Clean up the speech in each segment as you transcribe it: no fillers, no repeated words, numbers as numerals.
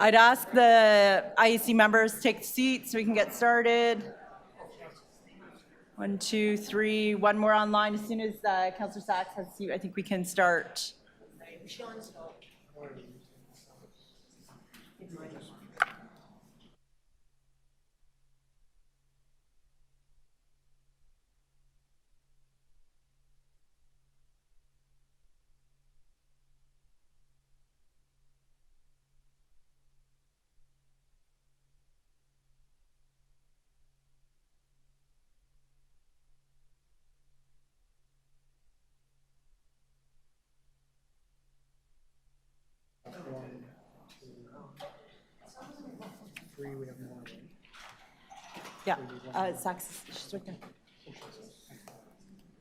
I'd ask the IEC members to take seats so we can get started. 1, 2, 3, one more online. As soon as Councillor Sachs has a seat, I think we can start. Yeah, Sachs, she's right there.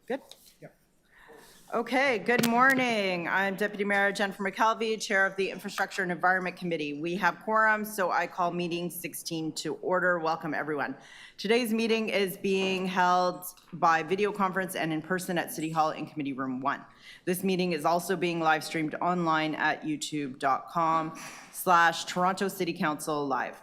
Good? Yep. Okay, good morning. I'm Deputy Mayor Jennifer McKelvey, Chair of the Infrastructure and Environment Committee. We have quorum, so I call meeting 16 to order. Welcome, everyone. Today's meeting is being held by video conference and in person at City Hall in Committee Room 1. This meeting is also being live streamed online at youtube.com/Toronto City Council Live.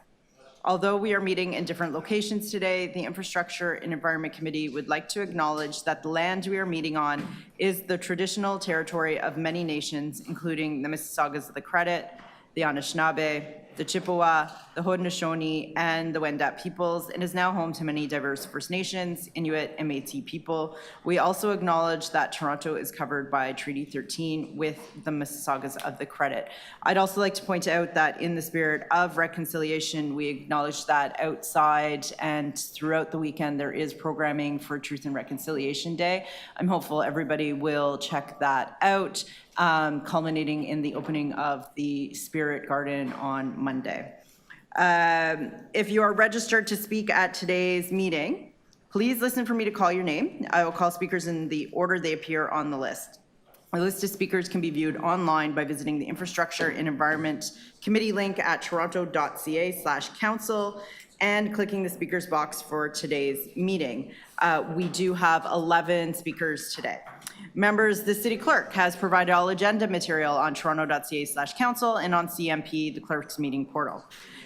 Although we are meeting in different locations today, the Infrastructure and Environment Committee would like to acknowledge that the land we are meeting on is the traditional territory of many nations, including the Mississaugas of the Credit, the Anishinaabe, the Chippewa, the Haudenosaunee, and the Wendat peoples, and is now home to many diverse First Nations, Inuit, and Métis people. We also acknowledge that Toronto is covered by Treaty 13 with the Mississaugas of the Credit. I'd also like to point out that in the spirit of reconciliation, we acknowledge that outside and throughout the weekend there is programming for Truth and Reconciliation Day. I'm hopeful everybody will check that out, culminating in the opening of the Spirit Garden on Monday. If you are registered to speak at today's meeting, please listen for me to call your name. I will call speakers in the order they appear on the list. The list of speakers can be viewed online by visiting the Infrastructure and Environment Committee link at toronto.ca/council and clicking the speakers box for today's meeting. We do have 11 speakers today. Members, the City Clerk has provided all agenda material on toronto.ca/council and on CMP, the Clerk's meeting portal.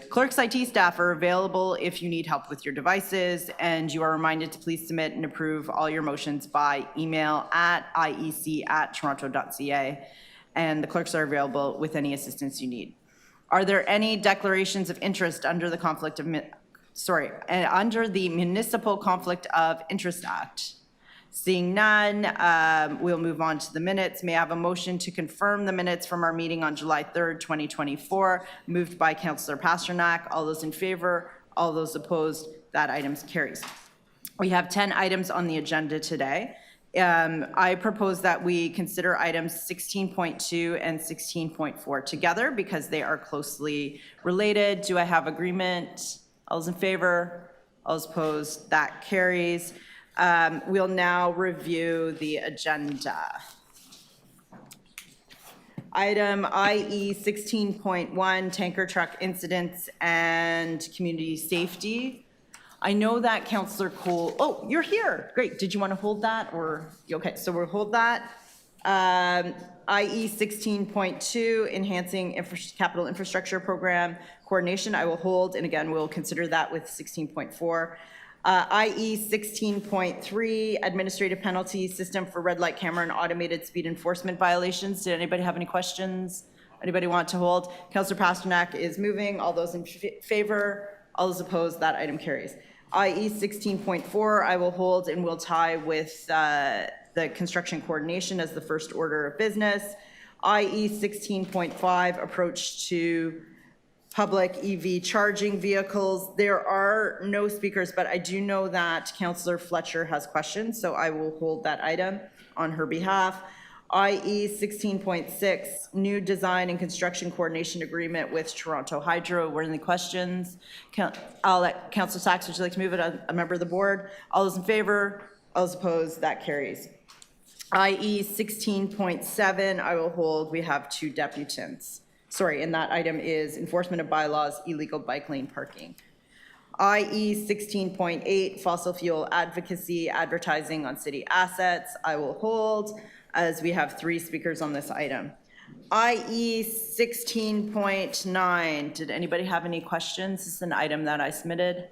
Clerk's IT staff are available if you need help with your devices, and you are reminded to please submit and approve all your motions by email at iec@toronto.ca, and the clerks are available with any assistance you need. Are there any declarations of interest under the under the Municipal Conflict of Interest Act? Seeing none, we'll move on to the minutes. May I have a motion to confirm the minutes from our meeting on July 3rd, 2024, moved by Councillor Pasternak. All those in favor, all those opposed, that item carries. We have 10 items on the agenda today. I propose that we consider items 16.2 and 16.4 together because they are closely related. Do I have agreement? All those in favor, all those opposed, that carries. We'll now review the agenda. Item IE 16.1, tanker truck incidents and community safety. I know that Councillor Cole, oh, you're here. Great. Did you want to hold that or, okay, so we'll hold that. IE 16.2, enhancing capital infrastructure program coordination, I will hold, and again, we'll consider that with 16.4. IE 16.3, administrative penalty system for red light camera and automated speed enforcement violations. Did anybody have any questions? Anybody want to hold? Councillor Pasternak is moving. All those in favor, all those opposed, that item carries. IE 16.4, I will hold and will tie with the construction coordination as the first order of business. IE 16.5, approach to public EV charging vehicles. There are no speakers, but I do know that Councillor Fletcher has questions, so I will hold that item on her behalf. IE 16.6, new design and construction coordination agreement with Toronto Hydro. Were there any questions? I'll let Councillor Sachs, would you like to move it? A member of the board. All those in favor? All those opposed? That carries. IE 16.7, I will hold. We have 2 deputants. Sorry, and that item is enforcement of bylaws, illegal bike lane parking. IE 16.8, fossil fuel advocacy, advertising on city assets. I will hold, as we have 3 speakers on this item. IE 16.9, did anybody have any questions? This is an item that I submitted.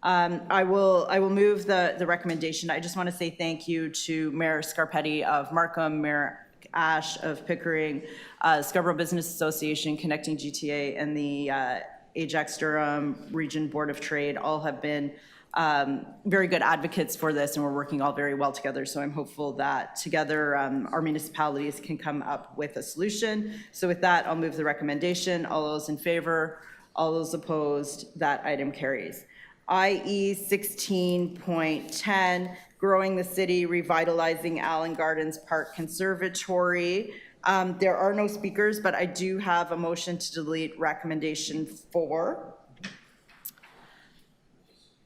I will move the recommendation. I just want to say thank you to Mayor Scarpetti of Markham, Mayor Ash of Pickering, Scarborough Business Association, Connecting GTA, and the Ajax Durham Region Board of Trade. All have been very good advocates for this, and we're working all very well together. So I'm hopeful that together our municipalities can come up with a solution. So with that, I'll move the recommendation. All those in favor, all those opposed, that item carries. IE 16.10, growing the city, revitalizing Allan Gardens Park Conservatory. There are no speakers, but I do have a motion to delete recommendation 4.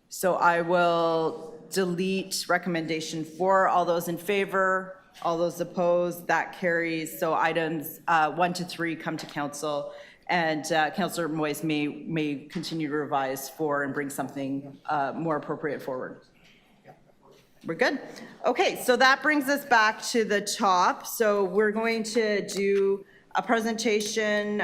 So I will delete recommendation 4. All those in favor, all those opposed, that carries. So items 1 to 3 come to council, and Councillor Moyes may continue to revise 4 and bring something more appropriate forward. We're good. Okay, so that brings us back to the top. So we're going to do a presentation,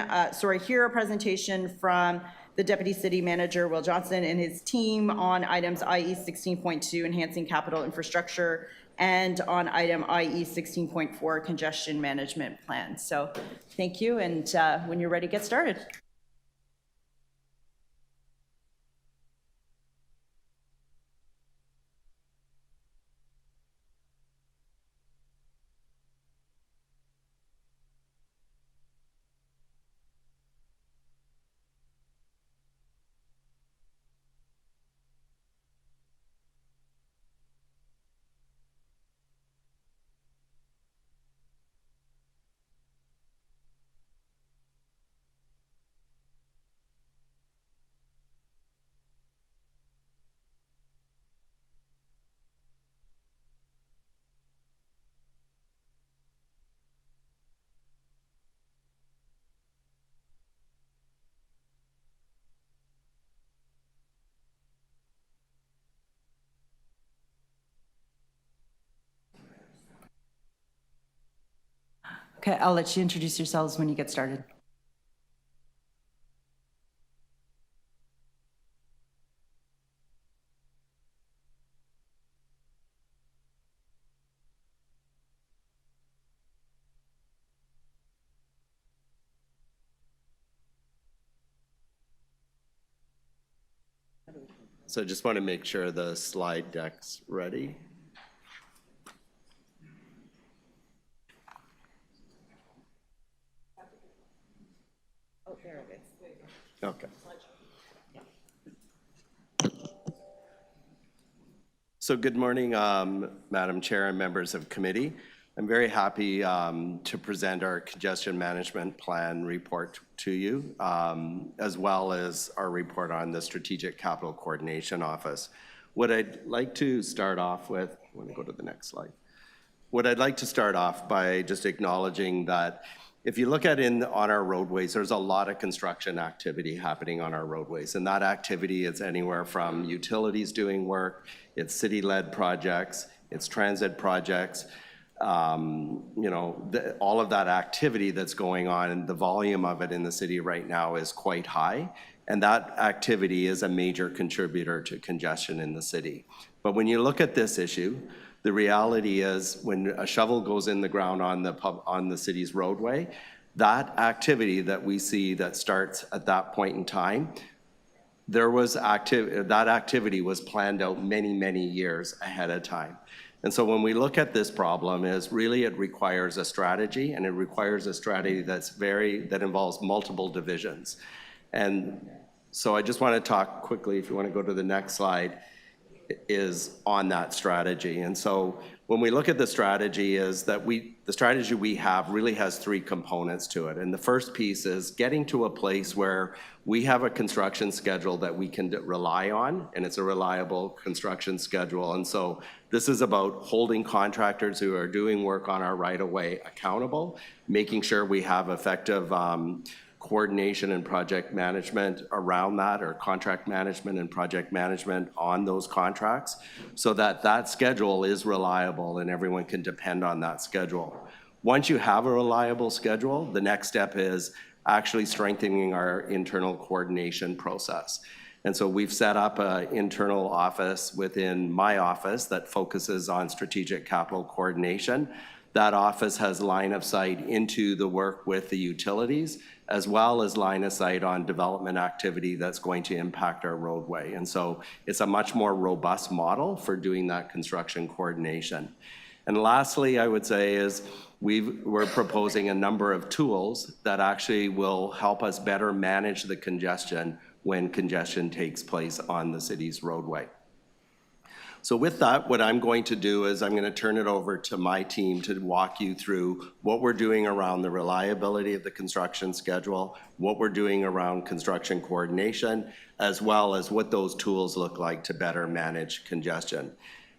hear a presentation from the Deputy City Manager, Will Johnson, and his team on items IE 16.2, enhancing capital infrastructure, and on item IE 16.4, congestion management plan. So thank you, and when you're ready, get started. Okay, I'll let you introduce yourselves when you get started. So I just want to make sure the slide deck's ready. Oh, there it is. Okay. So good morning, Madam Chair and members of committee. I'm very happy to present our congestion management plan report to you, as well as our report on the Strategic Capital Coordination Office. What I'd like to start off with, I want to go to the next slide. What I'd like to start off by just acknowledging that if you look at on our roadways, there's a lot of construction activity happening on our roadways, and that activity is anywhere from utilities doing work, it's city-led projects, it's transit projects, all of that activity that's going on, and the volume of it in the city right now is quite high, and that activity is a major contributor to congestion in the city. But when you look at this issue, the reality is when a shovel goes in the ground on the city's roadway, that activity that we see that starts at that point in time, that activity was planned out many, many years ahead of time. And so when we look at this problem, it requires a strategy, and it requires a strategy that involves multiple divisions. And so I just want to talk quickly, if you want to go to the next slide, is on that strategy. And so when we look at the strategy, the strategy we have really has 3 components to it. And the first piece is getting to a place where we have a construction schedule that we can rely on, and it's a reliable construction schedule. And so this is about holding contractors who are doing work on our right-of-way accountable, making sure we have effective coordination and project management around that, or contract management and project management on those contracts, so that that schedule is reliable and everyone can depend on that schedule. Once you have a reliable schedule, the next step is actually strengthening our internal coordination process. And so we've set up an internal office within my office that focuses on strategic capital coordination. That office has line of sight into the work with the utilities, as well as line of sight on development activity that's going to impact our roadway. And so it's a much more robust model for doing that construction coordination. And lastly, I would say is we're proposing a number of tools that actually will help us better manage the congestion when congestion takes place on the city's roadway. So with that, what I'm going to do is I'm going to turn it over to my team to walk you through what we're doing around the reliability of the construction schedule, what we're doing around construction coordination, as well as what those tools look like to better manage congestion.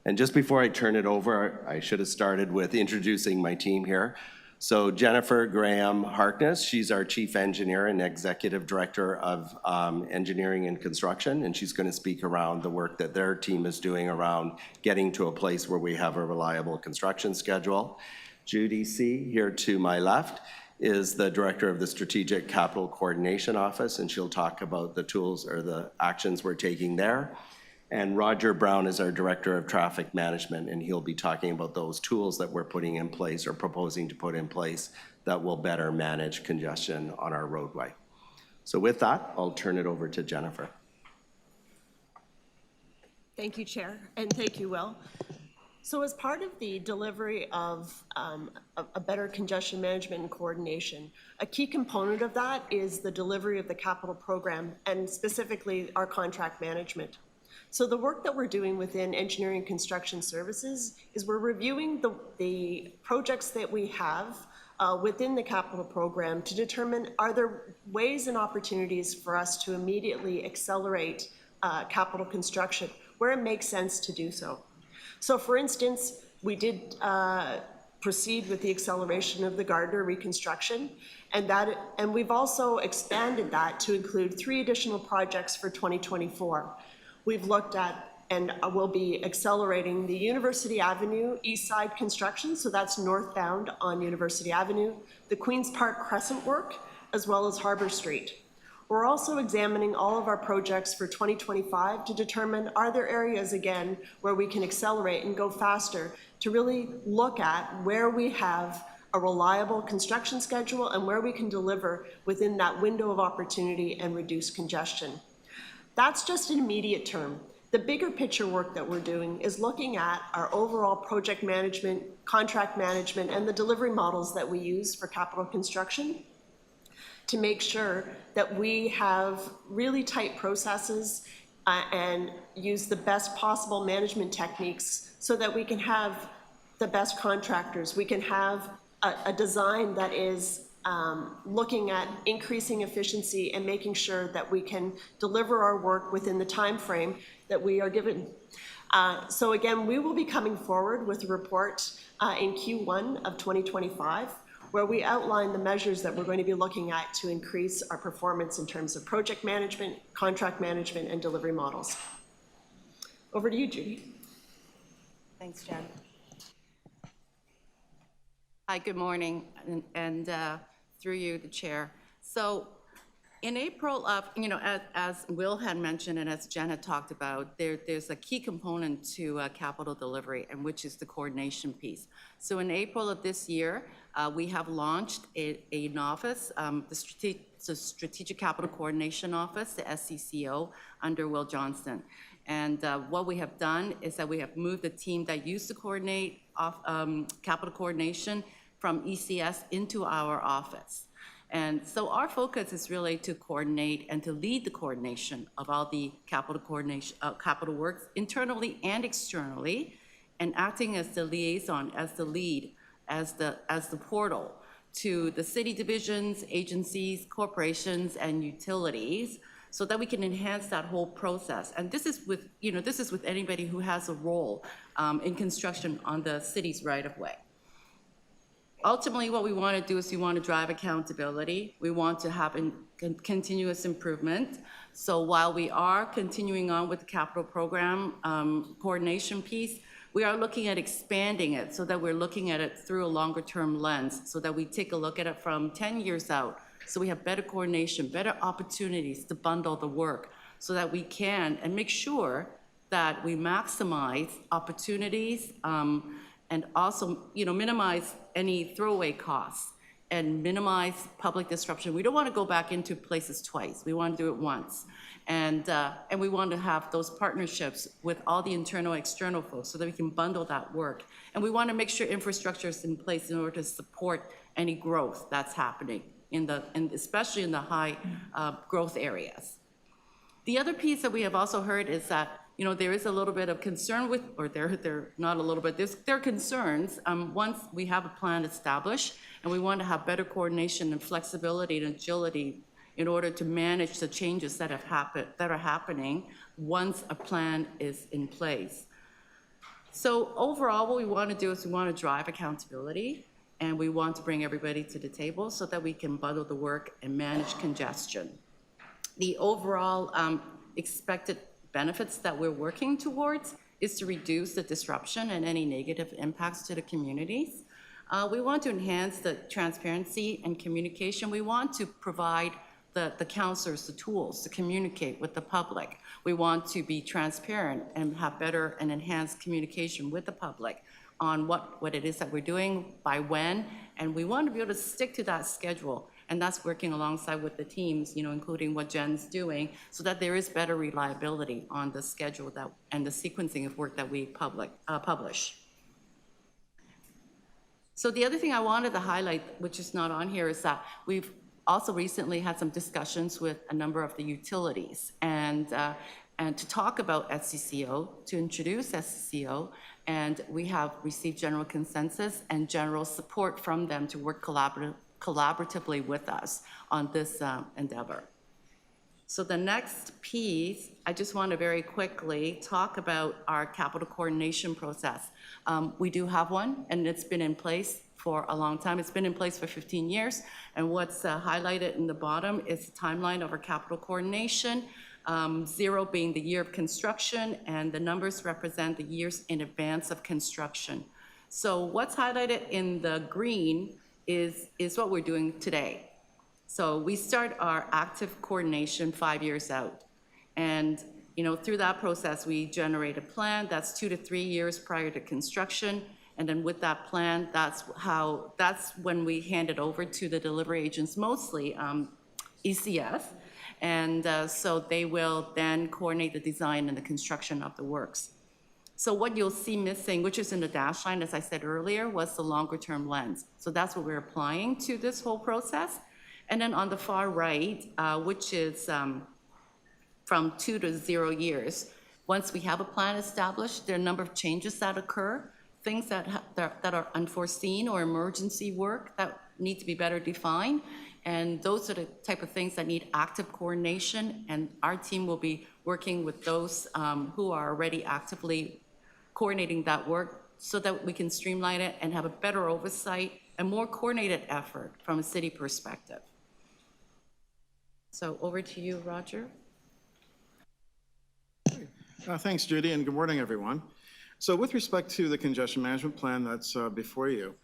And just before I turn it over, I should have started with introducing my team here. So Jennifer Graham Harkness, she's our Chief Engineer and Executive Director of Engineering and Construction, and she's going to speak around the work that their team is doing around getting to a place where we have a reliable construction schedule. Judy C., here to my left, is the Director of the Strategic Capital Coordination Office, and she'll talk about the tools or the actions we're taking there. And Roger Brown is our Director of Traffic Management, and he'll be talking about those tools that we're putting in place or proposing to put in place that will better manage congestion on our roadway. So with that, I'll turn it over to Jennifer. Thank you, Chair, and thank you, Will. So as part of the delivery of a better congestion management and coordination, a key component of that is the delivery of the capital program and specifically our contract management. So the work that we're doing within engineering and construction services is we're reviewing the projects that we have within the capital program to determine are there ways and opportunities for us to immediately accelerate capital construction where it makes sense to do so. So for instance, we did proceed with the acceleration of the Gardner reconstruction, and we've also expanded that to include 3 additional projects for 2024. We've looked at and will be accelerating the University Avenue East Side construction, so that's northbound on University Avenue, the Queen's Park Crescent work, as well as Harbor Street. We're also examining all of our projects for 2025 to determine are there areas, again, where we can accelerate and go faster to really look at where we have a reliable construction schedule and where we can deliver within that window of opportunity and reduce congestion. That's just an immediate term. The bigger picture work that we're doing is looking at our overall project management, contract management, and the delivery models that we use for capital construction to make sure that we have really tight processes and use the best possible management techniques so that we can have the best contractors. We can have a design that is looking at increasing efficiency and making sure that we can deliver our work within the time frame that we are given. So again, we will be coming forward with a report in Q1 of 2025 where we outline the measures that we're going to be looking at to increase our performance in terms of project management, contract management, and delivery models. Over to you, Judy. Thanks, Jen. Hi, good morning, and through you, the chair. So in April of, as Will had mentioned and as Jen had talked about, there's a key component to capital delivery, and which is the coordination piece. So in April of this year, we have launched an office, the Strategic Capital Coordination Office, the SCCO, under Will Johnston. And what we have done is that we have moved the team that used to coordinate capital coordination from ECS into our office. And so our focus is really to coordinate and to lead the coordination of all the capital works internally and externally, and acting as the liaison, as the lead, as the portal to the city divisions, agencies, corporations, and utilities, so that we can enhance that whole process. And this is with, anybody who has a role in construction on the city's right-of-way. Ultimately, what we want to do is we want to drive accountability. We want to have continuous improvement. So while we are continuing on with the capital program coordination piece, We are looking at expanding it so that we're looking at it through a longer-term lens, so that we take a look at it from 10 years out, so we have better coordination, better opportunities to bundle the work, so that we can and make sure that we maximize opportunities and also, minimize any throwaway costs and minimize public disruption. We don't want to go back into places twice. We want to do it once. And we want to have those partnerships with all the internal, external folks so that we can bundle that work. And we want to make sure infrastructure is in place in order to support any growth that's happening, especially in the high growth areas. The other piece that we have also heard is that there is a little bit of concern with, or they're not a little bit, there are concerns once we have a plan established, and we want to have better coordination and flexibility and agility in order to manage the changes that are happening once a plan is in place. So overall, what we want to do is we want to drive accountability, and we want to bring everybody to the table so that we can bundle the work and manage congestion. The overall expected benefits that we're working towards is to reduce the disruption and any negative impacts to the communities. We want to enhance the transparency and communication. We want to provide the counselors the tools to communicate with the public. We want to be transparent and have better and enhanced communication with the public on what it is that we're doing, by when, and we want to be able to stick to that schedule. And that's working alongside with the teams, including what Jen's doing, so that there is better reliability on the schedule and the sequencing of work that we publish. So the other thing I wanted to highlight, which is not on here, is that we've also recently had some discussions with a number of the utilities and to talk about SCCO, to introduce SCCO, and we have received general consensus and general support from them to work collaboratively with us on this endeavor. So the next piece, I just want to very quickly talk about our capital coordination process. We do have one, and it's been in place for a long time. It's been in place for 15 years, and what's highlighted in the bottom is the timeline of our capital coordination, 0 being the year of construction, and the numbers represent the years in advance of construction. So what's highlighted in the green is what we're doing today. So we start our active coordination 5 years out. And through that process, we generate a plan that's 2 to 3 years prior to construction. And then with that plan, that's when we hand it over to the delivery agents, mostly ECS. And so they will then coordinate the design and the construction of the works. So what you'll see missing, which is in the dash line, as I said earlier, was the longer term lens. So that's what we're applying to this whole process. And then on the far right, which is from 2 to 0 years, once we have a plan established, there are a number of changes that occur, things that are unforeseen or emergency work that need to be better defined. And those are the type of things that need active coordination. And our team will be working with those who are already actively coordinating that work so that we can streamline it and have a better oversight and more coordinated effort from a city perspective. So over to you, Roger. Thanks, Judy, and good morning, everyone. So with respect to the congestion management plan that's before you,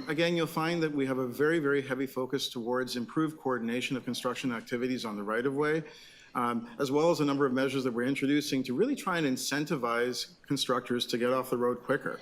again, you'll find that we have a very, very heavy focus towards improved coordination of construction activities on the right-of-way, as well as a number of measures that we're introducing to really try and incentivize constructors to get off the road quicker.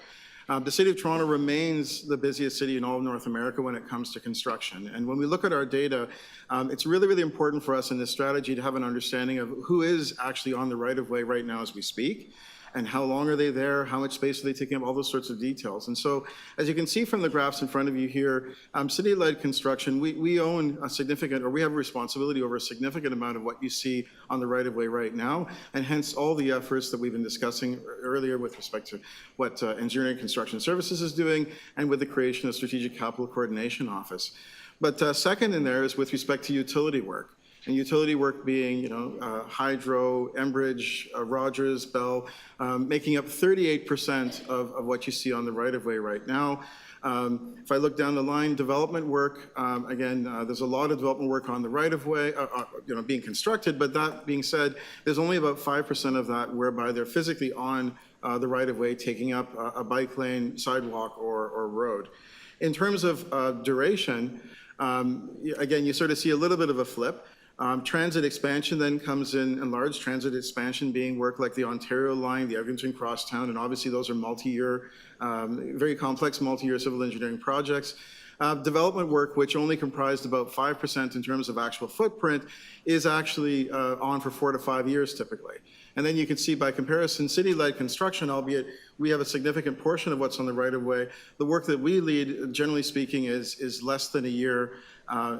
The City of Toronto remains the busiest city in all of North America when it comes to construction. And when we look at our data, it's really, really important for us in this strategy to have an understanding of who is actually on the right-of-way right now as we speak, and how long are they there, how much space are they taking up, all those sorts of details. And so, as you can see from the graphs in front of you here, city-led construction, we own a significant, or we have a responsibility over a significant amount of what you see on the right-of-way right now, and hence all the efforts that we've been discussing earlier with respect to what Engineering Construction Services is doing, and with the creation of Strategic Capital Coordination Office. But second in there is with respect to utility work. And utility work being, Hydro, Enbridge, Rogers, Bell, making up 38% of what you see on the right-of-way right now. If I look down the line, development work, again, there's a lot of development work on the right-of-way, being constructed, but that being said, there's only about 5% of that whereby they're physically on the right-of-way, taking up a bike lane, sidewalk, or road. In terms of duration, again, you sort of see a little bit of a flip. Transit expansion then comes in large transit expansion being work like the Ontario line, the Eglinton Crosstown, and obviously those are multi-year, very complex multi-year civil engineering projects. Development work, which only comprised about 5% in terms of actual footprint, is actually on for 4 to 5 years typically. And then you can see by comparison, city-led construction, albeit we have a significant portion of what's on the right-of-way, the work that we lead, generally speaking, is less than a year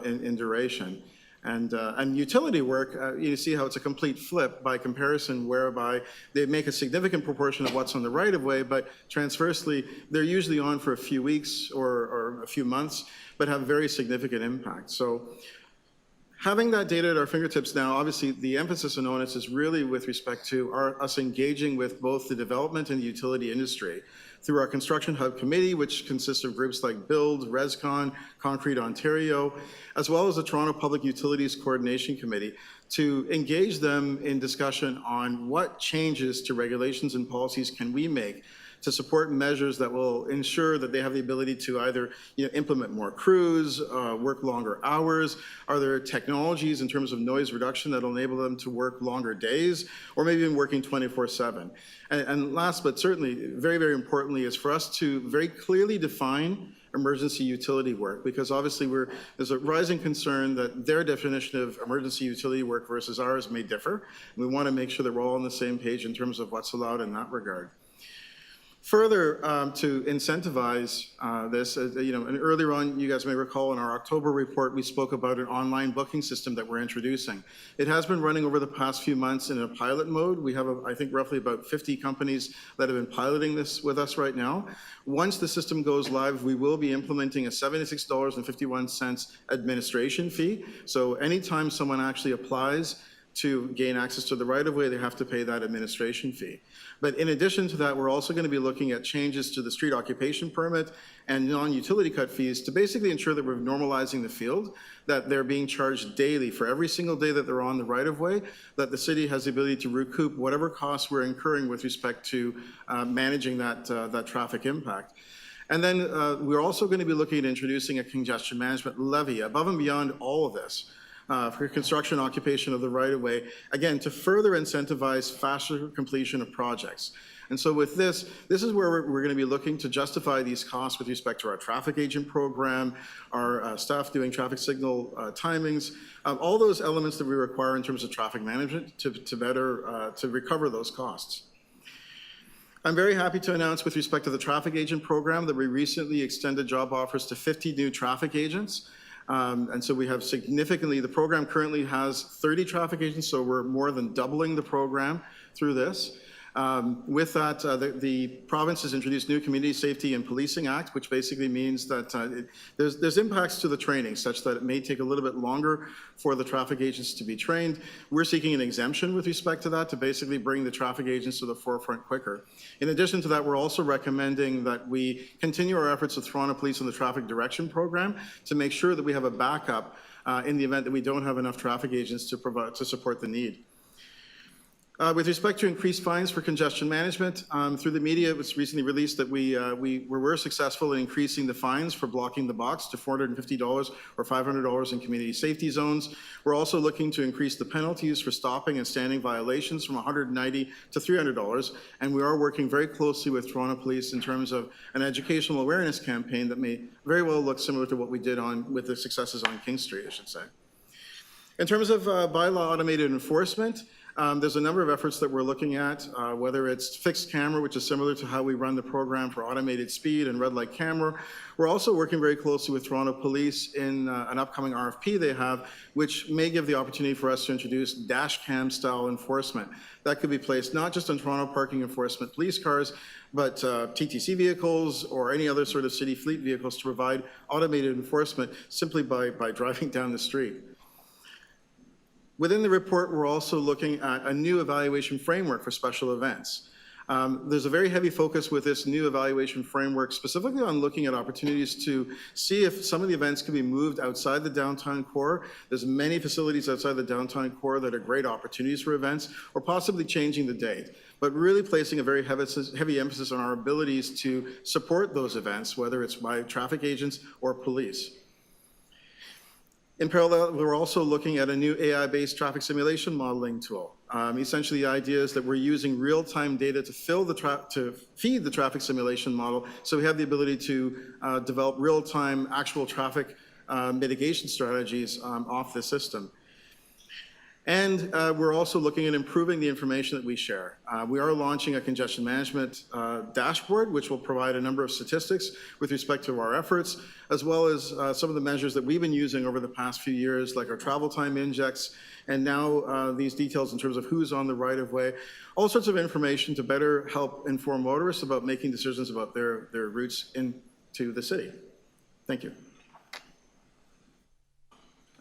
in duration. And utility work, you see how it's a complete flip by comparison, whereby they make a significant proportion of what's on the right-of-way, but transversely, they're usually on for a few weeks or a few months, but have very significant impact. So having that data at our fingertips now, obviously the emphasis on onus is really with respect to us engaging with both the development and the utility industry through our Construction Hub Committee, which consists of groups like Build, ResCon, Concrete Ontario, as well as the Toronto Public Utilities Coordination Committee, to engage them in discussion on what changes to regulations and policies can we make to support measures that will ensure that they have the ability to either implement more crews, work longer hours. Are there technologies in terms of noise reduction that will enable them to work longer days, or maybe even working 24/7? And last but certainly very, very importantly is for us to very clearly define emergency utility work, because obviously there's a rising concern that their definition of emergency utility work versus ours may differ. And we want to make sure that we're all on the same page in terms of what's allowed in that regard. Further, to incentivize this, and earlier on, you guys may recall in our October report, we spoke about an online booking system that we're introducing. It has been running over the past few months in a pilot mode. We have, I think, roughly about 50 companies that have been piloting this with us right now. Once the system goes live, we will be implementing a $76.51 administration fee. So anytime someone actually applies to gain access to the right-of-way, they have to pay that administration fee. But in addition to that, we're also going to be looking at changes to the street occupation permit and non-utility cut fees to basically ensure that we're normalizing the field, that they're being charged daily for every single day that they're on the right-of-way, that the city has the ability to recoup whatever costs we're incurring with respect to managing that traffic impact. And then we're also going to be looking at introducing a congestion management levy above and beyond all of this. For construction occupation of the right-of-way, again, to further incentivize faster completion of projects. And so with this is where we're going to be looking to justify these costs with respect to our traffic agent program, our staff doing traffic signal timings, all those elements that we require in terms of traffic management to better to recover those costs. I'm very happy to announce with respect to the traffic agent program that we recently extended job offers to 50 new traffic agents. And so we have the program currently has 30 traffic agents, so we're more than doubling the program through this. With that, the province has introduced new Community Safety and Policing Act, which basically means that there's impacts to the training such that it may take a little bit longer for the traffic agents to be trained. We're seeking an exemption with respect to that to basically bring the traffic agents to the forefront quicker. In addition to that, we're also recommending that we continue our efforts with Toronto Police on the traffic direction program to make sure that we have a backup in the event that we don't have enough traffic agents to support the need. With respect to increased fines for congestion management, through the media, it was recently released that we were successful in increasing the fines for blocking the box to $450 or $500 in community safety zones. We're also looking to increase the penalties for stopping and standing violations from $190 to $300, and we are working very closely with Toronto Police in terms of an educational awareness campaign that may very well look similar to what we did with the successes on King Street, I should say. In terms of bylaw automated enforcement, there's a number of efforts that we're looking at, whether it's fixed camera, which is similar to how we run the program for automated speed and red light camera. We're also working very closely with Toronto Police in an upcoming RFP they have, which may give the opportunity for us to introduce dash cam style enforcement. That could be placed not just on Toronto parking enforcement police cars, but TTC vehicles or any other sort of city fleet vehicles to provide automated enforcement simply by driving down the street. Within the report, we're also looking at a new evaluation framework for special events. There's a very heavy focus with this new evaluation framework, specifically on looking at opportunities to see if some of the events can be moved outside the downtown core. There's many facilities outside the downtown core that are great opportunities for events, or possibly changing the date, but really placing a very heavy emphasis on our abilities to support those events, whether it's by traffic agents or police. In parallel, we're also looking at a new AI-based traffic simulation modeling tool. Essentially, the idea is that we're using real-time data to feed the traffic simulation model, so we have the ability to develop real-time actual traffic mitigation strategies off the system. And we're also looking at improving the information that we share. We are launching a congestion management dashboard, which will provide a number of statistics with respect to our efforts, as well as some of the measures that we've been using over the past few years, like our travel time index, and now these details in terms of who's on the right-of-way, all sorts of information to better help inform motorists about making decisions about their routes into the city. Thank you.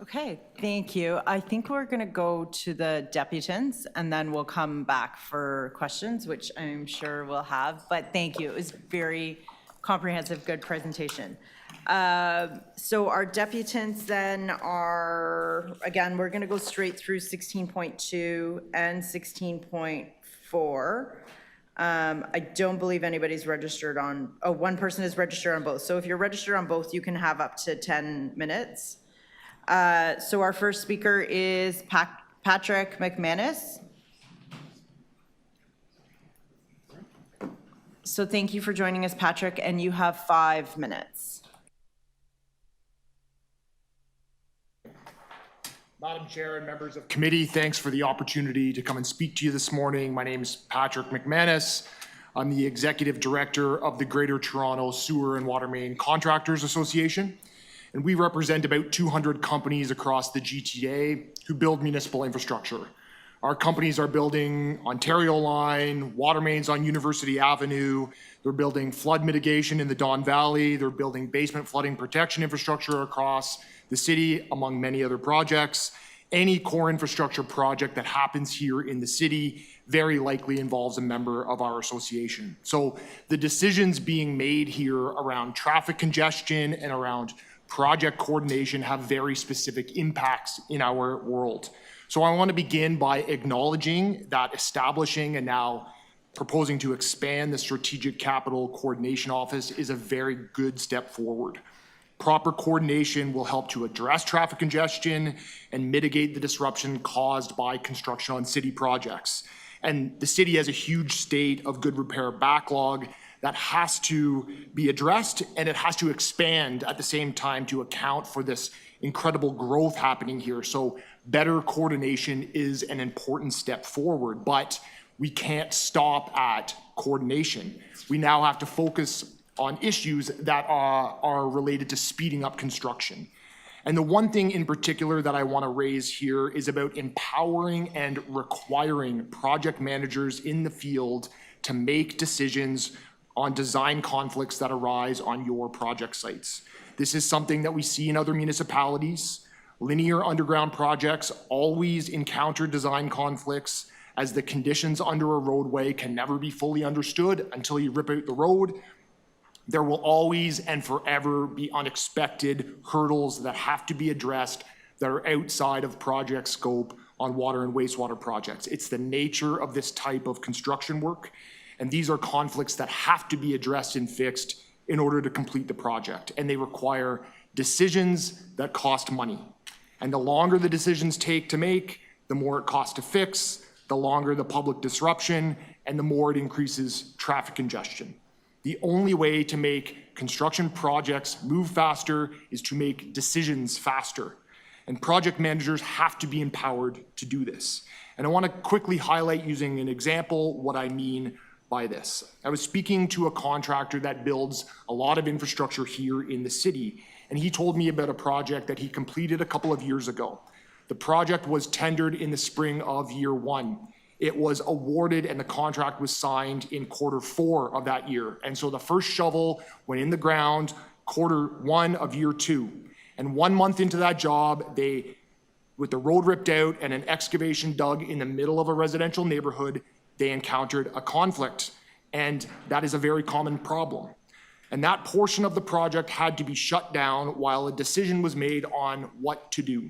Okay, thank you. I think we're going to go to the deputants, and then we'll come back for questions, which I'm sure we'll have. But thank you. It was very comprehensive, good presentation. So our deputants then are, again, we're going to go straight through 16.2 and 16.4. I don't believe anybody's registered on, oh, one person is registered on both. So if you're registered on both, you can have up to 10 minutes. So our first speaker is Patrick McManus. So thank you for joining us, Patrick, and you have 5 minutes. Madam Chair and members of committee, thanks for the opportunity to come and speak to you this morning. My name is Patrick McManus. I'm the Executive Director of the Greater Toronto Sewer and Water Main Contractors Association. And we represent about 200 companies across the GTA who build municipal infrastructure. Our companies are building Ontario Line, water mains on University Avenue. They're building flood mitigation in the Don Valley. They're building basement flooding protection infrastructure across the city, among many other projects. Any core infrastructure project that happens here in the city very likely involves a member of our association. So the decisions being made here around traffic congestion and around project coordination have very specific impacts in our world. So I want to begin by acknowledging that establishing and now proposing to expand the Strategic Capital Coordination Office is a very good step forward. Proper coordination will help to address traffic congestion and mitigate the disruption caused by construction on city projects. And the city has a huge state of good repair backlog that has to be addressed, and it has to expand at the same time to account for this incredible growth happening here. So better coordination is an important step forward, but we can't stop at coordination. We now have to focus on issues that are related to speeding up construction. And the one thing in particular that I want to raise here is about empowering and requiring project managers in the field to make decisions on design conflicts that arise on your project sites. This is something that we see in other municipalities. Linear underground projects always encounter design conflicts, as the conditions under a roadway can never be fully understood until you rip out the road. There will always and forever be unexpected hurdles that have to be addressed that are outside of project scope on water and wastewater projects. It's the nature of this type of construction work. And these are conflicts that have to be addressed and fixed in order to complete the project. And they require decisions that cost money. And the longer the decisions take to make, the more it costs to fix, the longer the public disruption, and the more it increases traffic congestion. The only way to make construction projects move faster is to make decisions faster. And project managers have to be empowered to do this. And I want to quickly highlight, using an example, what I mean by this. I was speaking to a contractor that builds a lot of infrastructure here in the city, and he told me about a project that he completed a couple of years ago. The project was tendered in the spring of year one. It was awarded and the contract was signed in Q4 of that year. And so the first shovel went in the ground Q1 of year two. And 1 month into that job, with the road ripped out and an excavation dug in the middle of a residential neighborhood, they encountered a conflict, and that is a very common problem. And that portion of the project had to be shut down while a decision was made on what to do.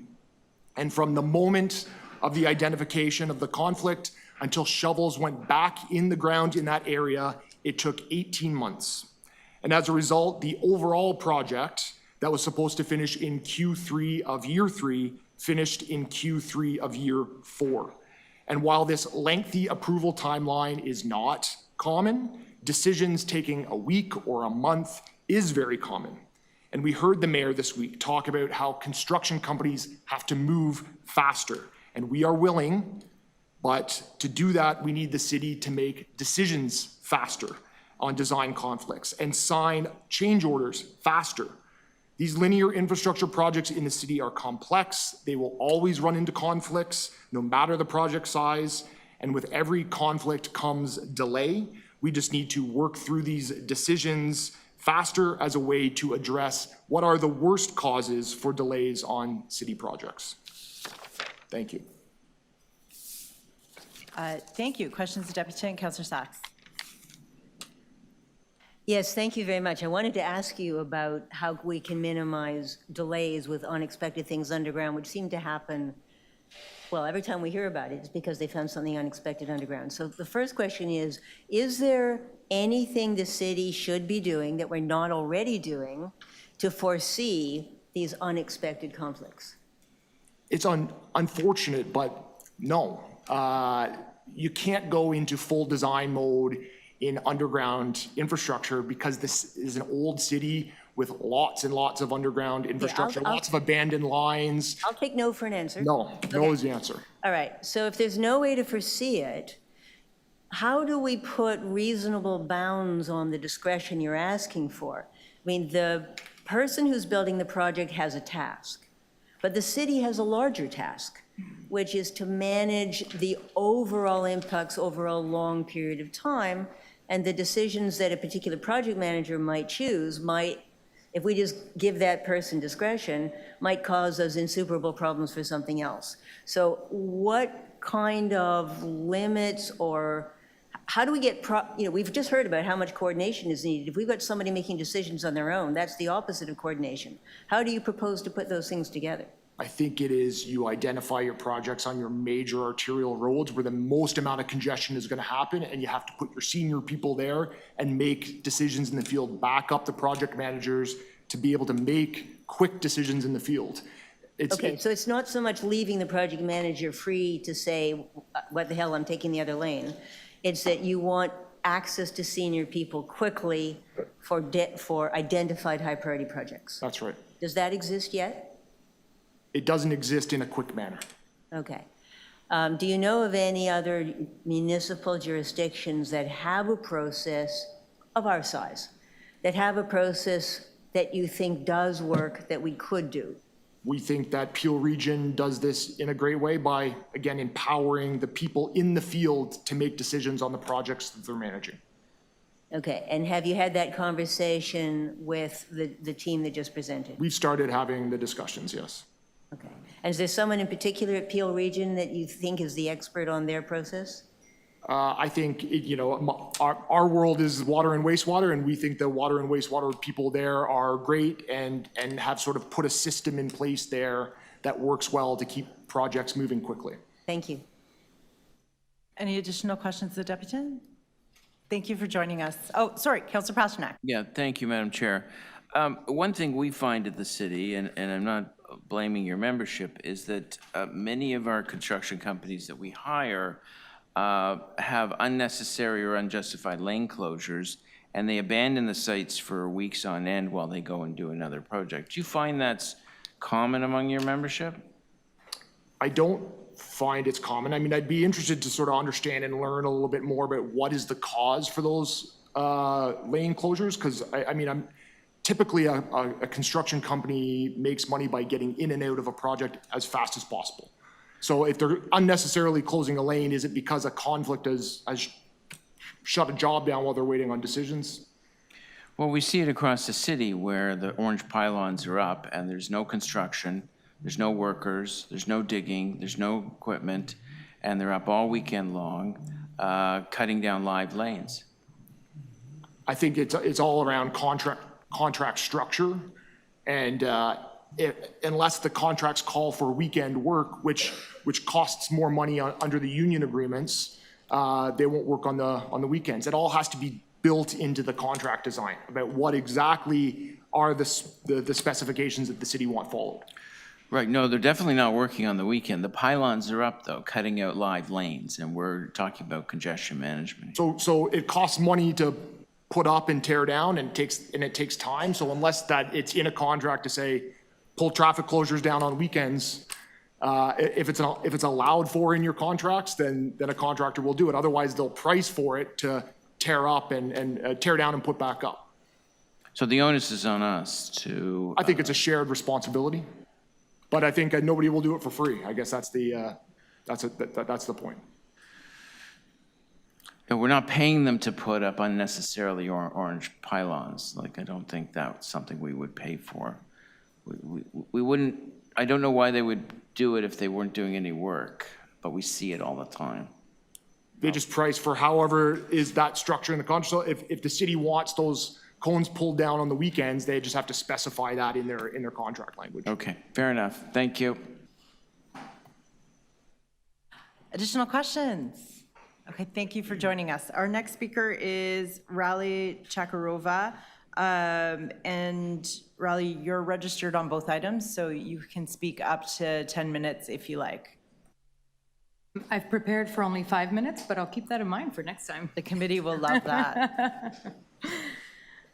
And from the moment of the identification of the conflict until shovels went back in the ground in that area, it took 18 months. And as a result, the overall project that was supposed to finish in Q3 of year 3 finished in Q3 of year 4. And while this lengthy approval timeline is not common, decisions taking a week or a month is very common. And we heard the mayor this week talk about how construction companies have to move faster. And we are willing, but to do that, we need the city to make decisions faster on design conflicts and sign change orders faster. These linear infrastructure projects in the city are complex. They will always run into conflicts, no matter the project size. And with every conflict comes delay. We just need to work through these decisions faster as a way to address what are the worst causes for delays on city projects. Thank you. Thank you. Questions to Deputy Councillor Sachs. Yes, thank you very much. I wanted to ask you about how we can minimize delays with unexpected things underground, which seem to happen, well, every time we hear about it, it's because they found something unexpected underground. So the first question is there anything the city should be doing that we're not already doing to foresee these unexpected conflicts? It's unfortunate, but no. You can't go into full design mode in underground infrastructure because this is an old city with lots and lots of underground infrastructure, lots of abandoned lines. I'll take no for an answer. No is the answer. All right, so if there's no way to foresee it, how do we put reasonable bounds on the discretion you're asking for? I mean, the person who's building the project has a task, but the city has a larger task, which is to manage the overall impacts over a long period of time. And the decisions that a particular project manager might choose might, if we just give that person discretion, might cause us insuperable problems for something else. So what kind of limits, or how do we get, we've just heard about how much coordination is needed. If we've got somebody making decisions on their own, that's the opposite of coordination. How do you propose to put those things together? I think it is you identify your projects on your major arterial roads where the most amount of congestion is going to happen, and you have to put your senior people there and make decisions in the field, back up the project managers to be able to make quick decisions in the field. So it's not so much leaving the project manager free to say, what the hell, I'm taking the other lane. It's that you want access to senior people quickly for identified high priority projects. That's right. Does that exist yet? It doesn't exist in a quick manner. Okay. Do you know of any other municipal jurisdictions that have a process of our size, that have a process that you think does work that we could do? We think that Peel Region does this in a great way by, again, empowering the people in the field to make decisions on the projects that they're managing. Okay, and have you had that conversation with the team that just presented? We've started having the discussions, yes. Okay. And is there someone in particular at Peel Region that you think is the expert on their process? I think, our world is water and wastewater, and we think the water and wastewater people there are great and have sort of put a system in place there that works well to keep projects moving quickly. Thank you. Any additional questions to the Deputy? Thank you for joining us. Oh, sorry, Councillor Pasternak. Yeah, thank you, Madam Chair. One thing we find at the city, and I'm not blaming your membership, is that many of our construction companies that we hire have unnecessary or unjustified lane closures, and they abandon the sites for weeks on end while they go and do another project. Do you find that's common among your membership? I don't find it's common. I mean, I'd be interested to sort of understand and learn a little bit more about what is the cause for those lane closures, because I'm typically a construction company makes money by getting in and out of a project as fast as possible. So if they're unnecessarily closing a lane, is it because a conflict has shut a job down while they're waiting on decisions? Well, we see it across the city where the orange pylons are up and there's no construction, there's no workers, there's no digging, there's no equipment, and they're up all weekend long. cutting down live lanes? I think it's all around contract structure, and unless the contracts call for weekend work, which costs more money under the union agreements, they won't work on the weekends. It all has to be built into the contract design about what exactly are the specifications that the city want followed. Right, no, they're definitely not working on the weekend. The pylons are up, though, cutting out live lanes, and we're talking about congestion management. So it costs money to put up and tear down, and it takes time. So unless it's in a contract to say, pull traffic closures down on weekends, if it's allowed for in your contracts, then a contractor will do it. Otherwise, they'll price for it to tear up and tear down and put back up. So the onus is on us to. I think it's a shared responsibility, but I think nobody will do it for free. I guess that's the point. No, we're not paying them to put up unnecessarily orange pylons. Like, I don't think that's something we would pay for. We wouldn't, I don't know why they would do it if they weren't doing any work, but we see it all the time. They just price for however is that structure in the contract. So if the city wants those cones pulled down on the weekends, they just have to specify that in their contract language. Okay, fair enough. Thank you. Additional questions? Okay, thank you for joining us. Our next speaker is Rally Chakarova. And Rally, you're registered on both items, so you can speak up to 10 minutes if you like. I've prepared for only 5 minutes, but I'll keep that in mind for next time. The committee will love that.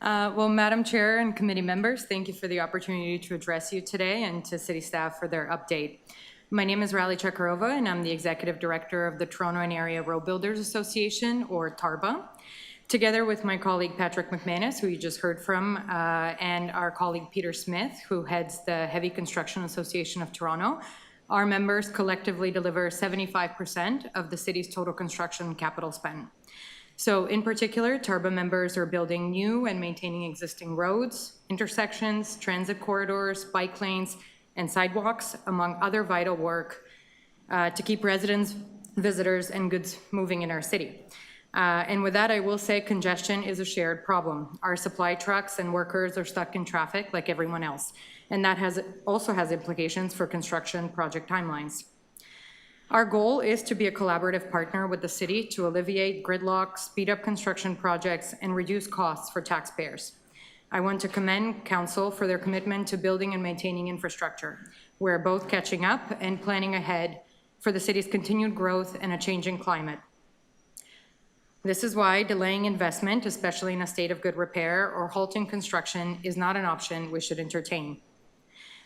Well, Madam Chair and committee members, thank you for the opportunity to address you today and to city staff for their update. My name is Rally Chakarova, and I'm the Executive Director of the Toronto and Area Road Builders Association, or TARBA. Together with my colleague Patrick McManus, who you just heard from, and our colleague Peter Smith, who heads the Heavy Construction Association of Toronto, our members collectively deliver 75% of the city's total construction capital spend. So in particular, TARBA members are building new and maintaining existing roads, intersections, transit corridors, bike lanes, and sidewalks, among other vital work to keep residents, visitors, and goods moving in our city. And with that, I will say congestion is a shared problem. Our supply trucks and workers are stuck in traffic like everyone else. And that also has implications for construction project timelines. Our goal is to be a collaborative partner with the city to alleviate gridlock, speed up construction projects, and reduce costs for taxpayers. I want to commend Council for their commitment to building and maintaining infrastructure. We're both catching up and planning ahead for the city's continued growth and a changing climate. This is why delaying investment, especially in a state of good repair, or halting construction is not an option we should entertain.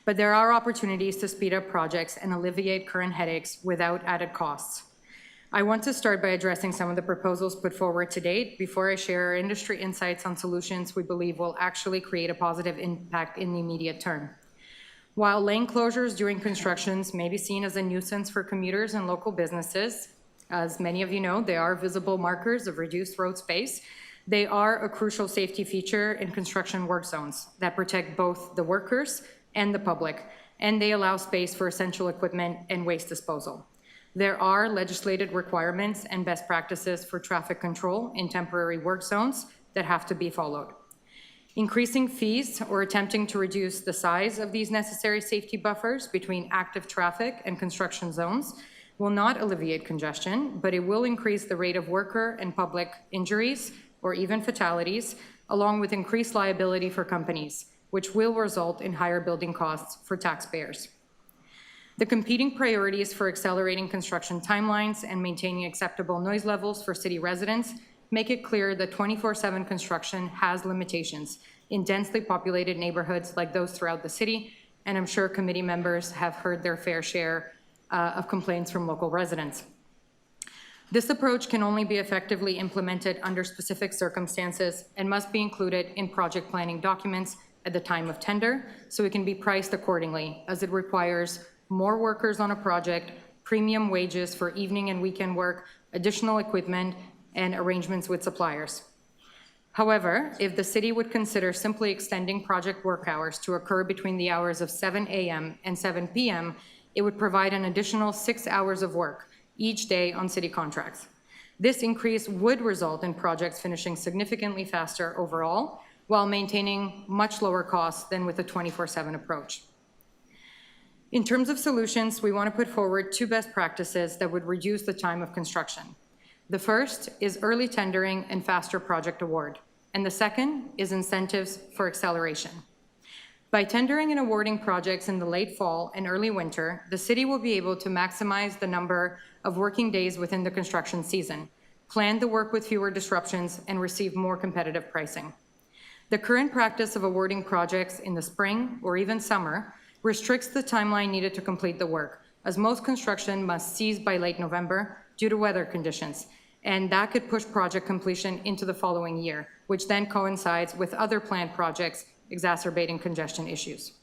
But there are opportunities to speed up projects and alleviate current headaches without added costs. I want to start by addressing some of the proposals put forward to date before I share our industry insights on solutions we believe will actually create a positive impact in the immediate term. While lane closures during constructions may be seen as a nuisance for commuters and local businesses, as many of you know, they are visible markers of reduced road space. They are a crucial safety feature in construction work zones that protect both the workers and the public, and they allow space for essential equipment and waste disposal. There are legislated requirements and best practices for traffic control in temporary work zones that have to be followed. Increasing fees or attempting to reduce the size of these necessary safety buffers between active traffic and construction zones will not alleviate congestion, but it will increase the rate of worker and public injuries or even fatalities, along with increased liability for companies, which will result in higher building costs for taxpayers. The competing priorities for accelerating construction timelines and maintaining acceptable noise levels for city residents make it clear that 24/7 construction has limitations in densely populated neighborhoods like those throughout the city, and I'm sure committee members have heard their fair share of complaints from local residents. This approach can only be effectively implemented under specific circumstances and must be included in project planning documents at the time of tender, so it can be priced accordingly, as it requires more workers on a project, premium wages for evening and weekend work, additional equipment, and arrangements with suppliers. However, if the city would consider simply extending project work hours to occur between the hours of 7 a.m. and 7 p.m., it would provide an additional 6 hours of work each day on city contracts. This increase would result in projects finishing significantly faster overall, while maintaining much lower costs than with a 24/7 approach. In terms of solutions, we want to put forward two best practices that would reduce the time of construction. The first is early tendering and faster project award, and the second is incentives for acceleration. By tendering and awarding projects in the late fall and early winter, the city will be able to maximize the number of working days within the construction season, plan the work with fewer disruptions, and receive more competitive pricing. The current practice of awarding projects in the spring or even summer restricts the timeline needed to complete the work, as most construction must cease by late November due to weather conditions, and that could push project completion into the following year, which then coincides with other planned projects exacerbating congestion issues.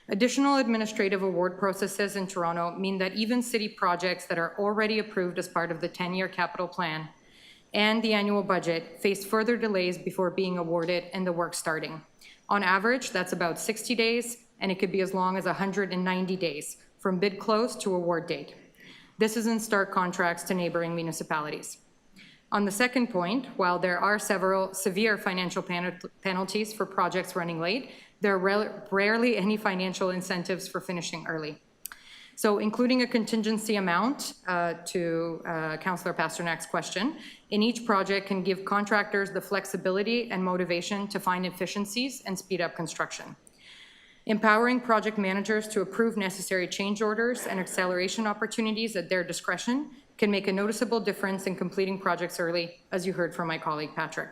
Additional administrative award processes in Toronto mean that even city projects that are already approved as part of the 10-year capital plan and the annual budget face further delays before being awarded and the work starting. On average, that's about 60 days, and it could be as long as 190 days from bid close to award date. This is in stark contrast to neighboring municipalities. On the second point, while there are several severe financial penalties for projects running late, there are rarely any financial incentives for finishing early. So including a contingency amount to Councillor Pasternak's question, in each project can give contractors the flexibility and motivation to find efficiencies and speed up construction. Empowering project managers to approve necessary change orders and acceleration opportunities at their discretion can make a noticeable difference in completing projects early, as you heard from my colleague Patrick.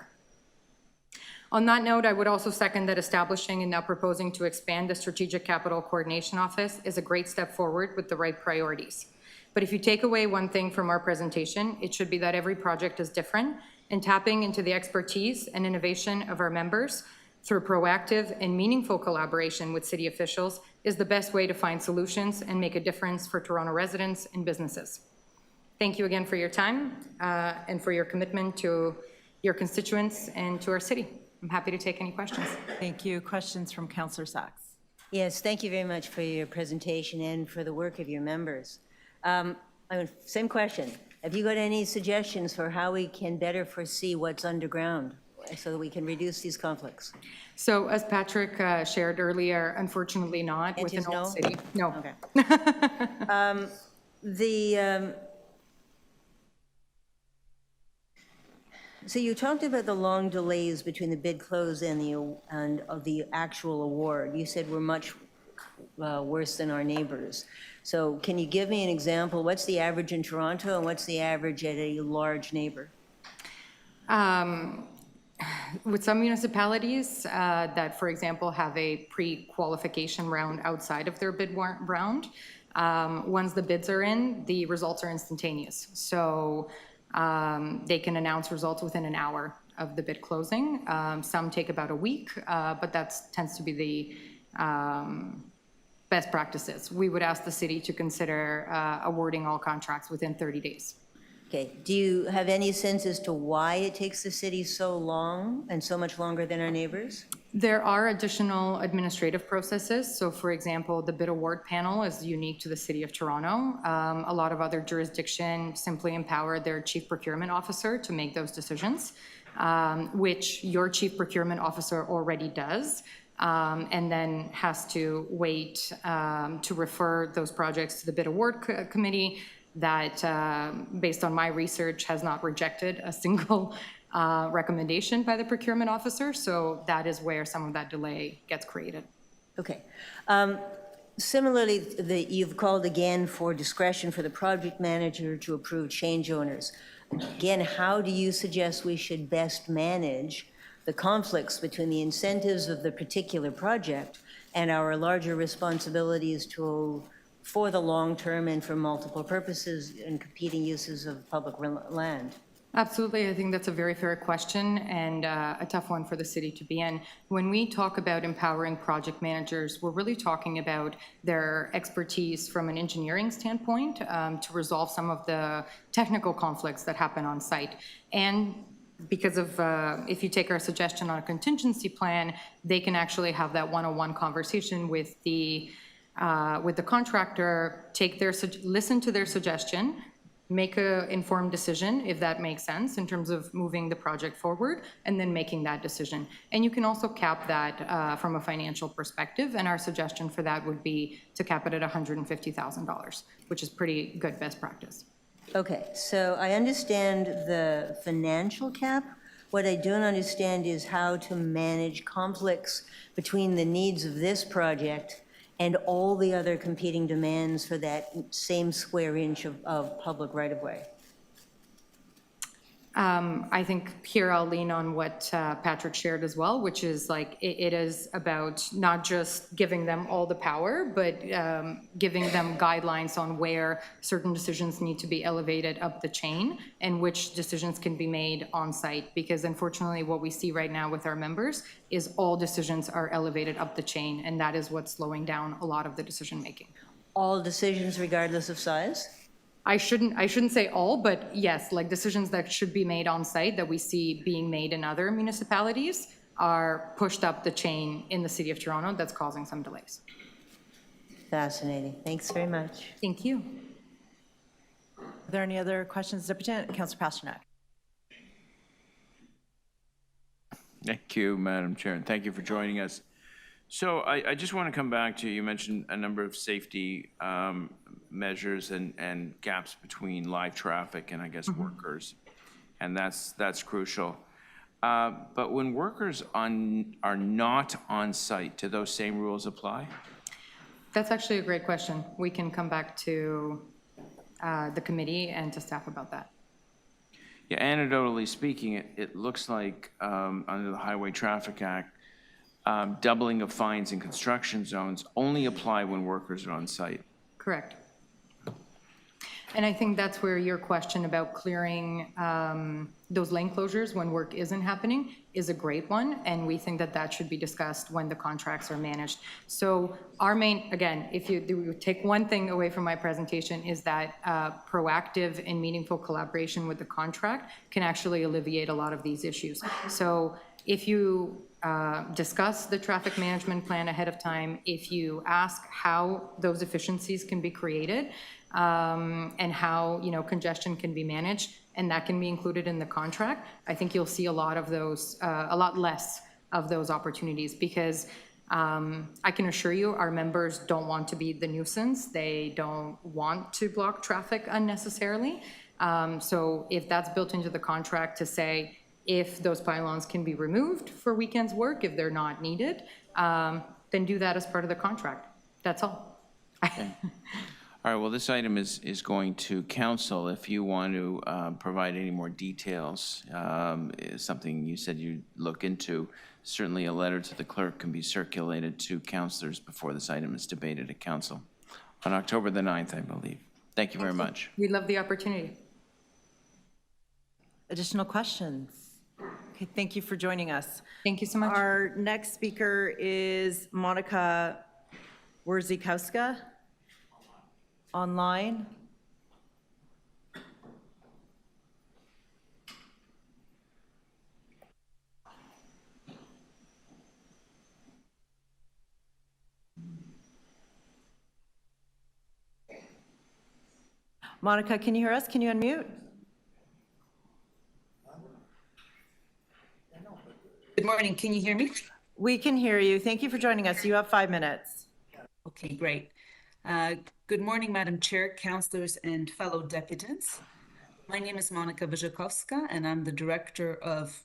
On that note, I would also second that establishing and now proposing to expand the Strategic Capital Coordination Office is a great step forward with the right priorities. But if you take away one thing from our presentation, it should be that every project is different, and tapping into the expertise and innovation of our members through proactive and meaningful collaboration with city officials is the best way to find solutions and make a difference for Toronto residents and businesses. Thank you again for your time and for your commitment to your constituents and to our city. I'm happy to take any questions. Thank you. Questions from Councillor Sachs. Yes, thank you very much for your presentation and for the work of your members. Same question. Have you got any suggestions for how we can better foresee what's underground so that we can reduce these conflicts? So as Patrick shared earlier, unfortunately not with an old city. No. Okay. So you talked about the long delays between the bid close and the actual award. You said we're much worse than our neighbors. So can you give me an example? What's the average in Toronto and what's the average at a large neighbor? With some municipalities that, for example, have a pre-qualification round outside of their bid round, once the bids are in, the results are instantaneous. So they can announce results within an hour of the bid closing. Some take about a week, but that tends to be the best practices. We would ask the city to consider awarding all contracts within 30 days. Okay. Do you have any sense as to why it takes the city so long and so much longer than our neighbors? There are additional administrative processes. So for example, the bid award panel is unique to the City of Toronto. A lot of other jurisdictions simply empower their chief procurement officer to make those decisions, which your chief procurement officer already does, and then has to wait to refer those projects to the bid award committee that, based on my research, has not rejected a single recommendation by the procurement officer. So that is where some of that delay gets created. Okay. Similarly, you've called again for discretion for the project manager to approve change owners. Again, how do you suggest we should best manage the conflicts between the incentives of the particular project and our larger responsibilities for the long term and for multiple purposes and competing uses of public land? Absolutely. I think that's a very fair question and a tough one for the city to be in. When we talk about empowering project managers, we're really talking about their expertise from an engineering standpoint to resolve some of the technical conflicts that happen on site. And because of, if you take our suggestion on a contingency plan, they can actually have that one-on-one conversation with the contractor, listen to their suggestion, make a informed decision, if that makes sense, in terms of moving the project forward, and then making that decision. And you can also cap that from a financial perspective, and our suggestion for that would be to cap it at $150,000, which is pretty good best practice. Okay, so I understand the financial cap. What I don't understand is how to manage conflicts between the needs of this project and all the other competing demands for that same square inch of public right-of-way. I think here I'll lean on what Patrick shared as well, which is like, it is about not just giving them all the power, but giving them guidelines on where certain decisions need to be elevated up the chain and which decisions can be made on site. Because unfortunately, what we see right now with our members is all decisions are elevated up the chain, and that is what's slowing down a lot of the decision-making. All decisions regardless of size? I shouldn't say all, but yes, like decisions that should be made on site that we see being made in other municipalities are pushed up the chain in the city of Toronto. That's causing some delays. Fascinating. Thanks very much. Thank you. Are there any other questions, Deputy? Councillor Pasternak. Thank you, Madam Chair, and thank you for joining us. So I just want to come back to, you mentioned a number of safety measures and gaps between live traffic and I guess workers, and that's crucial. But when workers are not on site, do those same rules apply? That's actually a great question. We can come back to the committee and to staff about that. Yeah, anecdotally speaking, it looks like under the Highway Traffic Act, doubling of fines in construction zones only apply when workers are on site. Correct. And I think that's where your question about clearing those lane closures when work isn't happening is a great one, and we think that that should be discussed when the contracts are managed. So our main, again, if you take one thing away from my presentation, is that proactive and meaningful collaboration with the contract can actually alleviate a lot of these issues. So if you discuss the traffic management plan ahead of time, if you ask how those efficiencies can be created, and how, you know, congestion can be managed, and that can be included in the contract, I think you'll see a lot of those, a lot less of those opportunities, because I can assure you our members don't want to be the nuisance. They don't want to block traffic unnecessarily. So if that's built into the contract to say, if those pylons can be removed for weekends work, if they're not needed, then do that as part of the contract. That's all. Okay. All right, well, this item is going to council. If you want to provide any more details, something you said you'd look into, certainly a letter to the clerk can be circulated to councillors before this item is debated at council on October the 9th, I believe. Thank you very much. We love the opportunity. Additional questions? Okay, thank you for joining us. Thank you so much. Our next speaker is Monica Wurzikowska. Online. Monica, can you hear us? Can you unmute? Good morning. Can you hear me? We can hear you. Thank you for joining us. You have 5 minutes. Okay, great. Good morning, Madam Chair, councillors, and fellow deputants. My name is Monica Wurzikowska, and I'm the director of,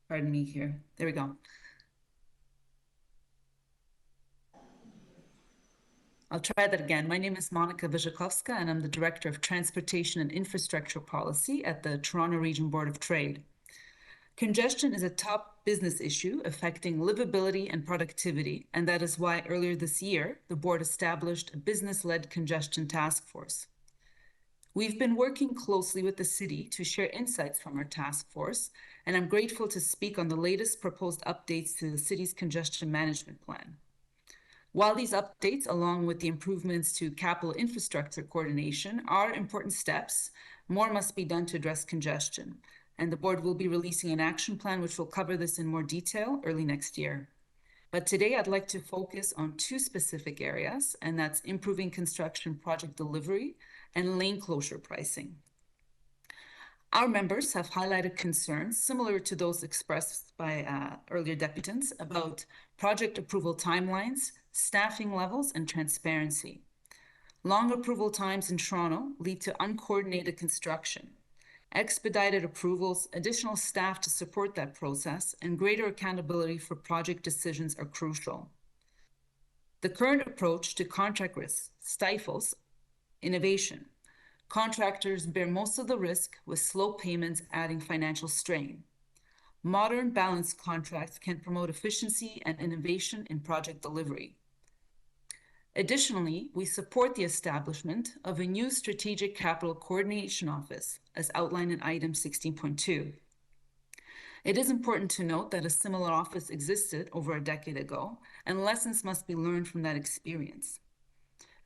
pardon me here, there we go. I'll try that again. My name is Monica Wurzikowska, and I'm the director of Transportation and Infrastructure Policy at the Toronto Region Board of Trade. Congestion is a top business issue affecting livability and productivity, and that is why earlier this year, the board established a business-led congestion task force. We've been working closely with the city to share insights from our task force, and I'm grateful to speak on the latest proposed updates to the city's congestion management plan. While these updates, along with the improvements to capital infrastructure coordination, are important steps, more must be done to address congestion. And the board will be releasing an action plan which will cover this in more detail early next year. But today I'd like to focus on 2 specific areas, and that's improving construction project delivery and lane closure pricing. Our members have highlighted concerns similar to those expressed by earlier deputants about project approval timelines, staffing levels, and transparency. Long approval times in Toronto lead to uncoordinated construction. Expedited approvals, additional staff to support that process, and greater accountability for project decisions are crucial. The current approach to contract risk stifles innovation. Contractors bear most of the risk, with slow payments adding financial strain. Modern balanced contracts can promote efficiency and innovation in project delivery. Additionally, we support the establishment of a new Strategic Capital Coordination Office, as outlined in item 16.2. It is important to note that a similar office existed over a decade ago, and lessons must be learned from that experience.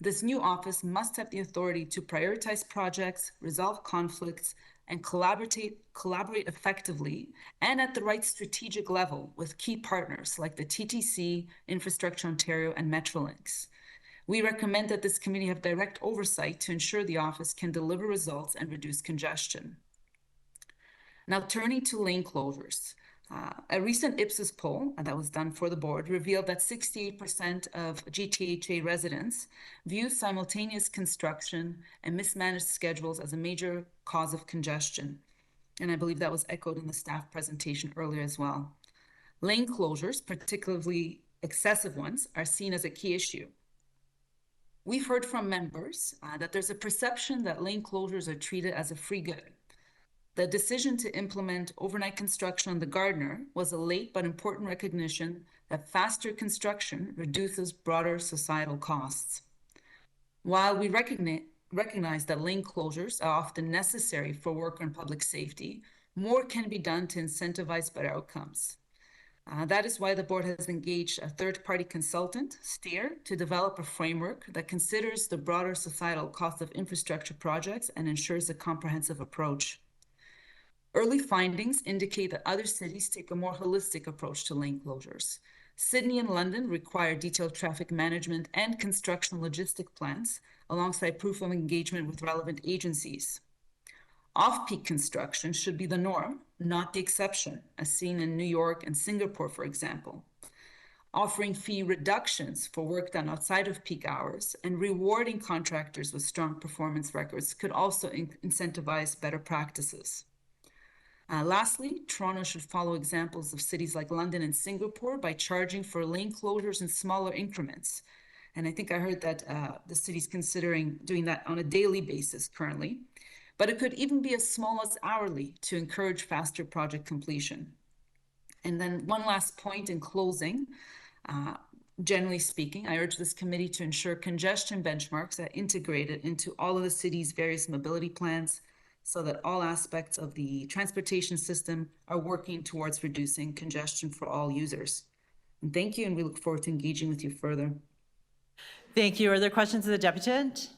This new office must have the authority to prioritize projects, resolve conflicts, and collaborate effectively and at the right strategic level with key partners like the TTC, Infrastructure Ontario, and Metrolinx. We recommend that this committee have direct oversight to ensure the office can deliver results and reduce congestion. Now, turning to lane closures. A recent Ipsos poll that was done for the board revealed that 68% of GTHA residents view simultaneous construction and mismanaged schedules as a major cause of congestion. And I believe that was echoed in the staff presentation earlier as well. Lane closures, particularly excessive ones, are seen as a key issue. We've heard from members that there's a perception that lane closures are treated as a free good. The decision to implement overnight construction on the Gardiner was a late but important recognition that faster construction reduces broader societal costs. While we recognize that lane closures are often necessary for worker and public safety, more can be done to incentivize better outcomes. That is why the board has engaged a third-party consultant, Steer, to develop a framework that considers the broader societal cost of infrastructure projects and ensures a comprehensive approach. Early findings indicate that other cities take a more holistic approach to lane closures. Sydney and London require detailed traffic management and construction logistic plans, alongside proof of engagement with relevant agencies. Off-peak construction should be the norm, not the exception, as seen in New York and Singapore, for example. Offering fee reductions for work done outside of peak hours and rewarding contractors with strong performance records could also incentivize better practices. Lastly, Toronto should follow examples of cities like London and Singapore by charging for lane closures in smaller increments. And I think I heard that the city's considering doing that on a daily basis currently, but it could even be as small as hourly to encourage faster project completion. And then one last point in closing. Generally speaking, I urge this committee to ensure congestion benchmarks are integrated into all of the city's various mobility plans, so that all aspects of the transportation system are working towards reducing congestion for all users. And thank you, and we look forward to engaging with you further. Thank you. Are there questions of the deputant?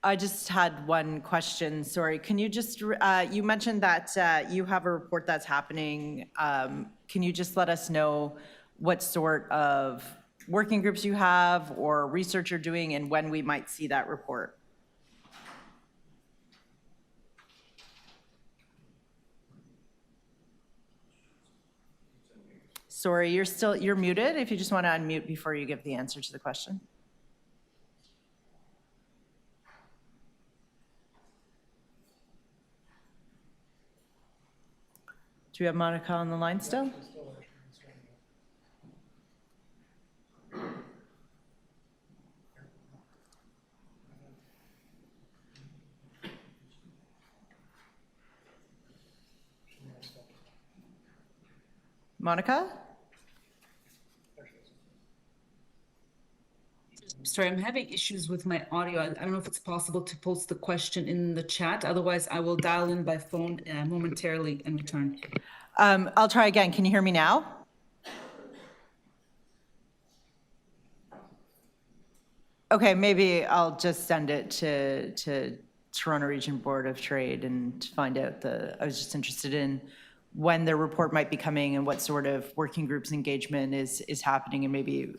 I just had one question, sorry. Can you just, you mentioned that you have a report that's happening. Can you just let us know what sort of working groups you have or research you're doing and when we might see that report? Sorry, you're muted. If you just want to unmute before you give the answer to the question. Do we have Monica on the line still? Monica? Sorry, I'm having issues with my audio. I don't know if it's possible to post the question in the chat. Otherwise, I will dial in by phone momentarily and return. I'll try again. Can you hear me now? Okay, maybe I'll just send it to Toronto Region Board of Trade and find out I was just interested in when their report might be coming and what sort of working groups engagement is happening, and maybe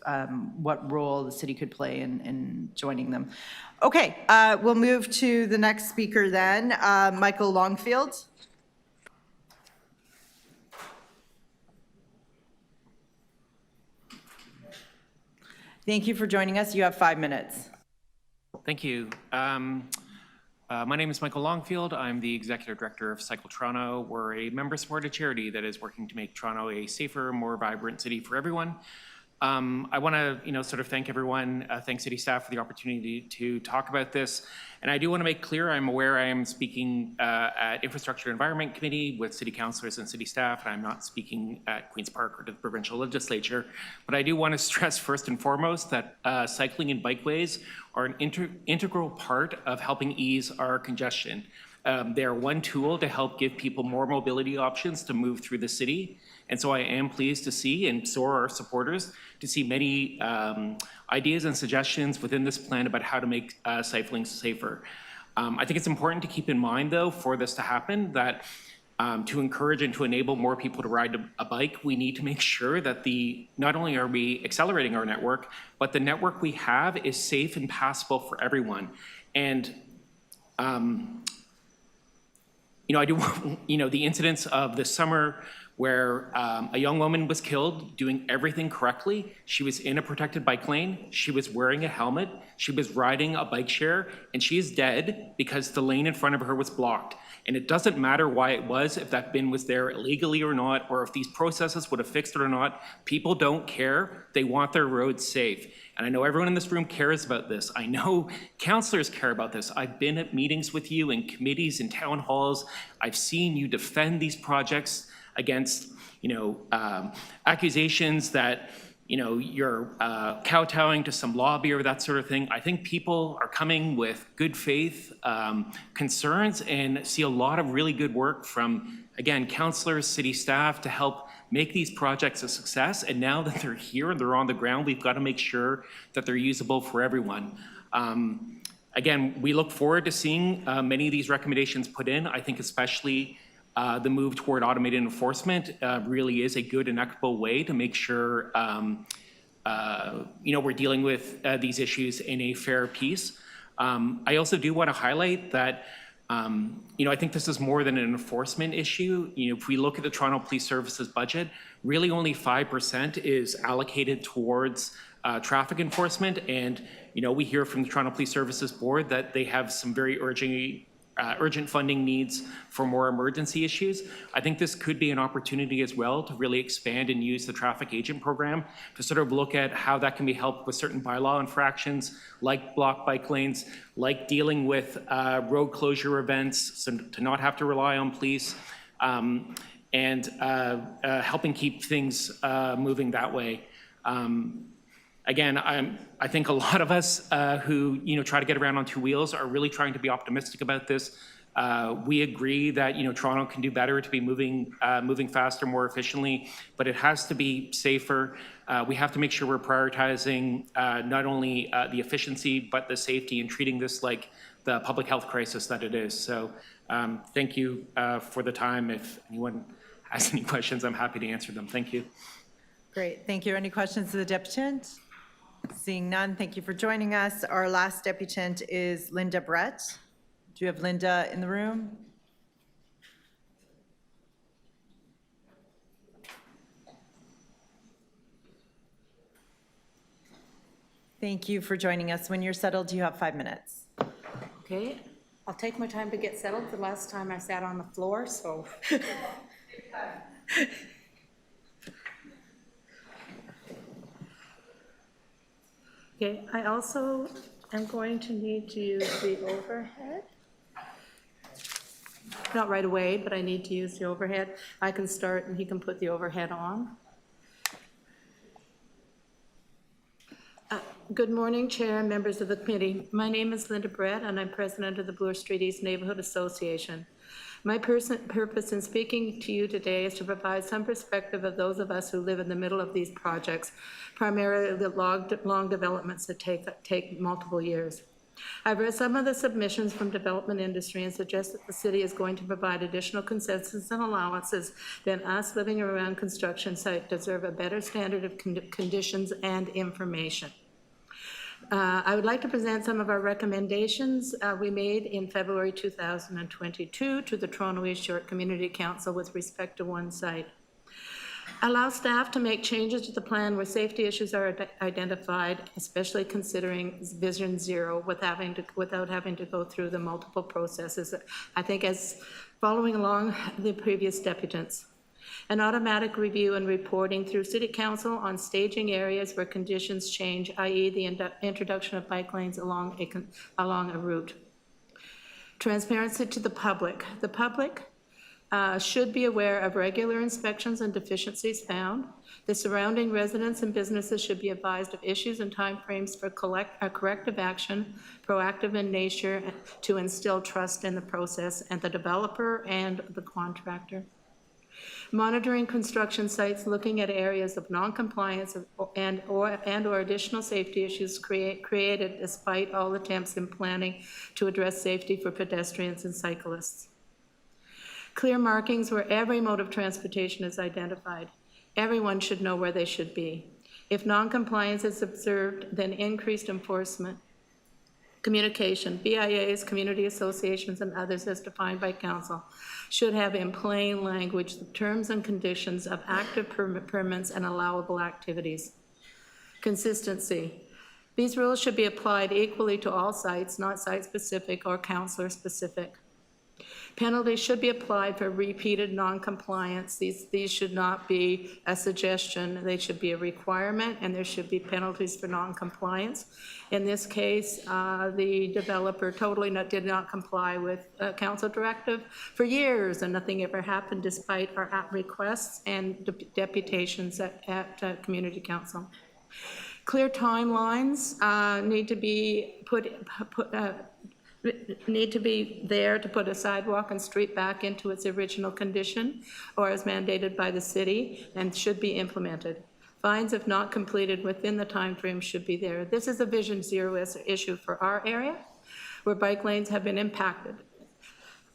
what role the city could play in joining them. Okay, we'll move to the next speaker then, Michael Longfield. Thank you for joining us. You have 5 minutes. Thank you. My name is Michael Longfield. I'm the Executive Director of Cycle Toronto. We're a member-supported charity that is working to make Toronto a safer, more vibrant city for everyone. I want to, sort of thank everyone, thank city staff for the opportunity to talk about this. And I do want to make clear, I'm aware I am speaking at Infrastructure and Environment Committee with city councillors and city staff, and I'm not speaking at Queen's Park or to the provincial legislature. But I do want to stress first and foremost that cycling and bikeways are an integral part of helping ease our congestion. They are one tool to help give people more mobility options to move through the city. And so I am pleased to see, and so are our supporters, to see many ideas and suggestions within this plan about how to make cycling safer. I think it's important to keep in mind, though, for this to happen, that to encourage and to enable more people to ride a bike, we need to make sure that not only are we accelerating our network, but the network we have is safe and passable for everyone. And I do, the incidents of this summer where a young woman was killed doing everything correctly. She was in a protected bike lane. She was wearing a helmet. She was riding a bike share, and she is dead because the lane in front of her was blocked. And it doesn't matter why it was, if that bin was there illegally or not, or if these processes would have fixed it or not. People don't care. They want their roads safe. And I know everyone in this room cares about this. I know councillors care about this. I've been at meetings with you in committees and town halls. I've seen you defend these projects against, accusations that, you're kowtowing to some lobby or that sort of thing. I think people are coming with good faith concerns and see a lot of really good work from, again, councillors, city staff to help make these projects a success. And now that they're here and they're on the ground, we've got to make sure that they're usable for everyone. Again, we look forward to seeing many of these recommendations put in. I think especially the move toward automated enforcement really is a good and equitable way to make sure we're dealing with these issues in a fair piece. I also do want to highlight that I think this is more than an enforcement issue. If we look at the Toronto Police Services budget, really only 5% is allocated towards traffic enforcement. And, we hear from the Toronto Police Services Board that they have some very urgent funding needs for more emergency issues. I think this could be an opportunity as well to really expand and use the traffic agent program to sort of look at how that can be helped with certain bylaw infractions, like blocked bike lanes, like dealing with road closure events, so to not have to rely on police, and helping keep things moving that way. Again, I think a lot of us who try to get around on two wheels are really trying to be optimistic about this. We agree that Toronto can do better to be moving faster, more efficiently, but it has to be safer. We have to make sure we're prioritizing not only the efficiency but the safety and treating this like the public health crisis that it is. So thank you for the time. If anyone has any questions, I'm happy to answer them. Thank you. Great, thank you. Any questions to the deputant? Seeing none, thank you for joining us. Our last deputant is Linda Brett. Do you have Linda in the room? Thank you for joining us. When you're settled, you have 5 minutes. Okay, I'll take my time to get settled. The last time I sat on the floor, so. Okay, I also am going to need to use the overhead. Not right away, but I need to use the overhead. I can start and he can put the overhead on. Good morning, Chair and members of the committee. My name is Linda Brett and I'm president of the Bloor Street East Neighborhood Association. My purpose in speaking to you today is to provide some perspective of those of us who live in the middle of these projects, primarily the long developments that take multiple years. I've read some of the submissions from development industry and suggest that the city is going to provide additional concessions and allowances than us living around construction site deserve a better standard of conditions and information. I would like to present some of our recommendations we made in February 2022 to the Toronto East York Community Council with respect to one site. Allow staff to make changes to the plan where safety issues are identified, especially considering Vision Zero without having to go through the multiple processes, I think, as following along the previous deputants. An automatic review and reporting through City Council on staging areas where conditions change, i.e. the introduction of bike lanes along a route. Transparency to the public. The public should be aware of regular inspections and deficiencies found. The surrounding residents and businesses should be advised of issues and timeframes for corrective action, proactive in nature, to instill trust in the process and the developer and the contractor. Monitoring construction sites, looking at areas of non-compliance or additional safety issues created despite all attempts in planning to address safety for pedestrians and cyclists. Clear markings where every mode of transportation is identified. Everyone should know where they should be. If non-compliance is observed, then increased enforcement. Communication, BIAs, community associations, and others as defined by council should have in plain language the terms and conditions of active permits and allowable activities. Consistency. These rules should be applied equally to all sites, not site-specific or councillor-specific. Penalties should be applied for repeated non-compliance. These should not be a suggestion. They should be a requirement, and there should be penalties for non-compliance. In this case, the developer totally did not comply with council directive for years, and nothing ever happened despite our requests and deputations at Community Council. Clear timelines need to be there to put a sidewalk and street back into its original condition or as mandated by the city, and should be implemented. Fines, if not completed within the time frame, should be there. This is a Vision Zero issue for our area where bike lanes have been impacted.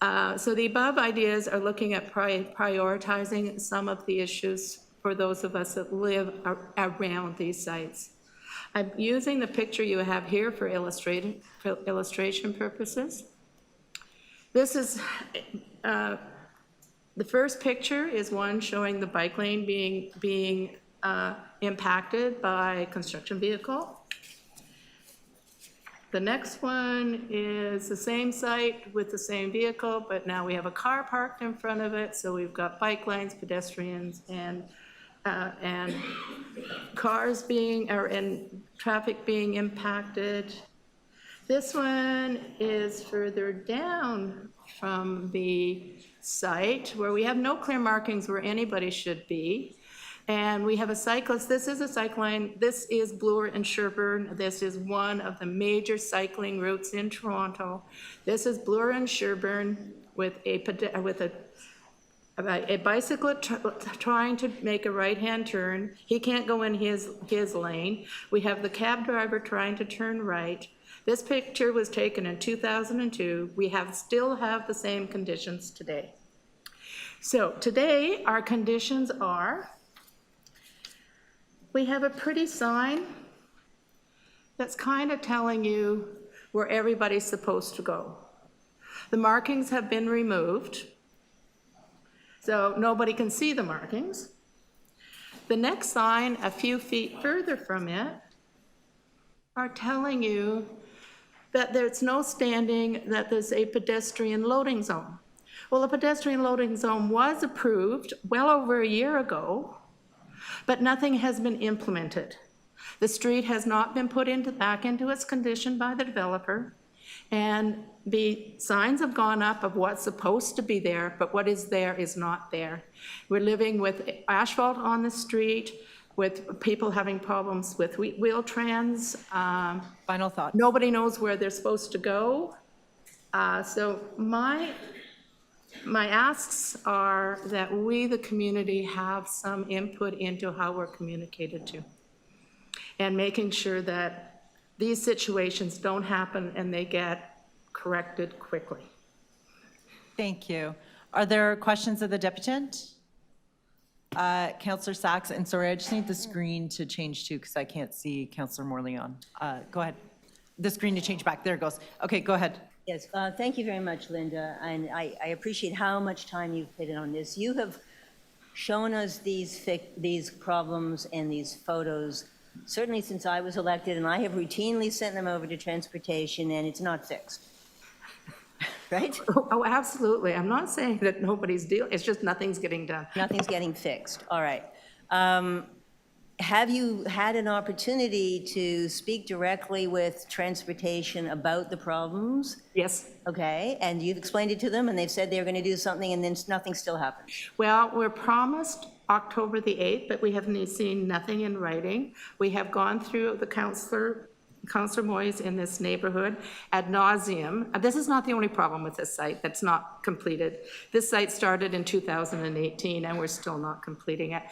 So the above ideas are looking at prioritizing some of the issues for those of us that live around these sites. I'm using the picture you have here for illustration purposes. This is, the first picture is one showing the bike lane being impacted by a construction vehicle. The next one is the same site with the same vehicle, but now we have a car parked in front of it, so we've got bike lanes, pedestrians, and cars and traffic being impacted. This one is further down from the site where we have no clear markings where anybody should be. And we have a cyclist. This is a cycling. This is Bloor and Sherbourne. This is one of the major cycling routes in Toronto. This is Bloor and Sherbourne with a bicyclist trying to make a right-hand turn. He can't go in his lane. We have the cab driver trying to turn right. This picture was taken in 2002. We still have the same conditions today. So today, our conditions are, we have a pretty sign that's kind of telling you where everybody's supposed to go. The markings have been removed, so nobody can see the markings. The next sign, a few feet further from it, are telling you that there's no standing, that there's a pedestrian loading zone. Well, a pedestrian loading zone was approved well over a year ago, but nothing has been implemented. The street has not been put back into its condition by the developer, and the signs have gone up of what's supposed to be there, but what is there is not there. We're living with asphalt on the street, with people having problems with wheel trans. Final thought. Nobody knows where they're supposed to go. So my asks are that we, the community, have some input into how we're communicated to, and making sure that these situations don't happen and they get corrected quickly. Thank you. Are there questions of the deputant? Councillor Sachs, and sorry, I just need the screen to change too because I can't see Councillor Morley on. Go ahead. The screen to change back. There it goes. Okay, go ahead. Yes, thank you very much, Linda, and I appreciate how much time you've put in on this. You have shown us these problems and these photos, certainly since I was elected, and I have routinely sent them over to transportation, and it's not fixed. Right? Oh, absolutely. I'm not saying that nobody's dealing, it's just nothing's getting done. Nothing's getting fixed. All right. Have you had an opportunity to speak directly with transportation about the problems? Yes. Okay, and you've explained it to them, and they've said they're going to do something, and then nothing still happens? Well, we're promised October the 8th, but we have seen nothing in writing. We have gone through the Councillor Moyes in this neighborhood ad nauseum. This is not the only problem with this site that's not completed. This site started in 2018 and we're still not completing it.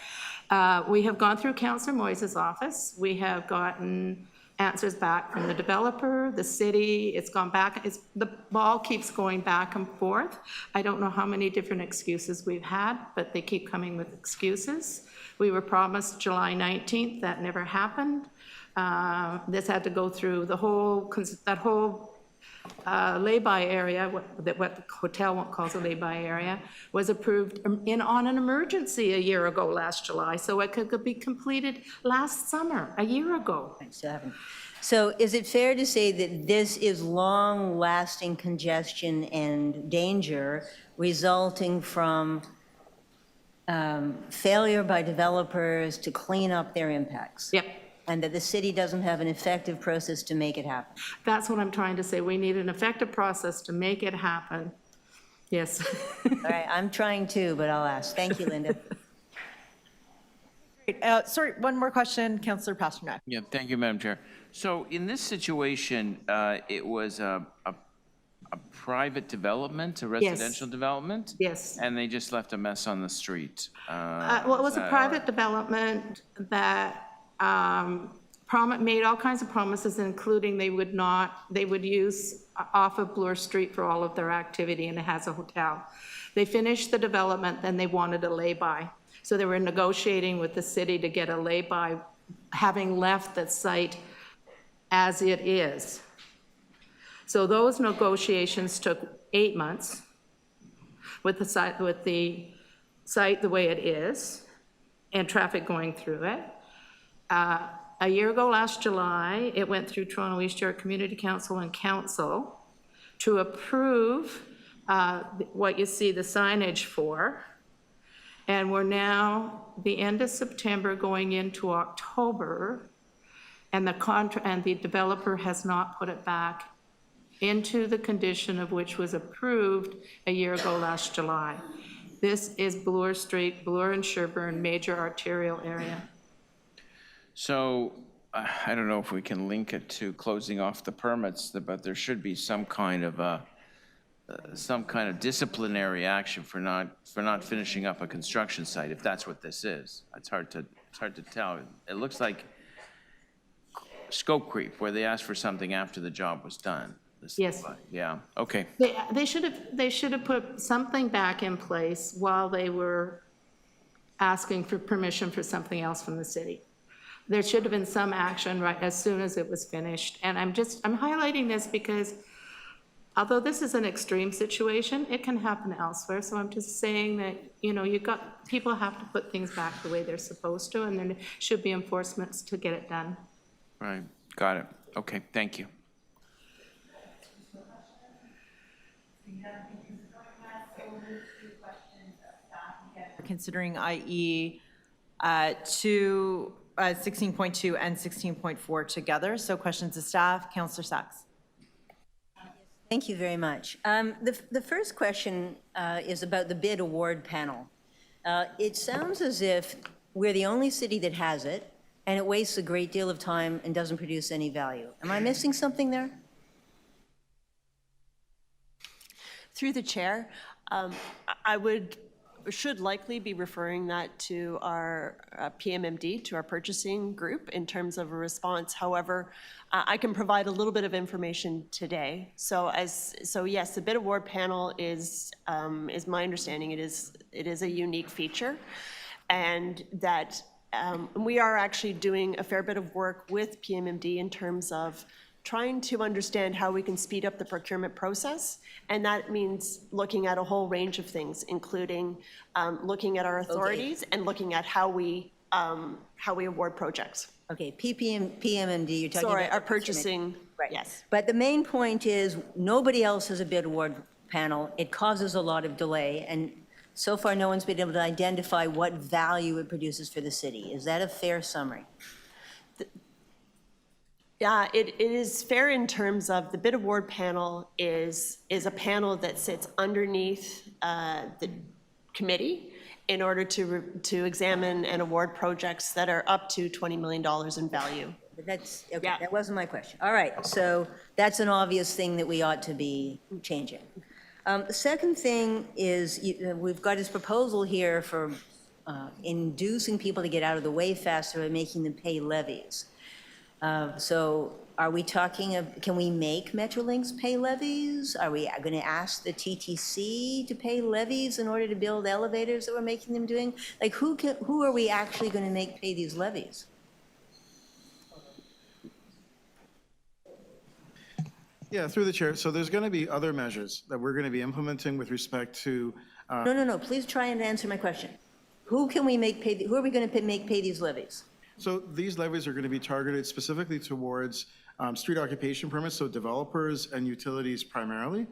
We have gone through Councillor Moyes' office. We have gotten answers back from the developer, the city. It's gone back. The ball keeps going back and forth. I don't know how many different excuses we've had, but they keep coming with excuses. We were promised July 19th. That never happened. This had to go through the whole, that whole lay-by area, what the hotel calls a lay-by area, was approved on an emergency a year ago last July, so it could be completed last summer, a year ago. So is it fair to say that this is long-lasting congestion and danger resulting from failure by developers to clean up their impacts? Yep. And that the city doesn't have an effective process to make it happen? That's what I'm trying to say. We need an effective process to make it happen. Yes. All right, I'm trying to, but I'll ask. Thank you, Linda. Great. Sorry, one more question, Councillor Pasternak. Yeah, thank you, Madam Chair. So in this situation, it was a private development, a residential development? Yes. And they just left a mess on the street? Well, it was a private development that made all kinds of promises, including they would use off of Bloor Street for all of their activity, and it has a hotel. They finished the development, then they wanted a lay-by. So they were negotiating with the city to get a lay-by, having left the site as it is. So those negotiations took 8 months with the site the way it is and traffic going through it. A year ago last July, it went through Toronto East York Community Council and Council to approve what you see the signage for. And we're now the end of September going into October, and the developer has not put it back into the condition of which was approved a year ago last July. This is Bloor Street, Bloor and Sherbourne, major arterial area. So I don't know if we can link it to closing off the permits, but there should be some kind of disciplinary action for not finishing up a construction site, if that's what this is. It's hard to tell. It looks like scope creep, where they asked for something after the job was done. Yes. Yeah. Okay. They should have put something back in place while they were asking for permission for something else from the city. There should have been some action right as soon as it was finished. And I'm highlighting this because although this is an extreme situation, it can happen elsewhere. So I'm just saying that, people have to put things back the way they're supposed to, and there should be enforcements to get it done. Right. Got it. Okay. Thank you. Considering IE 16.2 and 16.4 together. So questions of staff, Councillor Sachs. Thank you very much. The first question is about the bid award panel. It sounds as if we're the only city that has it, and it wastes a great deal of time and doesn't produce any value. Am I missing something there? Through the chair, I would should likely be referring that to our PMMD, to our purchasing group in terms of a response. However, I can provide a little bit of information today. So yes, the bid award panel is my understanding, it is a unique feature, and that we are actually doing a fair bit of work with PMMD in terms of trying to understand how we can speed up the procurement process. And that means looking at a whole range of things, including looking at our authorities and looking at how we award projects. Okay, PMMD, you're talking about. Sorry, our purchasing, Right. yes. But the main point is, nobody else has a bid award panel. It causes a lot of delay, and so far, no one's been able to identify what value it produces for the city. Is that a fair summary? Yeah, it is fair in terms of the bid award panel is a panel that sits underneath the committee in order to examine and award projects that are up to $20 million in value. But that's, okay, Yeah. that wasn't my question. All right, so that's an obvious thing that we ought to be changing. The second thing is, we've got this proposal here for inducing people to get out of the way faster by making them pay levies. So are we talking, can we make Metrolinx pay levies? Are we going to ask the TTC to pay levies in order to build elevators that we're making them doing? Like, who are we actually going to make pay these levies? Yeah, through the chair. So there's going to be other measures that we're going to be implementing with respect to. No, please try and answer my question. Who can we make pay, who are we going to make pay these levies? So these levies are going to be targeted specifically towards street occupation permits, so developers and utilities primarily.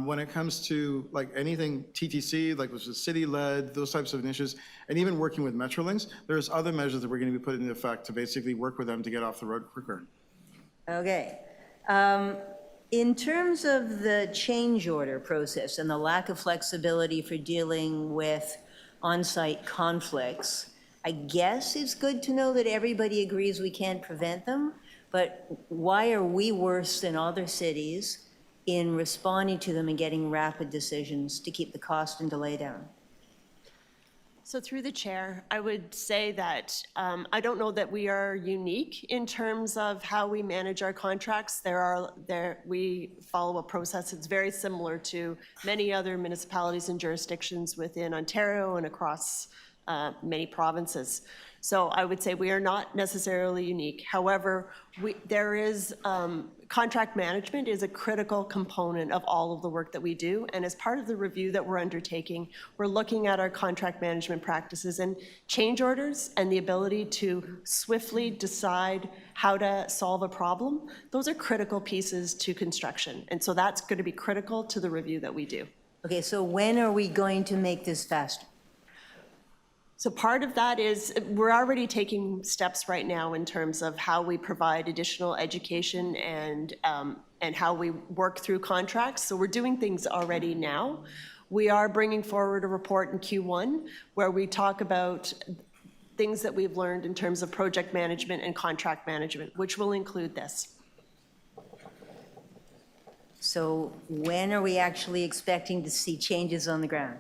When it comes to like anything TTC, like which is city-led, those types of initiatives, and even working with Metrolinx, there's other measures that we're going to be putting into effect to basically work with them to get off the road quicker. Okay. In terms of the change order process and the lack of flexibility for dealing with on-site conflicts, I guess it's good to know that everybody agrees we can't prevent them, but why are we worse than other cities in responding to them and getting rapid decisions to keep the cost and delay down? So through the chair, I would say that I don't know that we are unique in terms of how we manage our contracts. We follow a process that's very similar to many other municipalities and jurisdictions within Ontario and across many provinces. So I would say we are not necessarily unique. However, contract management is a critical component of all of the work that we do. And as part of the review that we're undertaking, we're looking at our contract management practices, and change orders and the ability to swiftly decide how to solve a problem. Those are critical pieces to construction. And so that's going to be critical to the review that we do. Okay, so when are we going to make this faster? So part of that is, we're already taking steps right now in terms of how we provide additional education and how we work through contracts. So we're doing things already now. We are bringing forward a report in Q1 where we talk about things that we've learned in terms of project management and contract management, which will include this. So when are we actually expecting to see changes on the ground?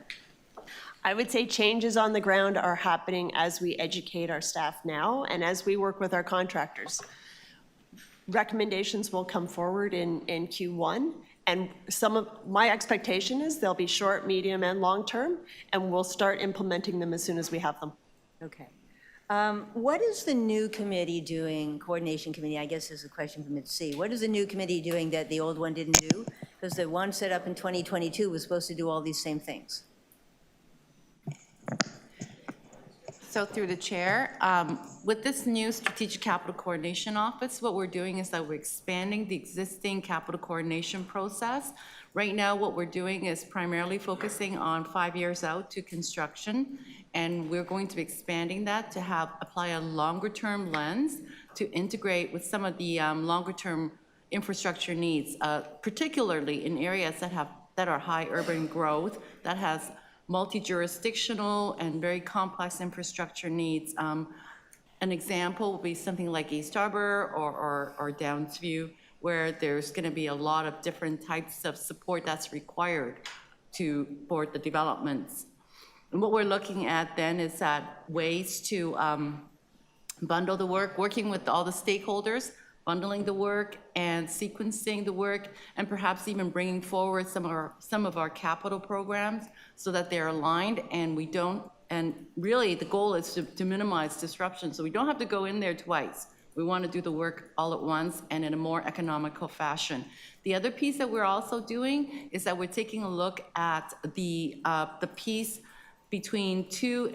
I would say changes on the ground are happening as we educate our staff now and as we work with our contractors. Recommendations will come forward in Q1, and some of my expectation is they'll be short, medium, and long-term, and we'll start implementing them as soon as we have them. Okay. What is the new committee doing, coordination committee, I guess is a question from C. What is the new committee doing that the old one didn't do? Because the one set up in 2022 was supposed to do all these same things. So through the chair, with this new Strategic Capital Coordination Office, what we're doing is that we're expanding the existing capital coordination process. Right now, what we're doing is primarily focusing on 5 years out to construction, and we're going to be expanding that to apply a longer-term lens to integrate with some of the longer-term infrastructure needs, particularly in areas that are high urban growth, that has multi-jurisdictional and very complex infrastructure needs. An example would be something like East Harbour or Downsview, where there's going to be a lot of different types of support that's required for the developments. And what we're looking at then is that ways to bundle the work, working with all the stakeholders, bundling the work and sequencing the work, and perhaps even bringing forward some of our capital programs so that they're aligned and we don't, and really the goal is to minimize disruption, so we don't have to go in there twice. We want to do the work all at once and in a more economical fashion. The other piece that we're also doing is that we're taking a look at the piece between 2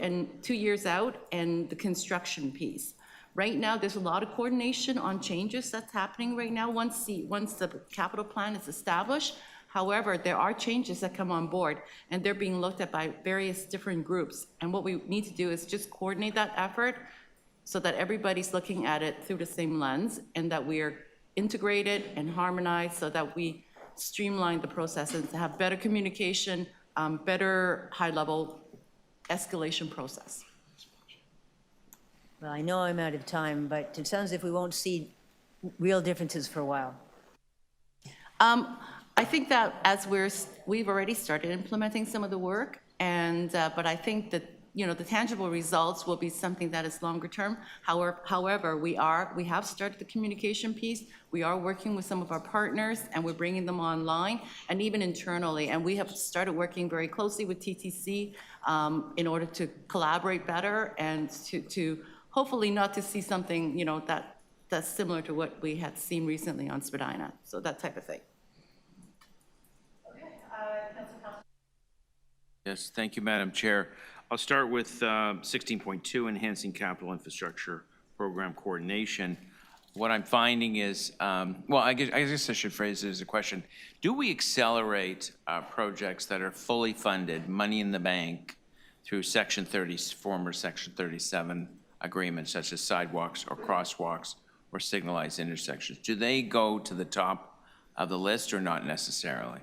years out and the construction piece. Right now, there's a lot of coordination on changes that's happening right now once the capital plan is established. However, there are changes that come on board, and they're being looked at by various different groups. And what we need to do is just coordinate that effort so that everybody's looking at it through the same lens, and that we are integrated and harmonized so that we streamline the process and to have better communication, better high-level escalation process. Well, I know I'm out of time, but it sounds as if we won't see real differences for a while. I think that as we've already started implementing some of the work, and but I think that the tangible results will be something that is longer term. However, we have started the communication piece. We are working with some of our partners, and we're bringing them online, and even internally. And we have started working very closely with TTC in order to collaborate better and to hopefully not to see something that's similar to what we had seen recently on Spadina. So that type of thing. Yes, thank you, Madam Chair. I'll start with 16.2, Enhancing Capital Infrastructure Program Coordination. What I'm finding is, well, I guess I should phrase it as a question. Do we accelerate projects that are fully funded, money in the bank, through Section 30, former Section 37 agreements, such as sidewalks or crosswalks or signalized intersections? Do they go to the top of the list or not necessarily?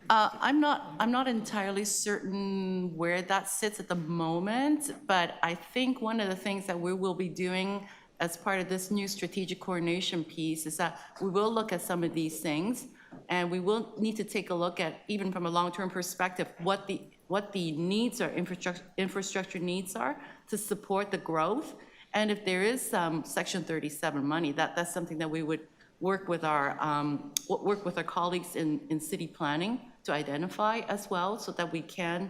I'm not entirely certain where that sits at the moment, but I think one of the things that we will be doing as part of this new strategic coordination piece is that we will look at some of these things, and we will need to take a look at, even from a long-term perspective, what the needs are, infrastructure needs are to support the growth. And if there is some Section 37 money, that's something that we would work with our colleagues in city planning to identify as well, so that we can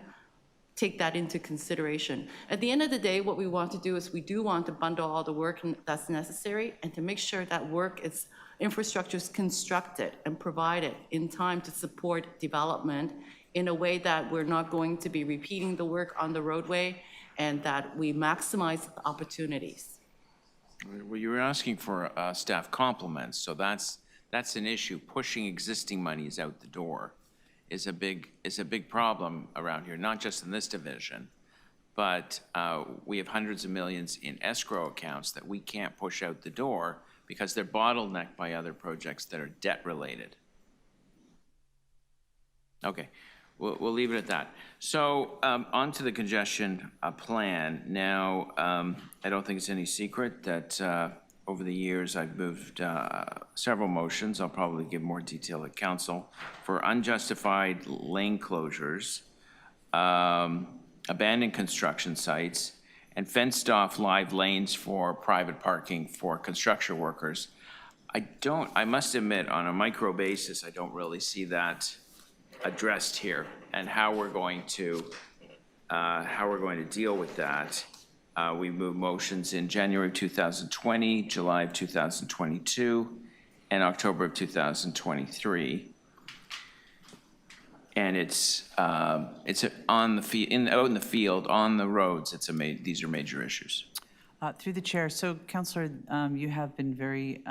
take that into consideration. At the end of the day, what we want to do is we do want to bundle all the work that's necessary and to make sure that infrastructure is constructed and provided in time to support development in a way that we're not going to be repeating the work on the roadway, and that we maximize opportunities. Well, you were asking for staff complements, so that's an issue. Pushing existing monies out the door is a big problem around here, not just in this division, but we have hundreds of millions in escrow accounts that we can't push out the door because they're bottlenecked by other projects that are debt-related. Okay, we'll leave it at that. So on to the congestion plan. Now, I don't think it's any secret that over the years I've moved several motions. I'll probably give more detail at council for unjustified lane closures, abandoned construction sites, and fenced-off live lanes for private parking for construction workers. I must admit, on a micro basis, I don't really see that addressed here, and how we're going to deal with that. We moved motions in January of 2020, July of 2022, and October of 2023. And it's out in the field, on the roads. These are major issues. Through the chair, so Councillor, you have been very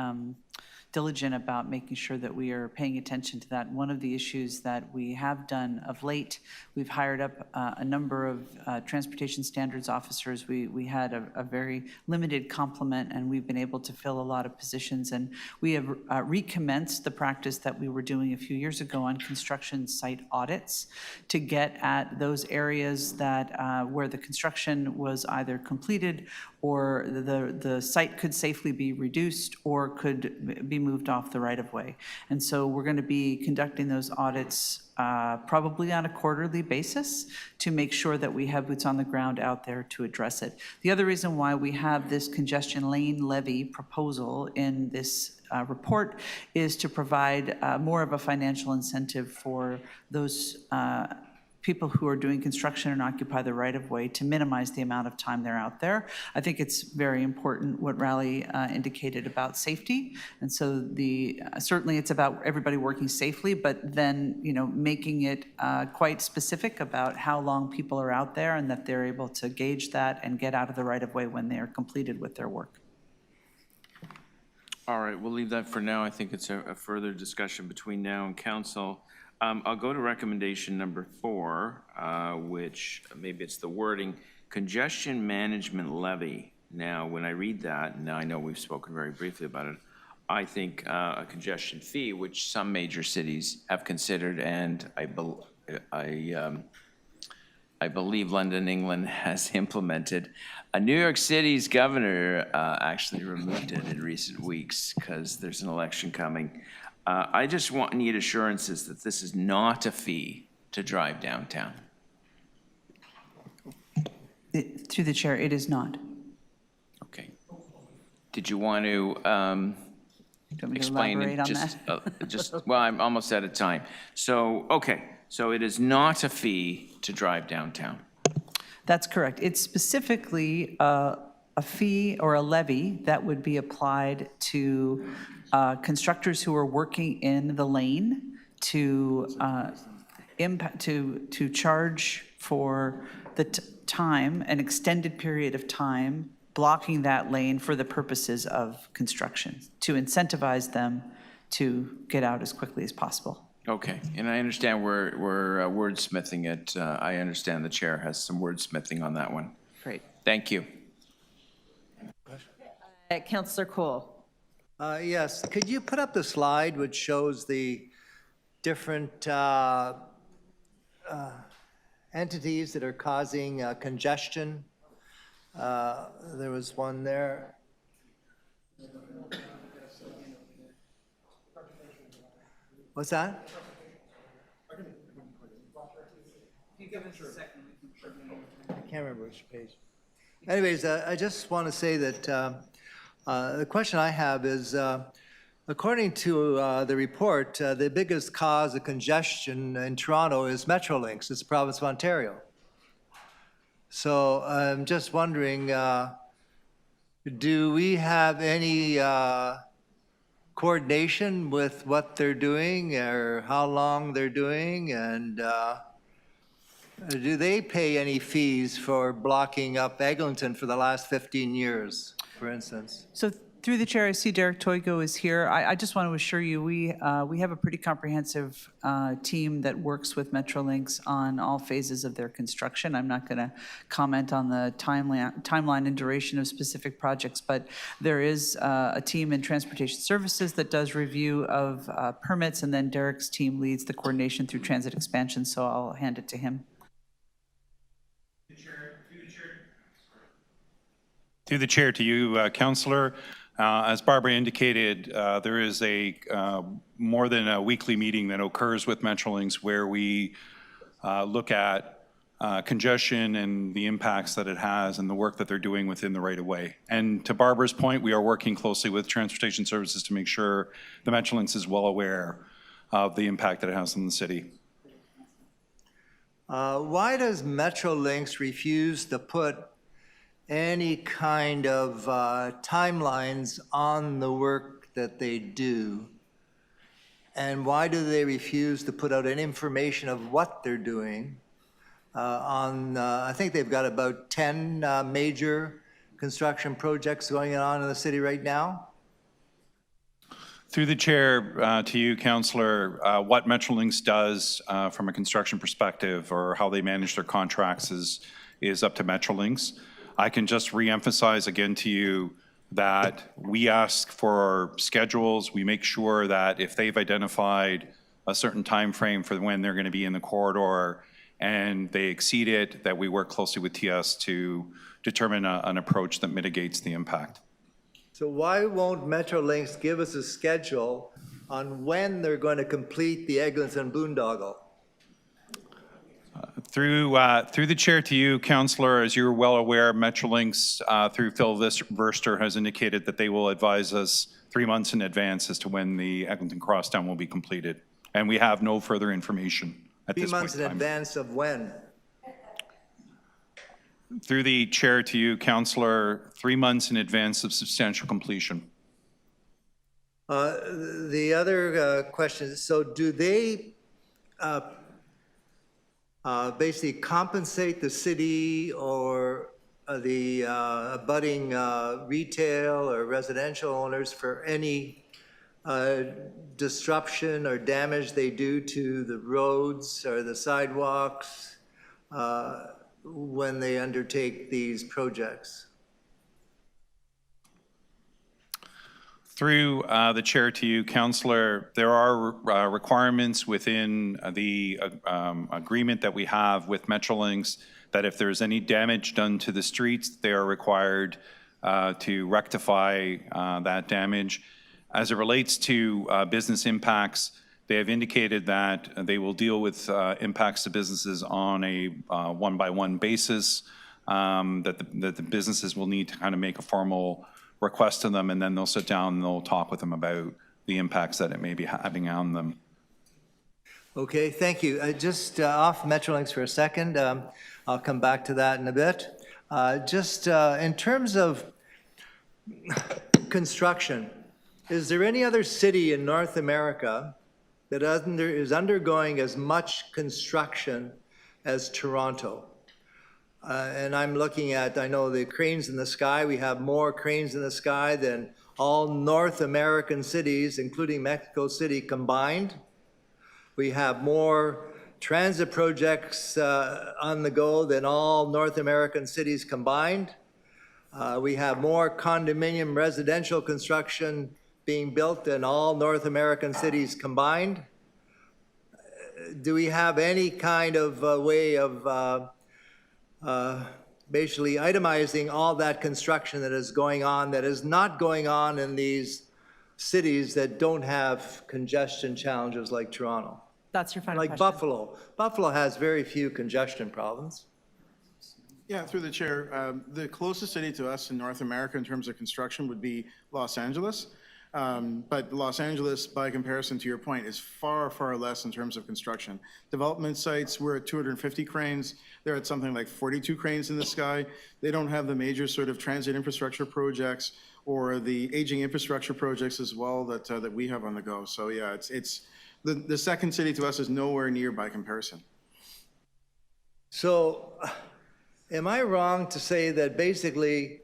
diligent about making sure that we are paying attention to that. One of the issues that we have done of late, we've hired up a number of transportation standards officers. We had a very limited complement, and we've been able to fill a lot of positions. And we have recommenced the practice that we were doing a few years ago on construction site audits to get at those areas that where the construction was either completed or the site could safely be reduced or could be moved off the right-of-way. And so we're going to be conducting those audits probably on a quarterly basis to make sure that we have boots on the ground out there to address it. The other reason why we have this congestion lane levy proposal in this report is to provide more of a financial incentive for those people who are doing construction and occupy the right-of-way to minimize the amount of time they're out there. I think it's very important what Raleigh indicated about safety. And so certainly it's about everybody working safely, but then, making it quite specific about how long people are out there and that they're able to gauge that and get out of the right-of-way when they are completed with their work. All right, we'll leave that for now. I think it's a further discussion between now and council. I'll go to recommendation number 4, which maybe it's the wording, congestion management levy. Now, when I read that, now I know we've spoken very briefly about it, I think a congestion fee, which some major cities have considered, and I believe London, England has implemented. New York City's governor actually removed it in recent weeks because there's an election coming. I just need assurances that this is not a fee to drive downtown. Through the chair, it is not. Okay. Did you want to explain elaborate on that? Well, I'm almost out of time. So, okay. So it is not a fee to drive downtown. That's correct. It's specifically a fee or a levy that would be applied to constructors who are working in the lane to charge for the time, an extended period of time, blocking that lane for the purposes of construction, to incentivize them to get out as quickly as possible. Okay, and I understand we're wordsmithing it. I understand the chair has some wordsmithing on that one. Great. Thank you. Councillor Cole. Yes, could you put up the slide which shows the different entities that are causing congestion? There was one there. What's that? I can't remember which page. Anyways, I just want to say that the question I have is, according to the report, the biggest cause of congestion in Toronto is Metrolinx. It's the province of Ontario. So I'm just wondering, do we have any coordination with what they're doing or how long they're doing, and do they pay any fees for blocking up Eglinton for the last 15 years, for instance? So through the chair, I see Derek Toigo is here. I just want to assure you, we have a pretty comprehensive team that works with Metrolinx on all phases of their construction. I'm not going to comment on the timeline and duration of specific projects, but there is a team in Transportation Services that does review of permits, and then Derek's team leads the coordination through transit expansion, so I'll hand it to him. Through the chair to you, Councillor. As Barbara indicated, there is a more than a weekly meeting that occurs with Metrolinx where we look at congestion and the impacts that it has and the work that they're doing within the right-of-way. And to Barbara's point, we are working closely with Transportation Services to make sure the Metrolinx is well aware of the impact that it has on the city. Why does Metrolinx refuse to put any kind of timelines on the work that they do? And why do they refuse to put out any information of what they're doing I think they've got about 10 major construction projects going on in the city right now? Through the chair to you, Councillor, what Metrolinx does from a construction perspective or how they manage their contracts is up to Metrolinx. I can just reemphasize again to you that we ask for schedules. We make sure that if they've identified a certain time frame for when they're going to be in the corridor and they exceed it, that we work closely with TS to determine an approach that mitigates the impact. So why won't Metrolinx give us a schedule on when they're going to complete the Eglinton boondoggle? Through the chair to you, Councillor, as you're well aware, Metrolinx, through Phil Verster, has indicated that they will advise us 3 months in advance as to when the Eglinton Crosstown will be completed. And we have no further information at this point in time. 3 months in advance of when? Through the chair to you, Councillor, 3 months in advance of substantial completion. The other question is, so do they basically compensate the city or the abutting retail or residential owners for any disruption or damage they do to the roads or the sidewalks when they undertake these projects? Through the chair to you, Councillor, there are requirements within the agreement that we have with Metrolinx that if there's any damage done to the streets, they are required to rectify that damage. As it relates to business impacts, they have indicated that they will deal with impacts to businesses on a one-by-one basis, that the businesses will need to kind of make a formal request to them, and then they'll sit down and they'll talk with them about the impacts that it may be having on them. Okay, thank you. Just off Metrolinx for a second. I'll come back to that in a bit. Just in terms of construction, is there any other city in North America that is undergoing as much construction as Toronto? And I'm looking at, I know the cranes in the sky, we have more cranes in the sky than all North American cities, including Mexico City combined. We have more transit projects on the go than all North American cities combined. We have more condominium residential construction being built than all North American cities combined. Do we have any kind of way of basically itemizing all that construction that is going on, that is not going on in these cities that don't have congestion challenges like Toronto? That's your final like question. Buffalo. Buffalo has very few congestion problems. Yeah, through the chair, the closest city to us in North America in terms of construction would be Los Angeles. But Los Angeles, by comparison to your point, is far, far less in terms of construction. Development sites, we're at 250 cranes. They're at something like 42 cranes in the sky. They don't have the major sort of transit infrastructure projects or the aging infrastructure projects as well that we have on the go. So yeah, it's the second city to us is nowhere near by comparison. So am I wrong to say that basically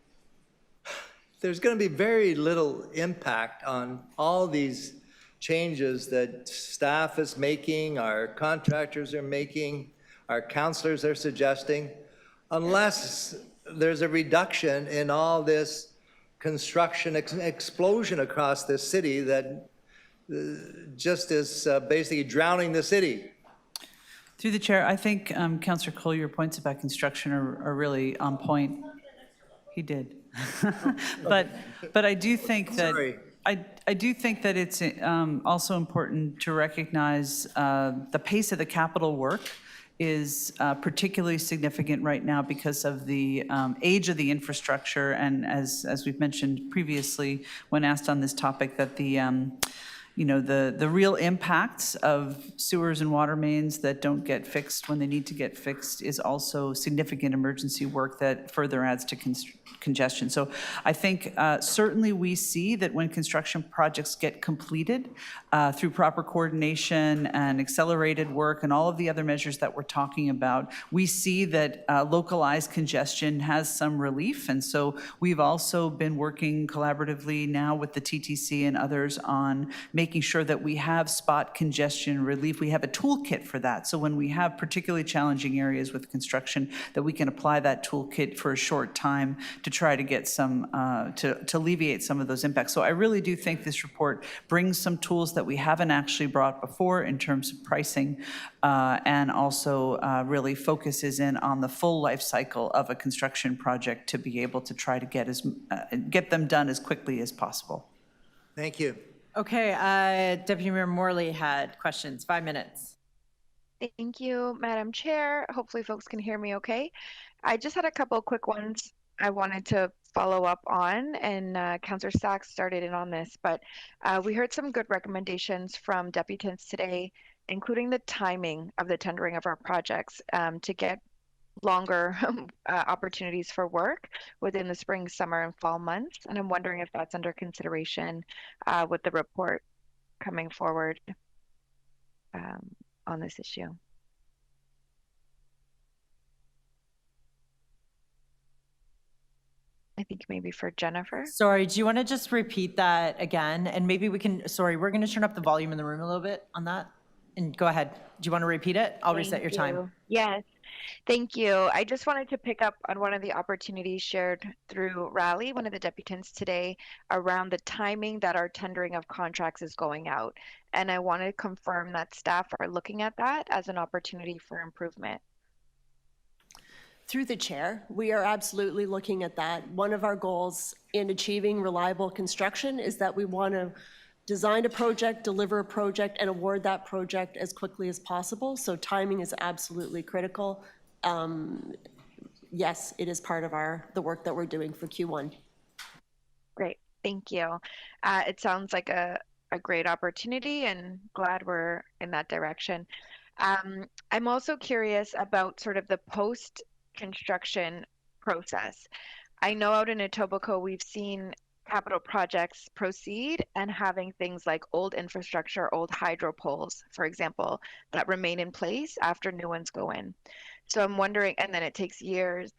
there's going to be very little impact on all these changes that staff is making, our contractors are making, our councillors are suggesting, unless there's a reduction in all this construction explosion across this city that just is basically drowning the city? Through the chair, I think Councillor Cole, your points about construction are really on point. He did. but I do think that I do think that it's also important to recognize the pace of the capital work is particularly significant right now because of the age of the infrastructure, and as we've mentioned previously when asked on this topic, that the real impacts of sewers and water mains that don't get fixed when they need to get fixed is also significant emergency work that further adds to congestion. So I think certainly we see that when construction projects get completed through proper coordination and accelerated work and all of the other measures that we're talking about, we see that localized congestion has some relief. And so we've also been working collaboratively now with the TTC and others on making sure that we have spot congestion relief. We have a toolkit for that. So when we have particularly challenging areas with construction, that we can apply that toolkit for a short time to try to get some, to alleviate some of those impacts. So I really do think this report brings some tools that we haven't actually brought before in terms of pricing, and also really focuses in on the full life cycle of a construction project to be able to try to get them done as quickly as possible. Thank you. Okay, Deputy Mayor Morley had questions, 5 minutes. Thank you, Madam Chair. Hopefully folks can hear me okay. I just had a couple of quick ones I wanted to follow up on, and Councillor Sachs started in on this, but we heard some good recommendations from deputants today, including the timing of the tendering of our projects to get longer opportunities for work within the spring, summer, and fall months. And I'm wondering if that's under consideration with the report coming forward on this issue. I think maybe for Jennifer. Sorry, do you want to just repeat that again? And maybe we can, sorry, we're going to turn up the volume in the room a little bit on that. And go ahead. Do you want to repeat it? I'll reset your time. Yes. Thank you. I just wanted to pick up on one of the opportunities shared through Raleigh, one of the deputants today, around the timing that our tendering of contracts is going out. And I want to confirm that staff are looking at that as an opportunity for improvement. Through the chair, we are absolutely looking at that. One of our goals in achieving reliable construction is that we want to design a project, deliver a project, and award that project as quickly as possible. So timing is absolutely critical. Yes, it is part of the work that we're doing for Q1. Great, thank you. It sounds like a great opportunity, and glad we're in that direction. I'm also curious about sort of the post-construction process. I know out in Etobicoke, we've seen capital projects proceed and having things like old infrastructure, old hydro poles, for example, that remain in place after new ones go in. So I'm wondering, and then it takes years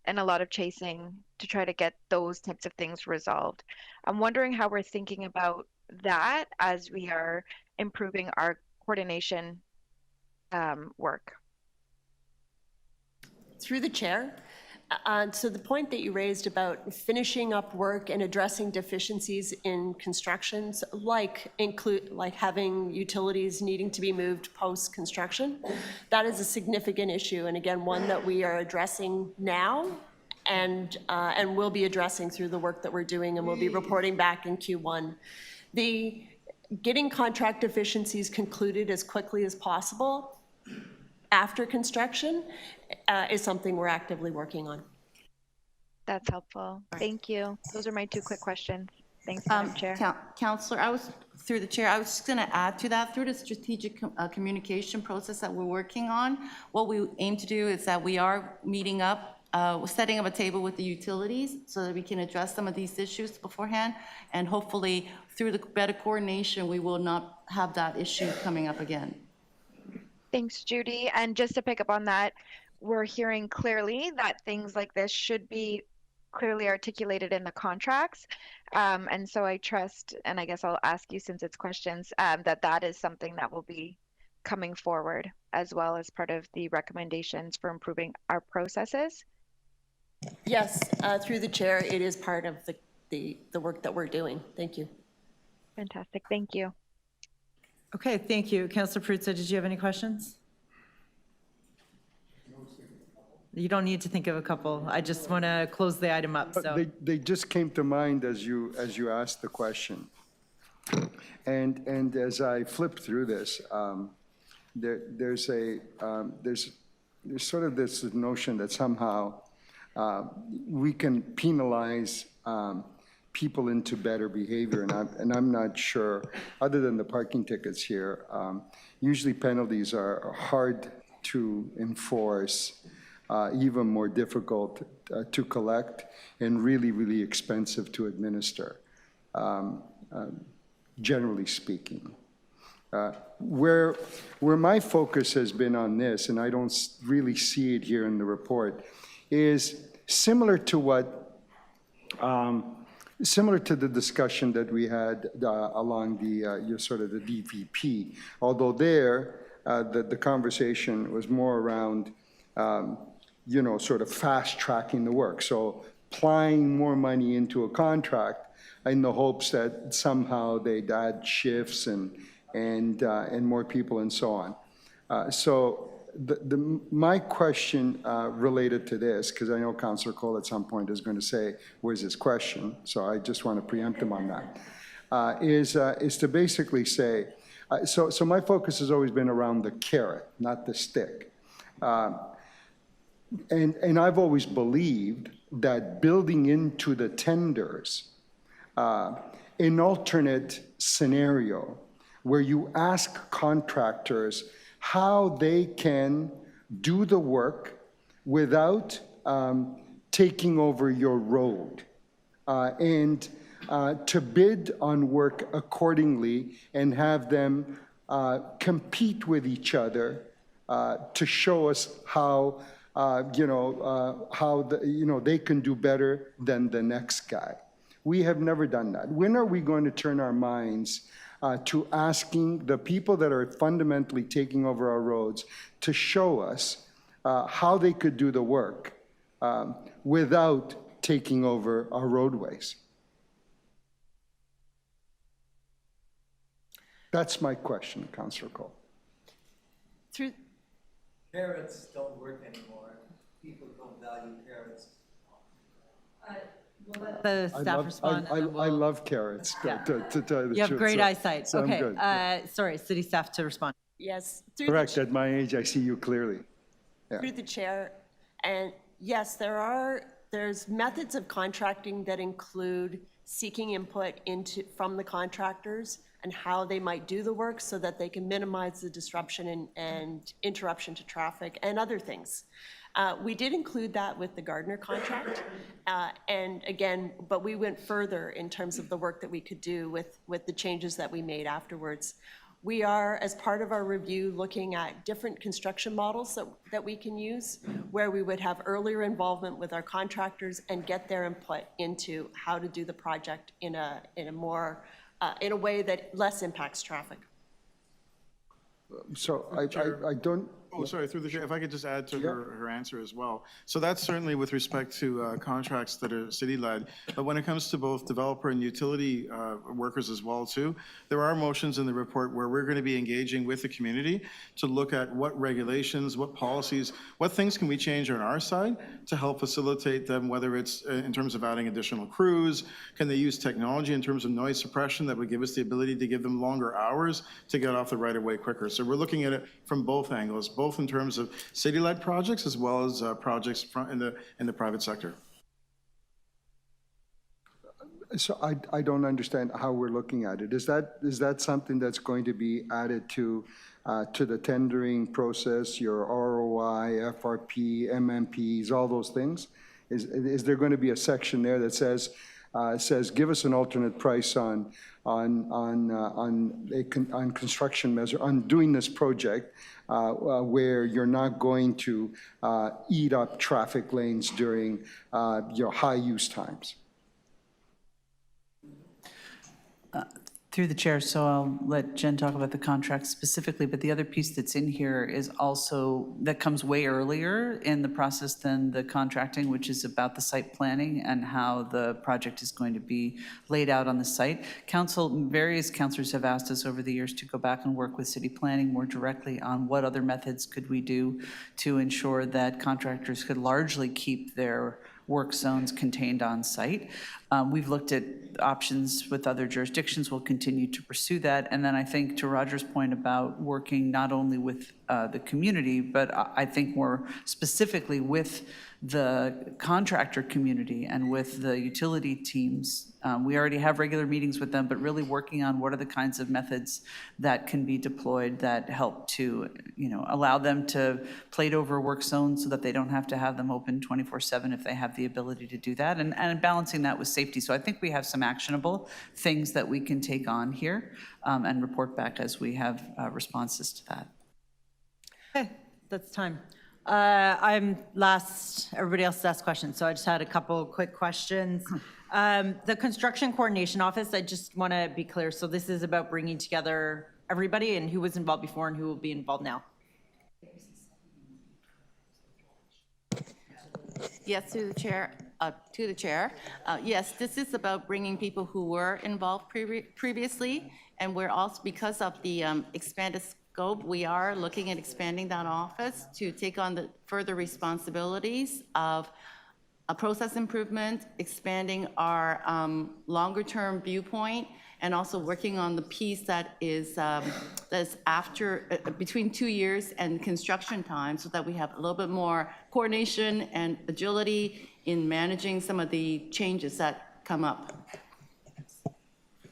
and a lot of chasing to try to get those types of things resolved. I'm wondering how we're thinking about that as we are improving our coordination work. Through the chair. So the point that you raised about finishing up work and addressing deficiencies in constructions, like having utilities needing to be moved post-construction, that is a significant issue, and again, one that we are addressing now and will be addressing through the work that we're doing, and we'll be reporting back in Q1. Getting contract deficiencies concluded as quickly as possible after construction is something we're actively working on. That's helpful. Thank you. Those are my two quick questions. Thanks, Madam Chair. Councillor, through the chair, I was just going to add to that, through the strategic communication process that we're working on, what we aim to do is that we are meeting up, setting up a table with the utilities so that we can address some of these issues beforehand, and hopefully through the better coordination, we will not have that issue coming up again. Thanks, Judy. And just to pick up on that, we're hearing clearly that things like this should be clearly articulated in the contracts. And so I trust, and I guess I'll ask you since it's questions, that is something that will be coming forward as well as part of the recommendations for improving our processes. Yes, through the chair, it is part of the work that we're doing. Thank you. Fantastic. Thank you. Okay, thank you. Councillor Prutza, did you have any questions? You don't need to think of a couple. I just want to close the item up. So They just came to mind as you asked the question. And as I flipped through this, there's sort of this notion that somehow we can penalize people into better behavior, and I'm not sure, other than the parking tickets here, usually penalties are hard to enforce, even more difficult to collect, and really, really expensive to administer, generally speaking. Where my focus has been on this, and I don't really see it here in the report, is similar to what similar to the discussion that we had along the, your sort of the DVP, although there, the conversation was more around, you know, sort of fast tracking the work. So applying more money into a contract in the hopes that somehow they'd add shifts and more people and so on. So my question related to this, because I know Councillor Cole at some point is going to say, where's his question? So I just want to preempt him on that. Is to basically say, so my focus has always been around the carrot, not the stick. And I've always believed that building into the tenders an alternate scenario where you ask contractors how they can do the work without taking over your road, and to bid on work accordingly and have them compete with each other to show us how they can do better than the next guy. We have never done that. When are we going to turn our minds to asking the people that are fundamentally taking over our roads to show us how they could do the work without taking over our roadways? That's my question, Councillor Cole. Carrots don't work anymore. People don't value carrots. The staff respond. I love carrots, to tell you the truth. You have great eyesight. So I'm Okay, good. sorry, city staff to respond. Yes. Through Correct, at my age, I see you clearly. Yeah. Through the chair, and yes, there's methods of contracting that include seeking input from the contractors and how they might do the work so that they can minimize the disruption and interruption to traffic and other things. We did include that with the Gardner contract, and again, but we went further in terms of the work that we could do with the changes that we made afterwards. We are, as part of our review, looking at different construction models that we can use, where we would have earlier involvement with our contractors and get their input into how to do the project in a way that less impacts traffic. So I don't. Oh, sorry, through the chair, if I could just add to her answer as well. So that's certainly with respect to contracts that are city-led, but when it comes to both developer and utility workers as well too, there are motions in the report where we're going to be engaging with the community to look at what regulations, what policies, what things can we change on our side to help facilitate them, whether it's in terms of adding additional crews, can they use technology in terms of noise suppression that would give us the ability to give them longer hours to get off the right-of-way quicker. So we're looking at it from both angles, both in terms of city-led projects as well as projects in the private sector. So I don't understand how we're looking at it. Is that something that's going to be added to the tendering process, your ROI, FRP, MMPs, all those things? Is there going to be a section there that says give us an alternate price on construction measure, on doing this project, where you're not going to eat up traffic lanes during your high use times? Through the chair, so I'll let Jen talk about the contract specifically, but the other piece that's in here is also, that comes way earlier in the process than the contracting, which is about the site planning and how the project is going to be laid out on the site. Various councillors have asked us over the years to go back and work with city planning more directly on what other methods could we do to ensure that contractors could largely keep their work zones contained on site. We've looked at options with other jurisdictions. We'll continue to pursue that. And then I think to Roger's point about working not only with the community, but I think more specifically with the contractor community and with the utility teams. We already have regular meetings with them, but really working on what are the kinds of methods that can be deployed that help to, allow them to plate over work zones so that they don't have to have them open 24/7 if they have the ability to do that, and balancing that with safety. So I think we have some actionable things that we can take on here and report back as we have responses to that. Okay, that's time. I'm last, everybody else has asked questions, so I just had a couple quick questions. The Construction Coordination Office, I just want to be clear, so this is about bringing together everybody and who was involved before and who will be involved now. Yes, through the chair, yes, this is about bringing people who were involved previously, and we're also, because of the expanded scope, we are looking at expanding that office to take on the further responsibilities of a process improvement, expanding our longer-term viewpoint, and also working on the piece that is that's after between 2 years and construction time, so that we have a little bit more coordination and agility in managing some of the changes that come up.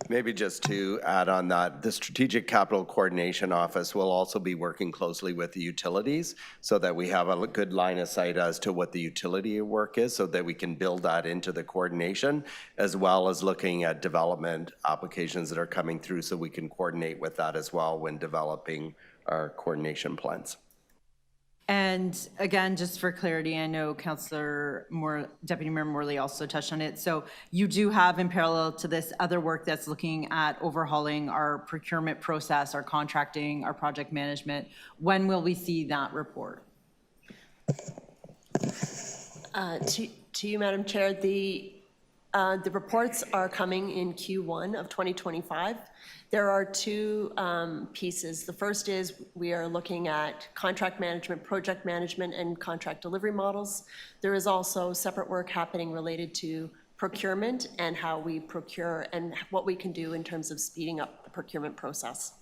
Maybe just to add on that, the Strategic Capital Coordination Office will also be working closely with the utilities so that we have a good line of sight as to what the utility work is, so that we can build that into the coordination, as well as looking at development applications that are coming through, so we can coordinate with that as well when developing our coordination plans. And again, just for clarity, I know Deputy Mayor Morley also touched on it. So you do have, in parallel to this, other work that's looking at overhauling our procurement process, our contracting, our project management. When will we see that report? To you, Madam Chair, the reports are coming in Q1 of 2025. There are two pieces. The first is we are looking at contract management, project management, and contract delivery models. There is also separate work happening related to procurement and how we procure and what we can do in terms of speeding up the procurement process.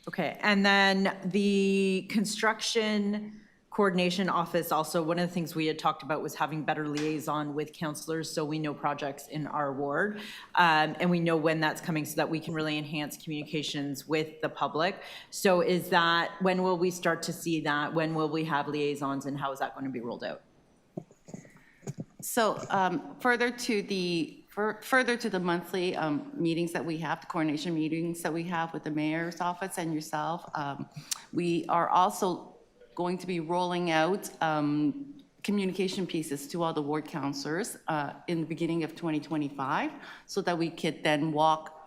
Okay, and then the construction coordination office, also one of the things we had talked about was having better liaison with councillors, so we know projects in our ward, and we know when that's coming, so that we can really enhance communications with the public. So is that, when will we start to see that? When will we have liaisons, and how is that going to be rolled out? So further to the monthly meetings that we have, the coordination meetings that we have with the mayor's office and yourself, we are also going to be rolling out communication pieces to all the ward councillors in the beginning of 2025, so that we could then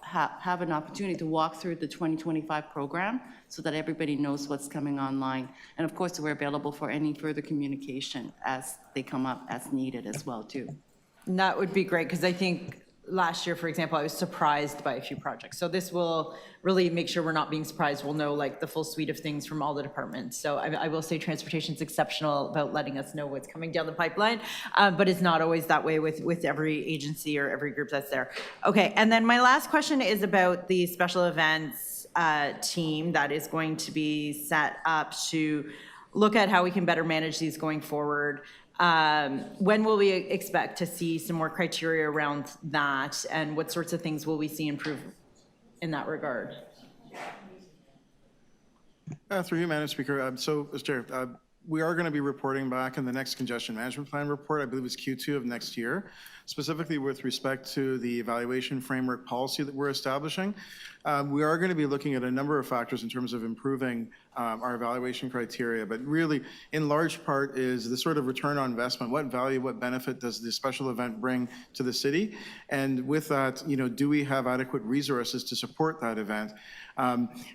have an opportunity to walk through the 2025 program, so that everybody knows what's coming online. And of course, we're available for any further communication as they come up as needed as well, too. And that would be great, because I think last year, for example, I was surprised by a few projects. So this will really make sure we're not being surprised. We'll know like the full suite of things from all the departments. So I will say transportation's exceptional about letting us know what's coming down the pipeline, but it's not always that way with every agency or every group that's there. Okay, and then my last question is about the special events team that is going to be set up to look at how we can better manage these going forward. When will we expect to see some more criteria around that, and what sorts of things will we see improve in that regard? Through you, Madam Speaker. So, Mr. Chair, we are going to be reporting back in the next congestion management plan report, I believe it's Q2 of next year, specifically with respect to the evaluation framework policy that we're establishing. We are going to be looking at a number of factors in terms of improving our evaluation criteria, but really, in large part, is the sort of return on investment. What value, what benefit does the special event bring to the city? And with that, do we have adequate resources to support that event?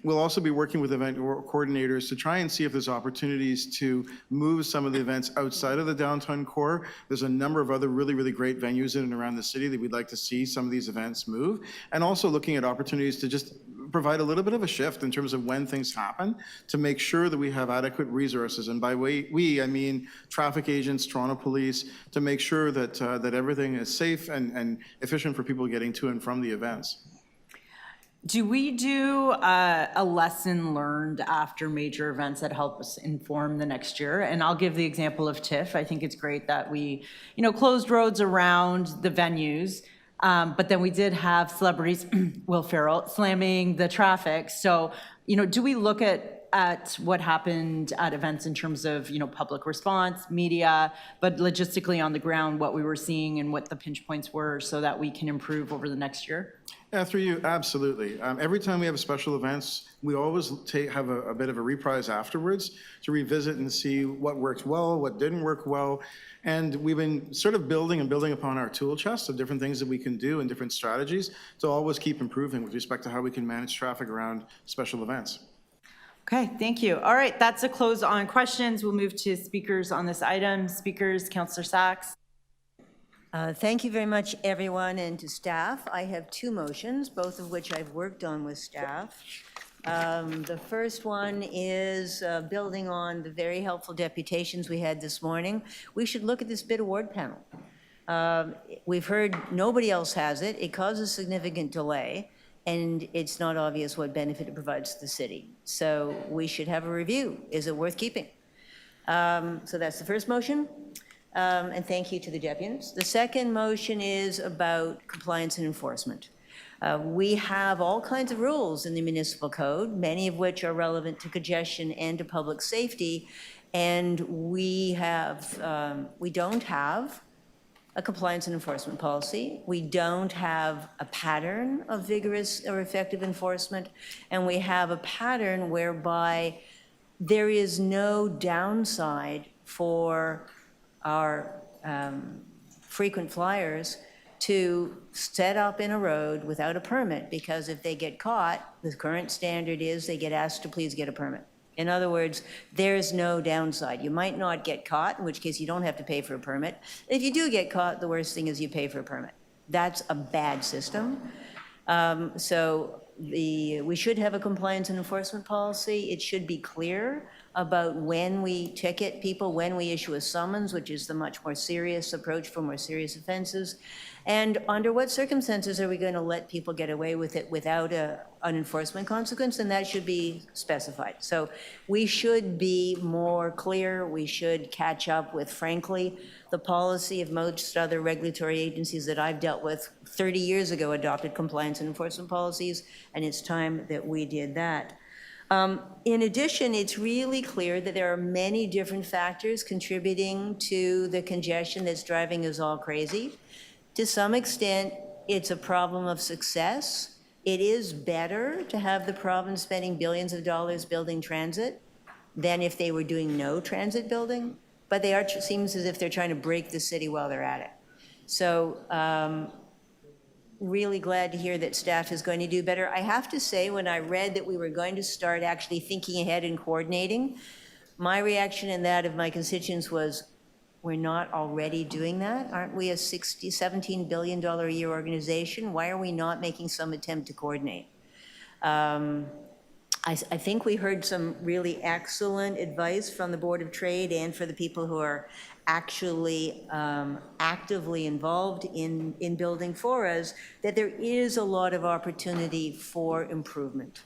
We'll also be working with event coordinators to try and see if there's opportunities to move some of the events outside of the downtown core. There's a number of other really, really great venues in and around the city that we'd like to see some of these events move. And also looking at opportunities to just provide a little bit of a shift in terms of when things happen, to make sure that we have adequate resources. And by we, I mean traffic agents, Toronto Police, to make sure that that everything is safe and efficient for people getting to and from the events. Do we do a lesson learned after major events that help us inform the next year? And I'll give the example of TIFF. I think it's great that we, closed roads around the venues, but then we did have celebrities, Will Ferrell, slamming the traffic. So, do we look at what happened at events in terms of, public response, media, but logistically on the ground, what we were seeing and what the pinch points were, so that we can improve over the next year? Yeah, through you, absolutely. Every time we have special events, we always have a bit of a reprise afterwards to revisit and see what worked well, what didn't work well. And we've been sort of building upon our tool chest of different things that we can do and different strategies to always keep improving with respect to how we can manage traffic around special events. Okay, thank you. All right, that's a close on questions. We'll move to speakers on this item. Speakers, Councillor Sachs. Thank you very much, everyone, and to staff. I have two motions, both of which I've worked on with staff. The first one is building on the very helpful deputations we had this morning. We should look at this bid award panel. We've heard nobody else has it. It causes significant delay, and it's not obvious what benefit it provides to the city. So we should have a review. Is it worth keeping? So that's the first motion. And thank you to the deputies. The second motion is about compliance and enforcement. We have all kinds of rules in the municipal code, many of which are relevant to congestion and to public safety, and we don't have a compliance and enforcement policy. We don't have a pattern of vigorous or effective enforcement, and we have a pattern whereby there is no downside for our frequent flyers to set up in a road without a permit, because if they get caught, the current standard is they get asked to please get a permit. In other words, there's no downside. You might not get caught, in which case you don't have to pay for a permit. If you do get caught, the worst thing is you pay for a permit. That's a bad system. We should have a compliance and enforcement policy. It should be clear about when we ticket people, when we issue a summons, which is the much more serious approach for more serious offenses, and under what circumstances are we going to let people get away with it without an enforcement consequence, and that should be specified. So we should be more clear. We should catch up with, frankly, the policy of most other regulatory agencies that I've dealt with 30 years ago adopted compliance and enforcement policies, and it's time that we did that. In addition, it's really clear that there are many different factors contributing to the congestion that's driving us all crazy. To some extent, it's a problem of success. It is better to have the province spending billions of dollars building transit than if they were doing no transit building, but seems as if they're trying to break the city while they're at it. So really glad to hear that staff is going to do better. I have to say, when I read that we were going to start actually thinking ahead and coordinating, my reaction and that of my constituents was, we're not already doing that? Aren't we a $17 billion a year organization? Why are we not making some attempt to coordinate? I think we heard some really excellent advice from the Board of Trade and for the people who are actually actively involved in building for us, that there is a lot of opportunity for improvement.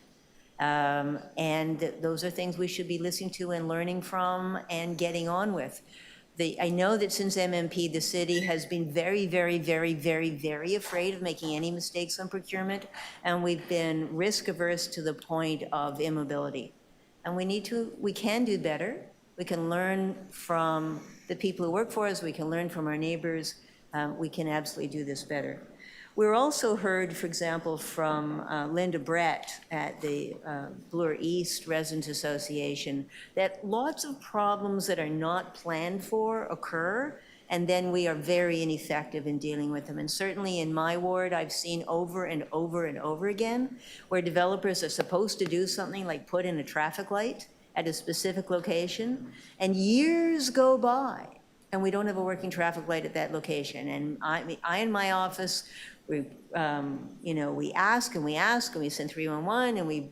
And those are things we should be listening to and learning from and getting on with. I know that since MMP, the city has been very, very, very, very, very afraid of making any mistakes on procurement, and we've been risk averse to the point of immobility. And we can do better. We can learn from the people who work for us. We can learn from our neighbors. We can absolutely do this better. We're also heard, for example, from Linda Brett at the Bloor East Residents Association, that lots of problems that are not planned for occur, and then we are very ineffective in dealing with them. And certainly in my ward, I've seen over and over and over again where developers are supposed to do something like put in a traffic light at a specific location, and years go by, and we don't have a working traffic light at that location. And I in my office, we ask and we send 311, and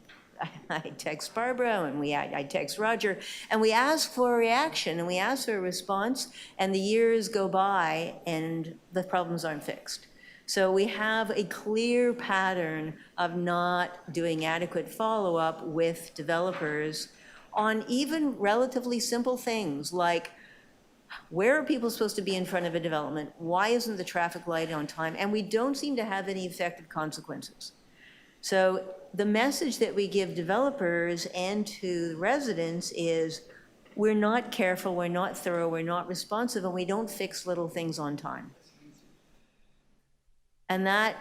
I text Barbara, and I text Roger, and we ask for a reaction, and we ask for a response, and the years go by, and the problems aren't fixed. So we have a clear pattern of not doing adequate follow-up with developers on even relatively simple things like, where are people supposed to be in front of a development? Why isn't the traffic light on time? And we don't seem to have any effective consequences. So the message that we give developers and to the residents is, we're not careful, we're not thorough, we're not responsive, and we don't fix little things on time. And that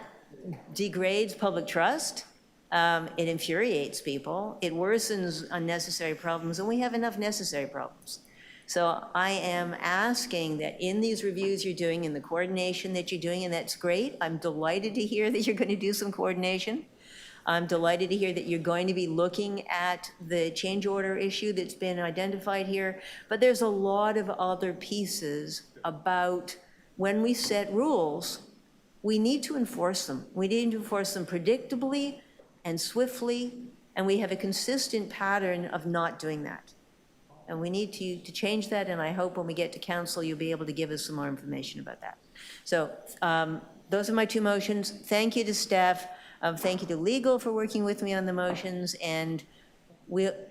degrades public trust. It infuriates people. It worsens unnecessary problems, and we have enough necessary problems. So I am asking that in these reviews you're doing, in the coordination that you're doing, and that's great. I'm delighted to hear that you're going to do some coordination. I'm delighted to hear that you're going to be looking at the change order issue that's been identified here. But there's a lot of other pieces about when we set rules, we need to enforce them. We need to enforce them predictably and swiftly, and we have a consistent pattern of not doing that. And we need to change that, and I hope when we get to council, you'll be able to give us some more information about that. So those are my two motions. Thank you to staff. Thank you to legal for working with me on the motions, and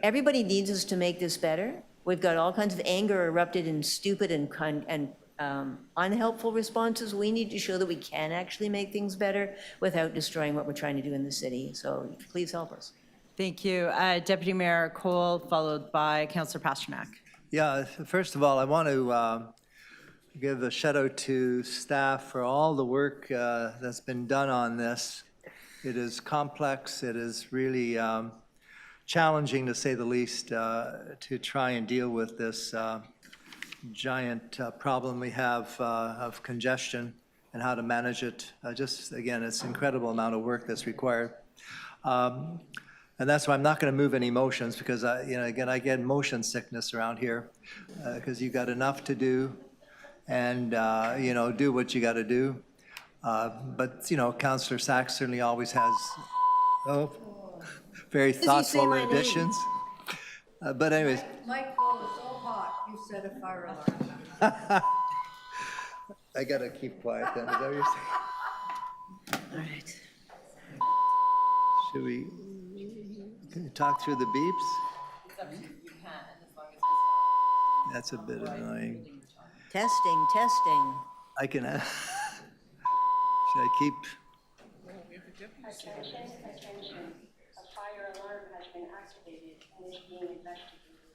everybody needs us to make this better. We've got all kinds of anger erupted in stupid and unhelpful responses. We need to show that we can actually make things better without destroying what we're trying to do in the city. So please help us. Thank you. Deputy Mayor Cole, followed by Councillor Pasternak. Yeah, first of all, I want to give a shout out to staff for all the work that's been done on this. It is complex. It is really challenging, to say the least, to try and deal with this giant problem we have of congestion and how to manage it. Just, again, it's an incredible amount of work that's required. And that's why I'm not going to move any motions, because, again, I get motion sickness around here, because you've got enough to do and, do what you got to do. But, Councillor Sachs certainly always has very thoughtful additions. But anyways. Mike Cole is so hot, you set a fire alarm. I got to keep quiet then, is that what you're saying? All right. Should we talk through the beeps? That's a bit annoying. Testing, testing. I can, should I keep? Attention, attention. A fire alarm has been activated and is being investigated.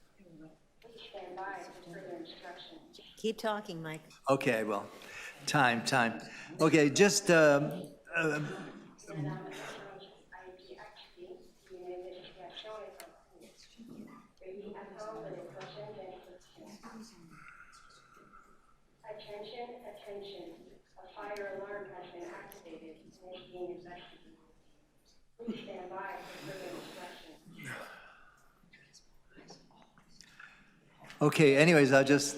Please stand by for further instructions. Keep talking, Mike. Okay, well, time. Okay, just, Attention. A fire alarm has been activated and is being investigated. Please stand by for further instructions. okay, anyways, I'll just,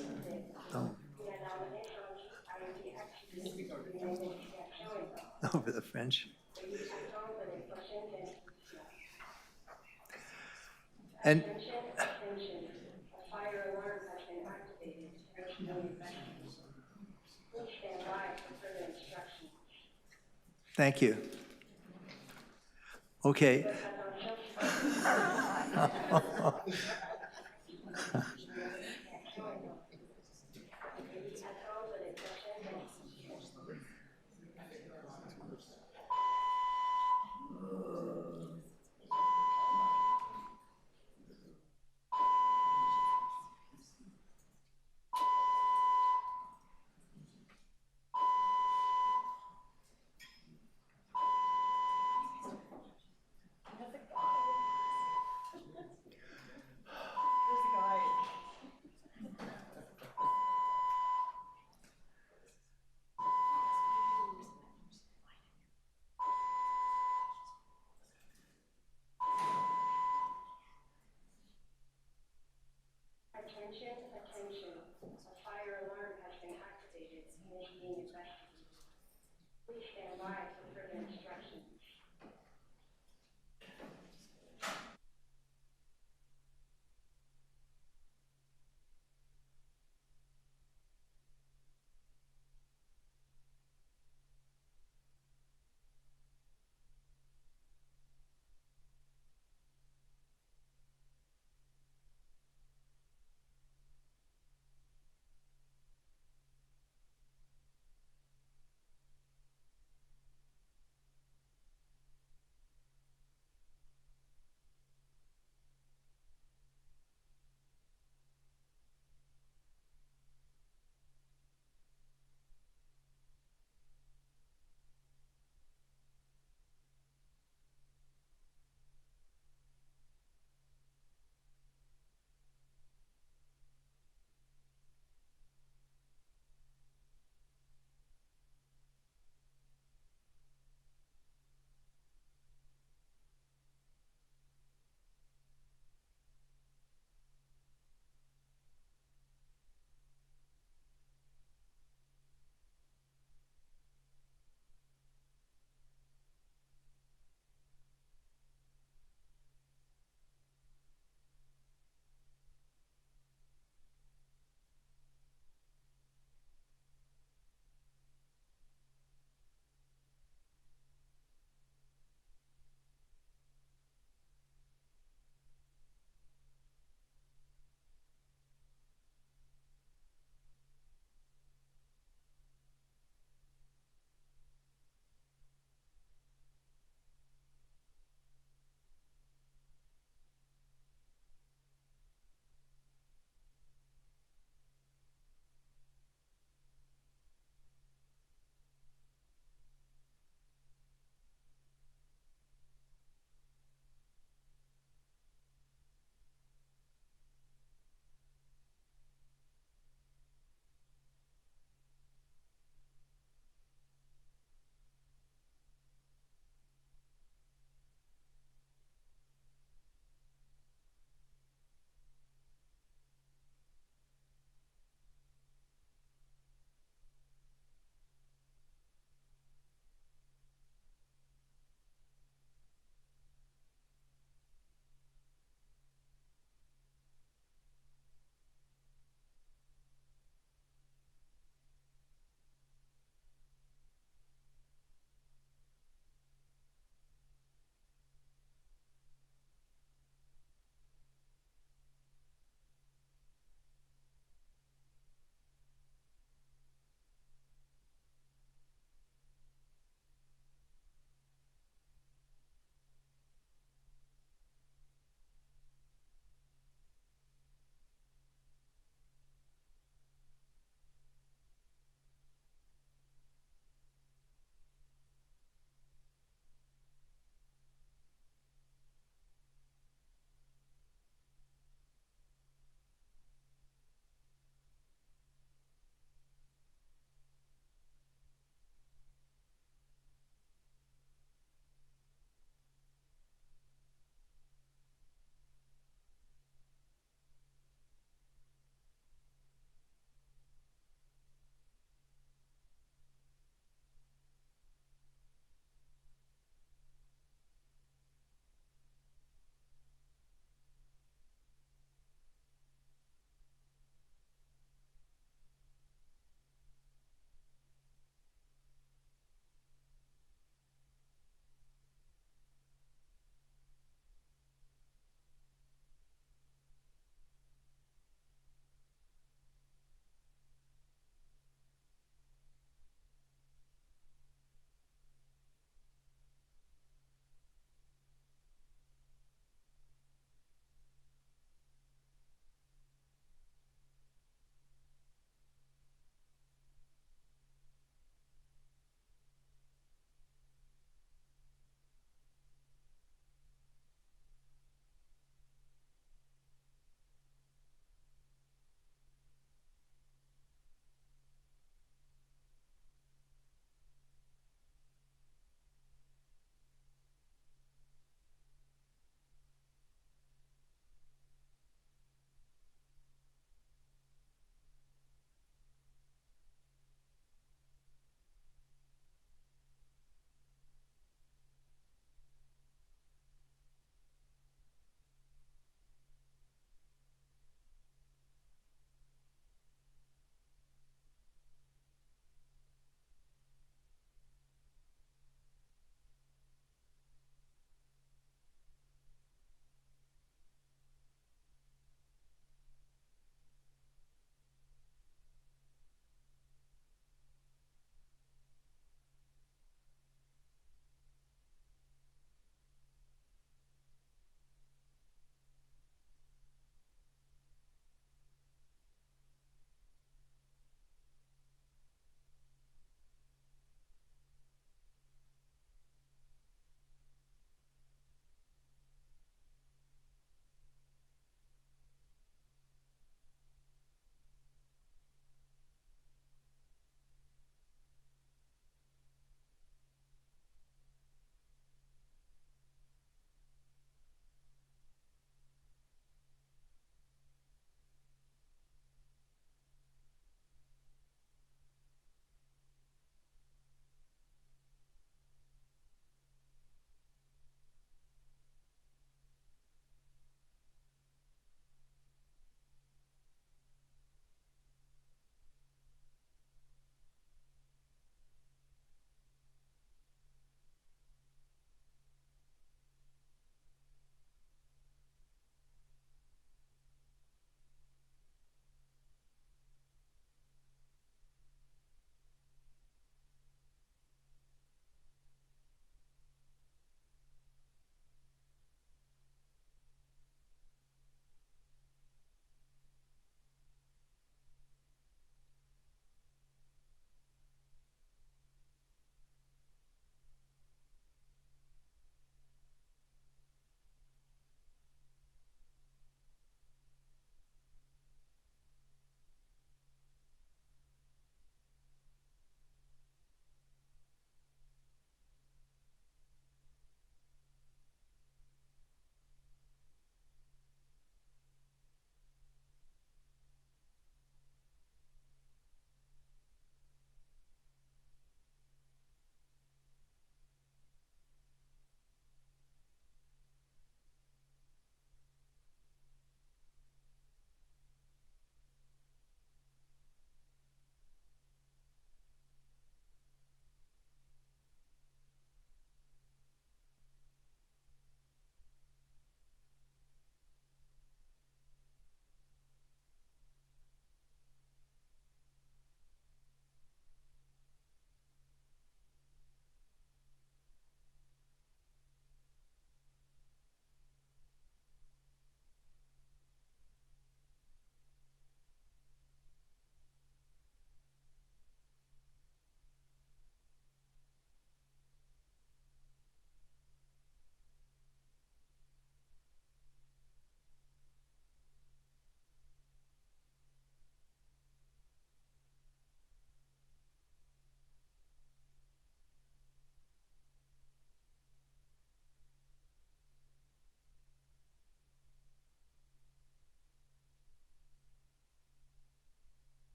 over the French. And Attention. A fire alarm has been activated and is being investigated. Please stand by for further instructions. thank you. Okay. Attention. A fire alarm has been activated and is being investigated. Please stand by for further instructions.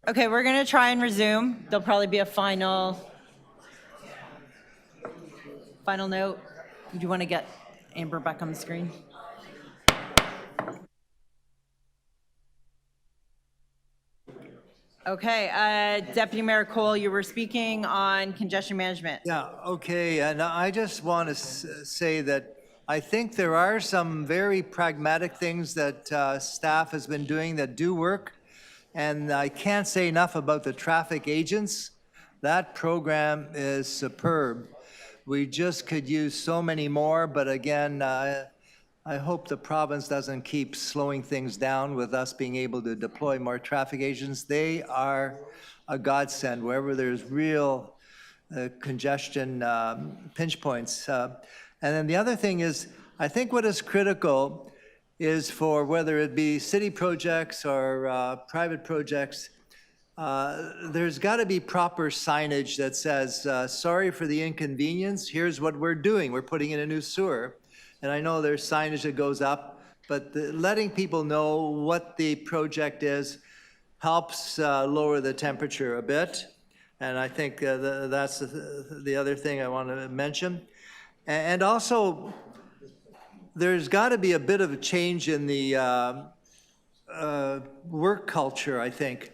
Okay, we're going to try and resume. There'll probably be a final note. Do you want to get Amber back on the screen? Okay, Deputy Mayor Cole, you were speaking on congestion management. Yeah, okay, and I just want to say that I think there are some very pragmatic things that staff has been doing that do work, and I can't say enough about the traffic agents. That program is superb. We just could use so many more, but again, I hope the province doesn't keep slowing things down with us being able to deploy more traffic agents. They are a godsend wherever there's real congestion pinch points. And then the other thing is, I think what is critical is for whether it be city projects or private projects, there's got to be proper signage that says, sorry for the inconvenience, here's what we're doing. We're putting in a new sewer. And I know there's signage that goes up, but letting people know what the project is helps lower the temperature a bit. And I think that's the other thing I want to mention. And also, there's got to be a bit of a change in the work culture, I think.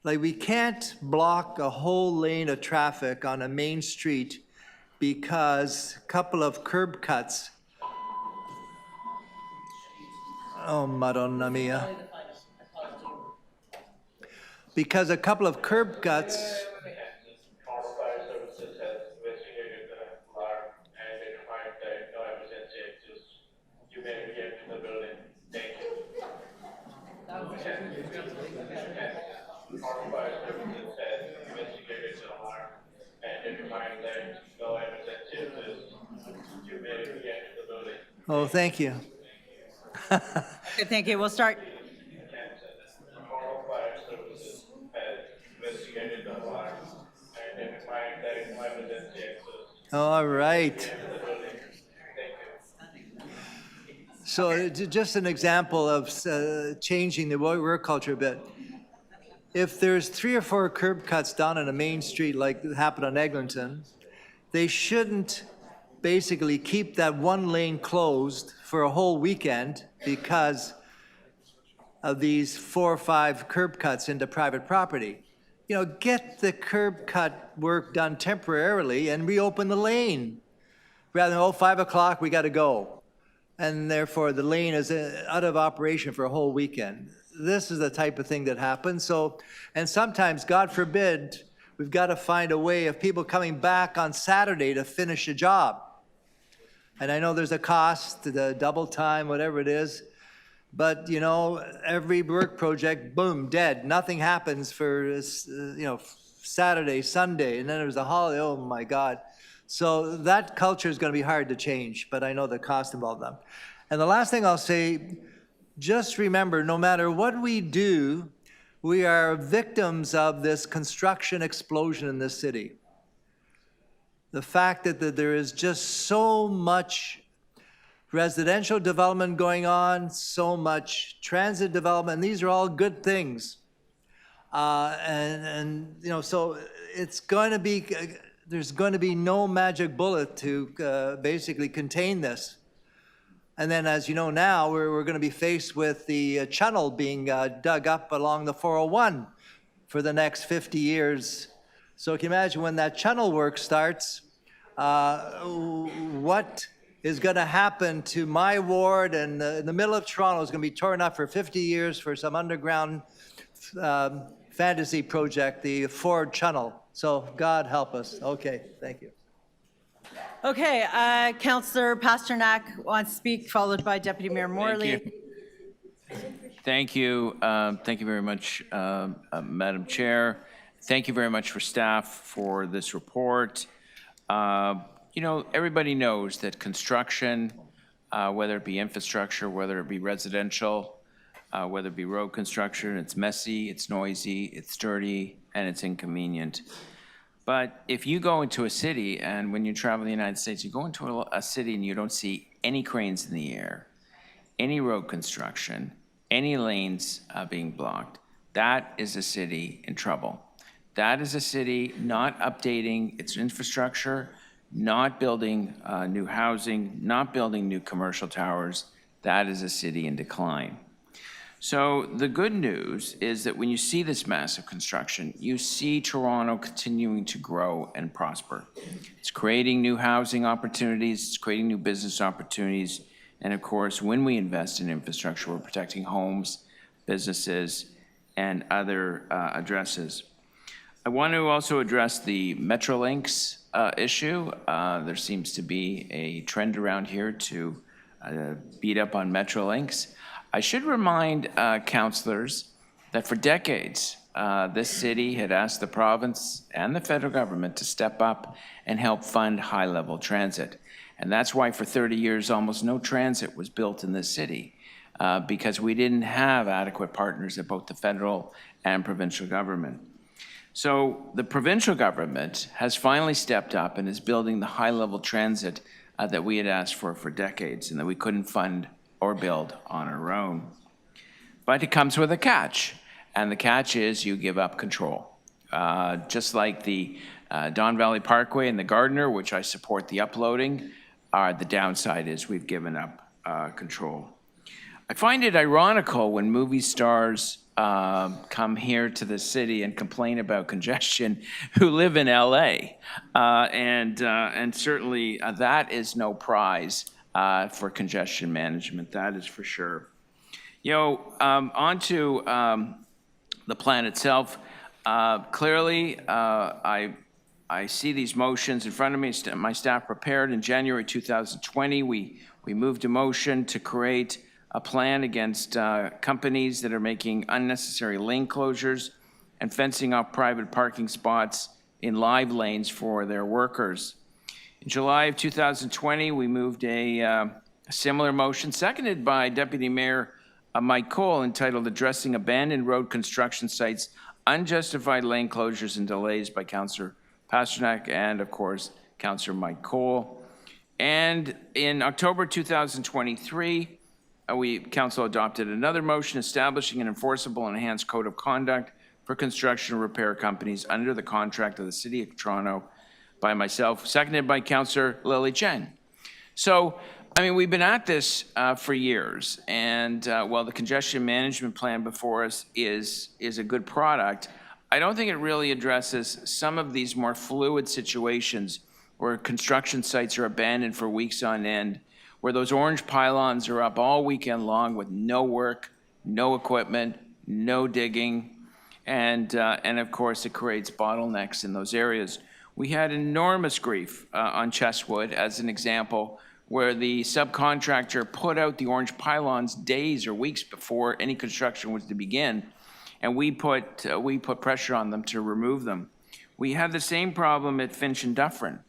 Like, we can't block a whole lane of traffic on a main street because a couple of curb cuts. Oh, Madonna mia. Because a couple of curb cuts. Oh, thank you. Okay, thank you. We'll start. All right. So just an example of changing the work culture a bit. If there's 3 or 4 curb cuts down on a main street like happened on Eglinton, they shouldn't basically keep that one lane closed for a whole weekend because of these 4 or 5 curb cuts into private property. You know, get the curb cut work done temporarily and reopen the lane. Rather than, 5 o'clock, we got to go. And therefore, the lane is out of operation for a whole weekend. This is the type of thing that happens. So, and sometimes, God forbid, we've got to find a way of people coming back on Saturday to finish a job. And I know there's a cost, the double time, whatever it is. But, you know, every work project, boom, dead. Nothing happens for, Saturday, Sunday, and then there's a holiday. Oh, my God. So that culture is going to be hard to change, but I know the cost involved in them. And the last thing I'll say, just remember, no matter what we do, we are victims of this construction explosion in this city. The fact that there is just so much residential development going on, so much transit development, and these are all good things. So it's going to be, there's going to be no magic bullet to basically contain this. And then, as you know now, we're going to be faced with the channel being dug up along the 401 for the next 50 years. So can you imagine when that channel work starts, what is going to happen to my ward, and in the middle of Toronto is going to be torn up for 50 years for some underground fantasy project, the Ford Channel. So God help us. Okay, thank you. Okay, Councillor Pasternak wants to speak, followed by Deputy Mayor Morley. Thank you. Thank you very much, Madam Chair. Thank you very much for staff for this report. You know, everybody knows that construction, whether it be infrastructure, whether it be residential, whether it be road construction, it's messy, it's noisy, it's dirty, and it's inconvenient. But if you go into a city, and when you travel the United States, you go into a city and you don't see any cranes in the air, any road construction, any lanes being blocked, that is a city in trouble. That is a city not updating its infrastructure, not building new housing, not building new commercial towers. That is a city in decline. So the good news is that when you see this massive construction, you see Toronto continuing to grow and prosper. It's creating new housing opportunities, it's creating new business opportunities, and of course, when we invest in infrastructure, we're protecting homes, businesses, and other addresses. I want to also address the Metrolinx issue. There seems to be a trend around here to beat up on Metrolinx. I should remind councillors that for decades, this city had asked the province and the federal government to step up and help fund high-level transit. And that's why for 30 years, almost no transit was built in this city, because we didn't have adequate partners at both the federal and provincial government. So the provincial government has finally stepped up and is building the high-level transit that we had asked for decades and that we couldn't fund or build on our own. But it comes with a catch, and the catch is you give up control. Just like the Don Valley Parkway and the Gardiner, which I support the uploading, the downside is we've given up control. I find it ironical when movie stars come here to the city and complain about congestion who live in LA. And certainly that is no prize for congestion management, that is for sure. On to the plan itself. Clearly, I see these motions in front of me. My staff prepared in January 2020. We moved a motion to create a plan against companies that are making unnecessary lane closures and fencing off private parking spots in live lanes for their workers. In July of 2020, we moved a similar motion, seconded by Deputy Mayor Mike Cole, entitled Addressing Abandoned Road Construction Sites, Unjustified Lane Closures and Delays by Councillor Pasternak and, of course, Councillor Mike Cole. And in October 2023, Council adopted another motion establishing an enforceable and enhanced code of conduct for construction and repair companies under the contract of the City of Toronto by myself, seconded by Councillor Lily Chen. So, I mean, we've been at this for years, and while the congestion management plan before us is a good product, I don't think it really addresses some of these more fluid situations where construction sites are abandoned for weeks on end, where those orange pylons are up all weekend long with no work, no equipment, no digging, and of course it creates bottlenecks in those areas. We had enormous grief on Chesswood as an example, where the subcontractor put out the orange pylons days or weeks before any construction was to begin, and we put pressure on them to remove them. We had the same problem at Finch and Dufferin,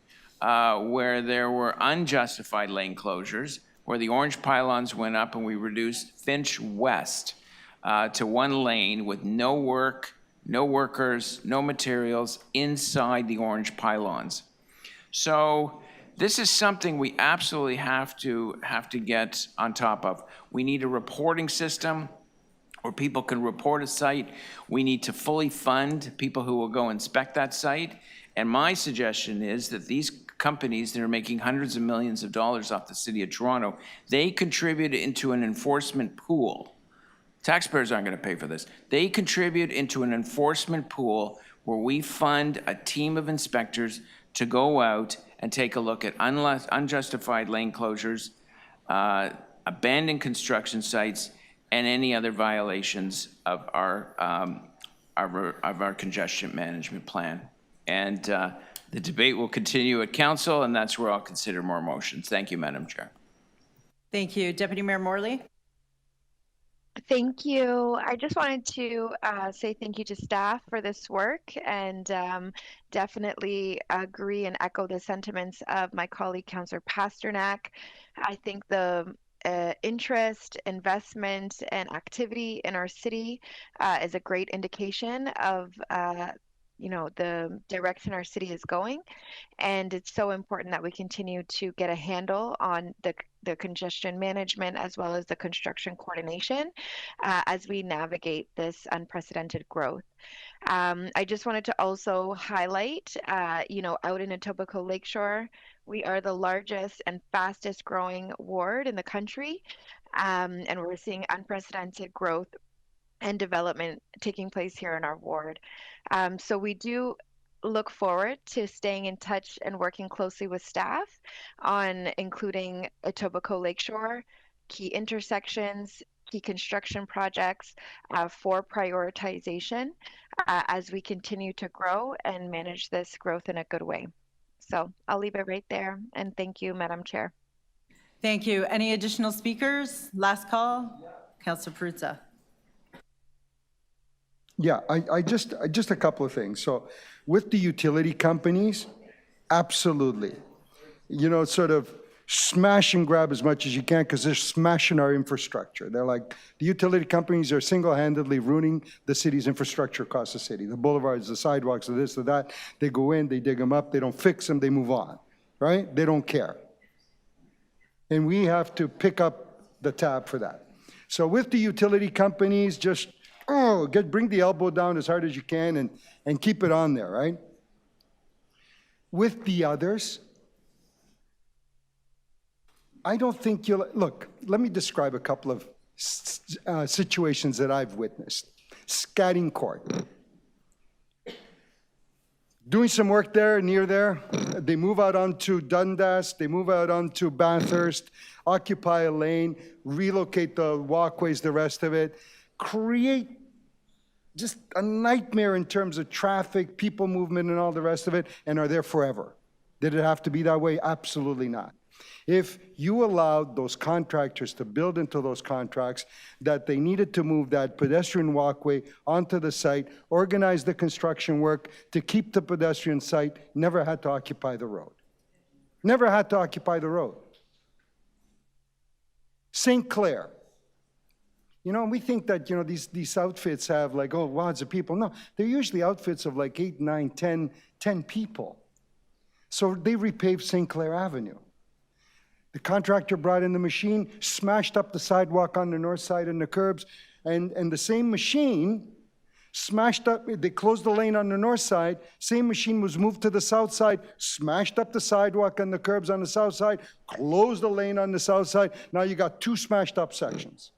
where there were unjustified lane closures, where the orange pylons went up and we reduced Finch West to one lane with no work, no workers, no materials inside the orange pylons. So this is something we absolutely have to get on top of. We need a reporting system where people can report a site. We need to fully fund people who will go inspect that site. And my suggestion is that these companies that are making hundreds of millions of dollars off the City of Toronto, they contribute into an enforcement pool. Taxpayers aren't going to pay for this. They contribute into an enforcement pool where we fund a team of inspectors to go out and take a look at unjustified lane closures, abandoned construction sites, and any other violations of our congestion management plan. And the debate will continue at council, and that's where I'll consider more motions. Thank you, Madam Chair. Thank you. Deputy Mayor Morley? Thank you. I just wanted to say thank you to staff for this work, and definitely agree and echo the sentiments of my colleague, Councillor Pasternak. I think the interest, investment, and activity in our city is a great indication of the direction our city is going. And it's so important that we continue to get a handle on the congestion management as well as the construction coordination as we navigate this unprecedented growth. I just wanted to also highlight, out in Etobicoke Lakeshore, we are the largest and fastest growing ward in the country, and we're seeing unprecedented growth and development taking place here in our ward. So we do look forward to staying in touch and working closely with staff on including Etobicoke Lakeshore, key intersections, key construction projects for prioritization as we continue to grow and manage this growth in a good way. So I'll leave it right there. And thank you, Madam Chair. Thank you. Any additional speakers? Last call. Councillor Perruzza. Yeah, I just a couple of things. So with the utility companies, absolutely. Sort of smash and grab as much as you can because they're smashing our infrastructure. They're like, the utility companies are single-handedly ruining the city's infrastructure across the city. The boulevards, the sidewalks, the this, the that. They go in, they dig them up, they don't fix them, they move on, right? They don't care. And we have to pick up the tab for that. So with the utility companies, just bring the elbow down as hard as you can and keep it on there, right? With the others, I don't think look, let me describe a couple of situations that I've witnessed. Scatting Court. Doing some work there, near there. They move out onto Dundas, they move out onto Bathurst, occupy a lane, relocate the walkways, the rest of it. Create just a nightmare in terms of traffic, people movement, and all the rest of it, and are there forever. Did it have to be that way? Absolutely not. If you allowed those contractors to build into those contracts that they needed to move that pedestrian walkway onto the site, organize the construction work to keep the pedestrian site, never had to occupy the road. Never had to occupy the road. St. Clair. We think that, these outfits have like, wads of people. No, they're usually outfits of like 8, 9, 10 people. So they repaved St. Clair Avenue. The contractor brought in the machine, smashed up the sidewalk on the north side and the curbs, and the same machine smashed up, they closed the lane on the north side, same machine was moved to the south side, smashed up the sidewalk and the curbs on the south side, closed the lane on the south side. Now you got 2 smashed up sections.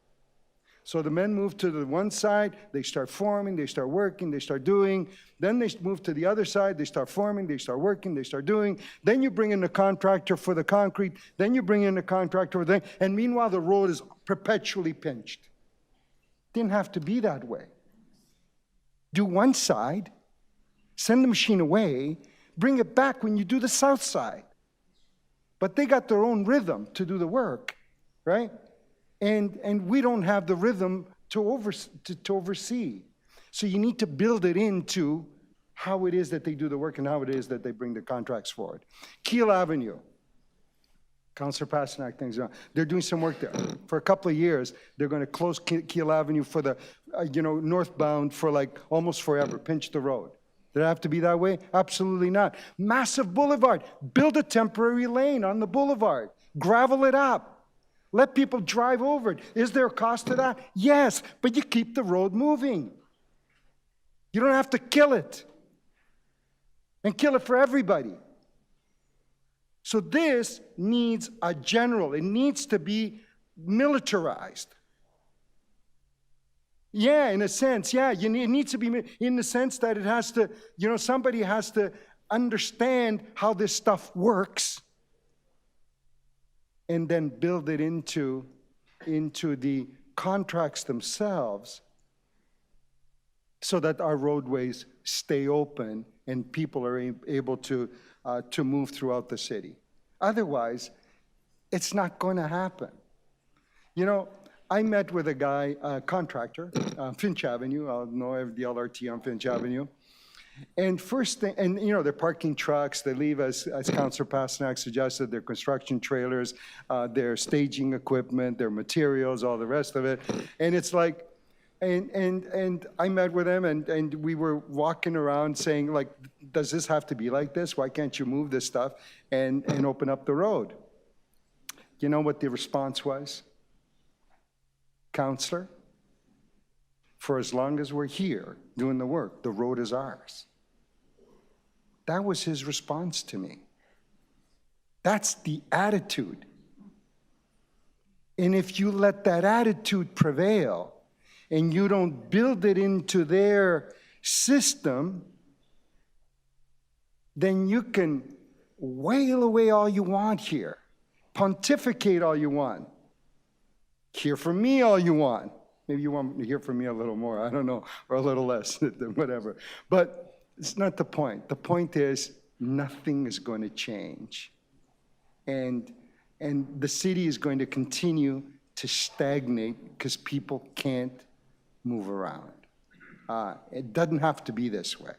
So the men move to the one side, they start forming, they start working, they start doing. Then they move to the other side, they start forming, they start working, they start doing. Then you bring in the contractor for the concrete, then you bring in the contractor for the, and meanwhile the road is perpetually pinched. Didn't have to be that way. Do one side, send the machine away, bring it back when you do the south side. But they got their own rhythm to do the work, right? And we don't have the rhythm to oversee. So you need to build it into how it is that they do the work and how it is that they bring the contracts forward. Keel Avenue. Councillor Pasternak, things on. They're doing some work there. For a couple of years, they're going to close Keel Avenue for the, northbound for like almost forever, pinch the road. Did it have to be that way? Absolutely not. Massive boulevard. Build a temporary lane on the boulevard. Gravel it up. Let people drive over it. Is there a cost to that? Yes, but you keep the road moving. You don't have to kill it. And kill it for everybody. So this needs a general. It needs to be militarized. Yeah, in a sense, yeah. It needs to be in the sense that it has to, somebody has to understand how this stuff works and then build it into the contracts themselves so that our roadways stay open and people are able to move throughout the city. Otherwise, it's not going to happen. I met with a guy, a contractor, Finch Avenue. I know the LRT on Finch Avenue. And first thing, they're parking trucks. They leave, as Councillor Pasternak suggested, their construction trailers, their staging equipment, their materials, all the rest of it. And it's like, And I met with him, and we were walking around saying, like, does this have to be like this? Why can't you move this stuff and open up the road? You know what the response was? Counselor, for as long as we're here doing the work, the road is ours. That was his response to me. That's the attitude. And if you let that attitude prevail and you don't build it into their system, then you can wail away all you want here, pontificate all you want, hear from me all you want. Maybe you want to hear from me a little more, I don't know, or a little less, whatever. But it's not the point. The point is nothing is going to change. And the city is going to continue to stagnate because people can't move around. It doesn't have to be this way.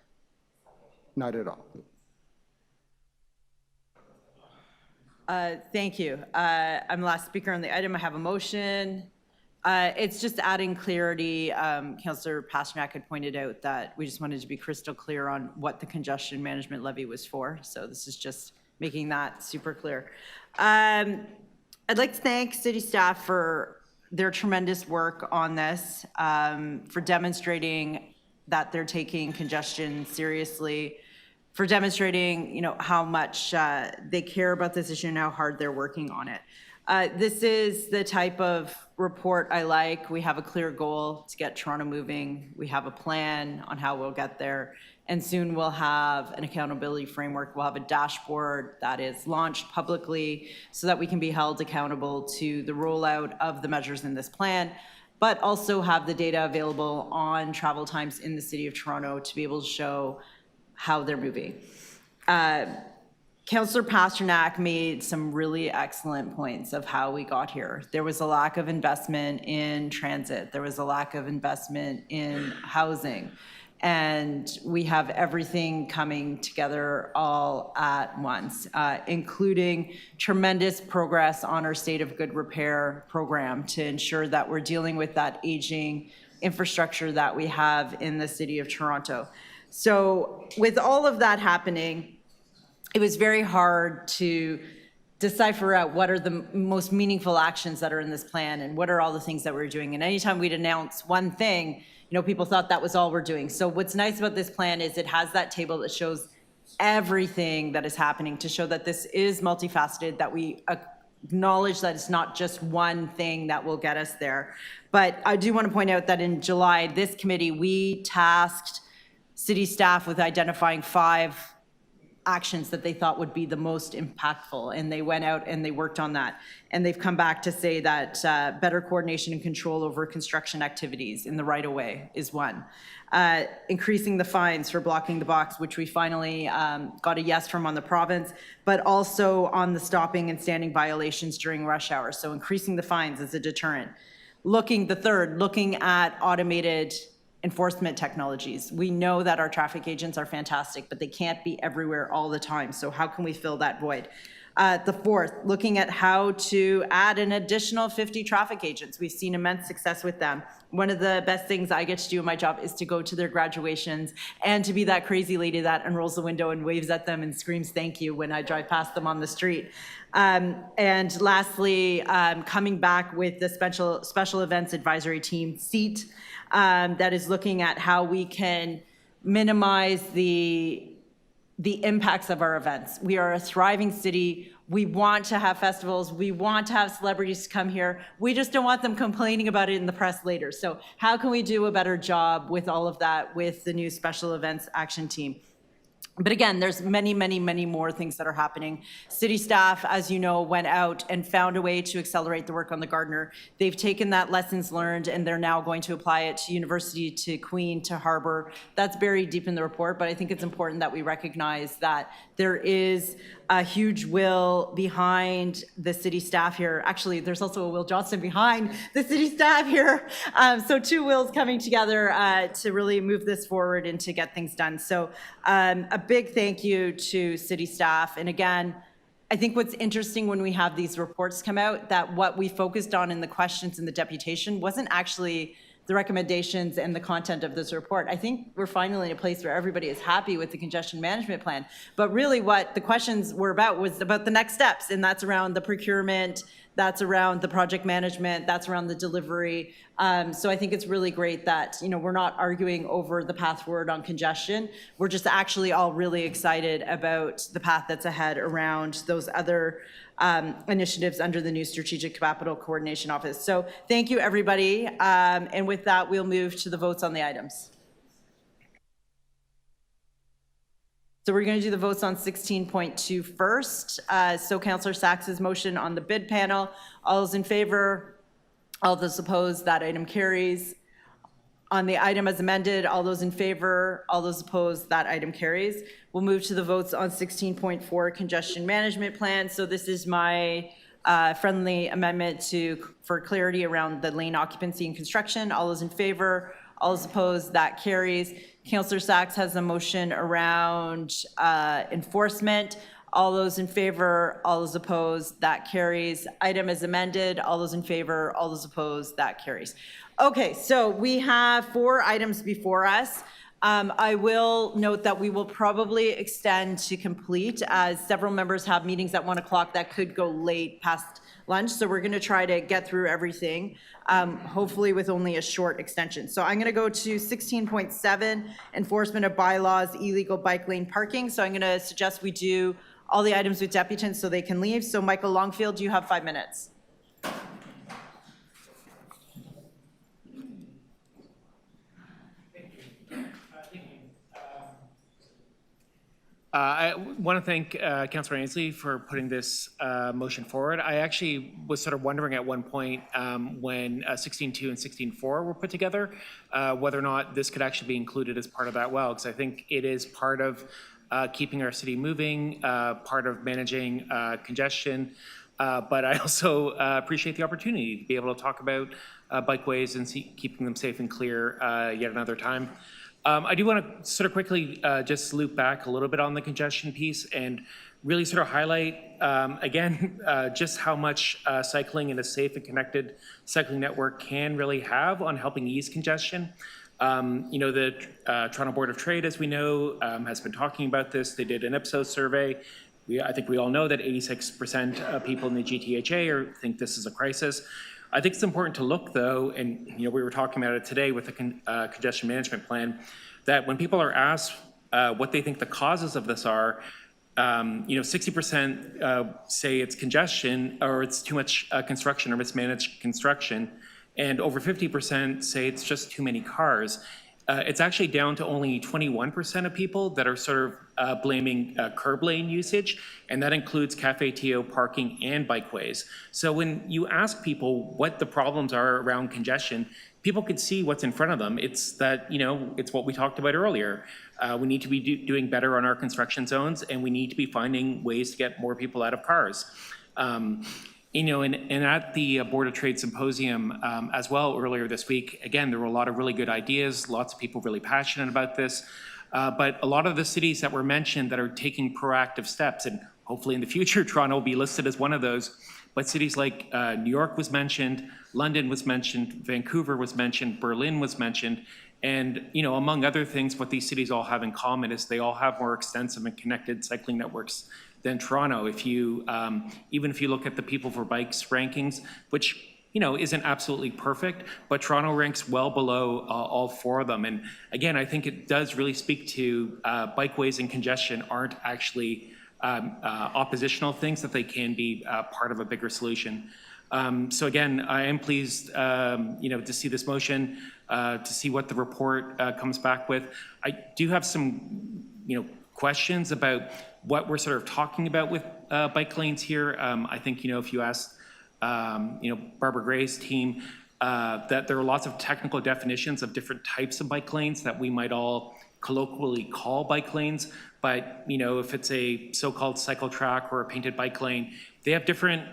Not at all. Thank you. I'm the last speaker on the item. I have a motion. It's just adding clarity. Councillor Pasternak had pointed out that we just wanted to be crystal clear on what the congestion management levy was for. So this is just making that super clear. I'd like to thank city staff for their tremendous work on this, for demonstrating that they're taking congestion seriously, for demonstrating, how much they care about this issue and how hard they're working on it. This is the type of report I like. We have a clear goal to get Toronto moving. We have a plan on how we'll get there. And soon we'll have an accountability framework. We'll have a dashboard that is launched publicly so that we can be held accountable to the rollout of the measures in this plan, but also have the data available on travel times in the city of Toronto to be able to show how they're moving. Councillor Pasternak made some really excellent points of how we got here. There was a lack of investment in transit. There was a lack of investment in housing. And we have everything coming together all at once, including tremendous progress on our State of Good Repair program to ensure that we're dealing with that aging infrastructure that we have in the city of Toronto. So with all of that happening, it was very hard to decipher out what are the most meaningful actions that are in this plan and what are all the things that we're doing. And anytime we'd announce one thing, people thought that was all we're doing. So what's nice about this plan is it has that table that shows everything that is happening to show that this is multifaceted, that we acknowledge that it's not just one thing that will get us there. But I do want to point out that in July, this committee, we tasked city staff with identifying 5 actions that they thought would be the most impactful. And they went out and they worked on that. And they've come back to say that better coordination and control over construction activities in the right-of-way is one. Increasing the fines for blocking the box, which we finally got a yes from on the province, but also on the stopping and standing violations during rush hour. So increasing the fines as a deterrent. Looking at automated enforcement technologies. We know that our traffic agents are fantastic, but they can't be everywhere all the time. So how can we fill that void? The 4th, looking at how to add an additional 50 traffic agents. We've seen immense success with them. One of the best things I get to do in my job is to go to their graduations and to be that crazy lady that unrolls the window and waves at them and screams thank you when I drive past them on the street. And lastly, coming back with the special events advisory team seat that is looking at how we can minimize the impacts of our events. We are a thriving city. We want to have festivals. We want to have celebrities come here. We just don't want them complaining about it in the press later. So how can we do a better job with all of that with the new special events action team? But again, there's many, many, many more things that are happening. City staff, as you know, went out and found a way to accelerate the work on the Gardiner. They've taken that lessons learned and they're now going to apply it to University, to Queen, to Harbour. That's buried deep in the report, but I think it's important that we recognize that there is a huge will behind the city staff here. Actually, there's also a Will Johnson behind the city staff here. So 2 wills coming together to really move this forward and to get things done. So a big thank you to city staff. And again, I think what's interesting when we have these reports come out, that what we focused on in the questions in the deputation wasn't actually the recommendations and the content of this report. I think we're finally in a place where everybody is happy with the congestion management plan. But really what the questions were about was about the next steps, and that's around the procurement, that's around the project management, that's around the delivery. So I think it's really great that, we're not arguing over the path forward on congestion. We're just actually all really excited about the path that's ahead around those other initiatives under the new Strategic Capital Coordination Office. So thank you, everybody. And with that, we'll move to the votes on the items. So we're going to do the votes on 16.2 first. So Councillor Sax's motion on the bid panel. All those in favor? All those opposed? That item carries. On the item as amended, all those in favor? All those opposed? That item carries. We'll move to the votes on 16.4 congestion management plan. So this is my friendly amendment for clarity around the lane occupancy and construction. All those in favor? All those opposed? That carries. Councillor Sachs has a motion around enforcement. All those in favor, all those opposed, that carries. Item is amended. All those in favor, all those opposed, that carries. Okay, so we have 4 items before us. I will note that we will probably extend to complete as several members have meetings at 1 o'clock that could go late past lunch. So we're going to try to get through everything, hopefully with only a short extension. So I'm going to go to 16.7, enforcement of bylaws, illegal bike lane parking. So I'm going to suggest we do all the items with deputants so they can leave. So Michael Longfield, you have 5 minutes. I want to thank Councillor Ainsley for putting this motion forward. I actually was sort of wondering at one point when 16.2 and 16.4 were put together, whether or not this could actually be included as part of that well, because I think it is part of keeping our city moving, part of managing congestion. But I also appreciate the opportunity to be able to talk about bikeways and keeping them safe and clear yet another time. I do want to sort of quickly just loop back a little bit on the congestion piece and really sort of highlight, again, just how much cycling in a safe and connected cycling network can really have on helping ease congestion. The Toronto Board of Trade, as we know, has been talking about this. They did an Ipsos survey. I think we all know that 86% of people in the GTHA think this is a crisis. I think it's important to look, though, and we were talking about it today with the congestion management plan, that when people are asked what they think the causes of this are, 60% say it's congestion or it's too much construction or mismanaged construction, and over 50% say it's just too many cars. It's actually down to only 21% of people that are sort of blaming curb lane usage, and that includes Cafe Tio, parking, and bikeways. So when you ask people what the problems are around congestion, people can see what's in front of them. It's that, it's what we talked about earlier. We need to be doing better on our construction zones, and we need to be finding ways to get more people out of cars. And at the Board of Trade Symposium as well earlier this week, again, there were a lot of really good ideas, lots of people really passionate about this. But a lot of the cities that were mentioned that are taking proactive steps, and hopefully in the future, Toronto will be listed as one of those, but cities like New York was mentioned, London was mentioned, Vancouver was mentioned, Berlin was mentioned, and among other things, what these cities all have in common is they all have more extensive and connected cycling networks than Toronto. If you, even if you look at the People for Bikes rankings, which isn't absolutely perfect, but Toronto ranks well below all 4 of them. And again, I think it does really speak to bikeways and congestion aren't actually oppositional things, that they can be part of a bigger solution. So again, I am pleased, to see this motion, to see what the report comes back with. I do have some, questions about what we're sort of talking about with bike lanes here. I think, if you asked, Barbara Gray's team, that there are lots of technical definitions of different types of bike lanes that we might all colloquially call bike lanes. But, if it's a so-called cycle track or a painted bike lane, they have different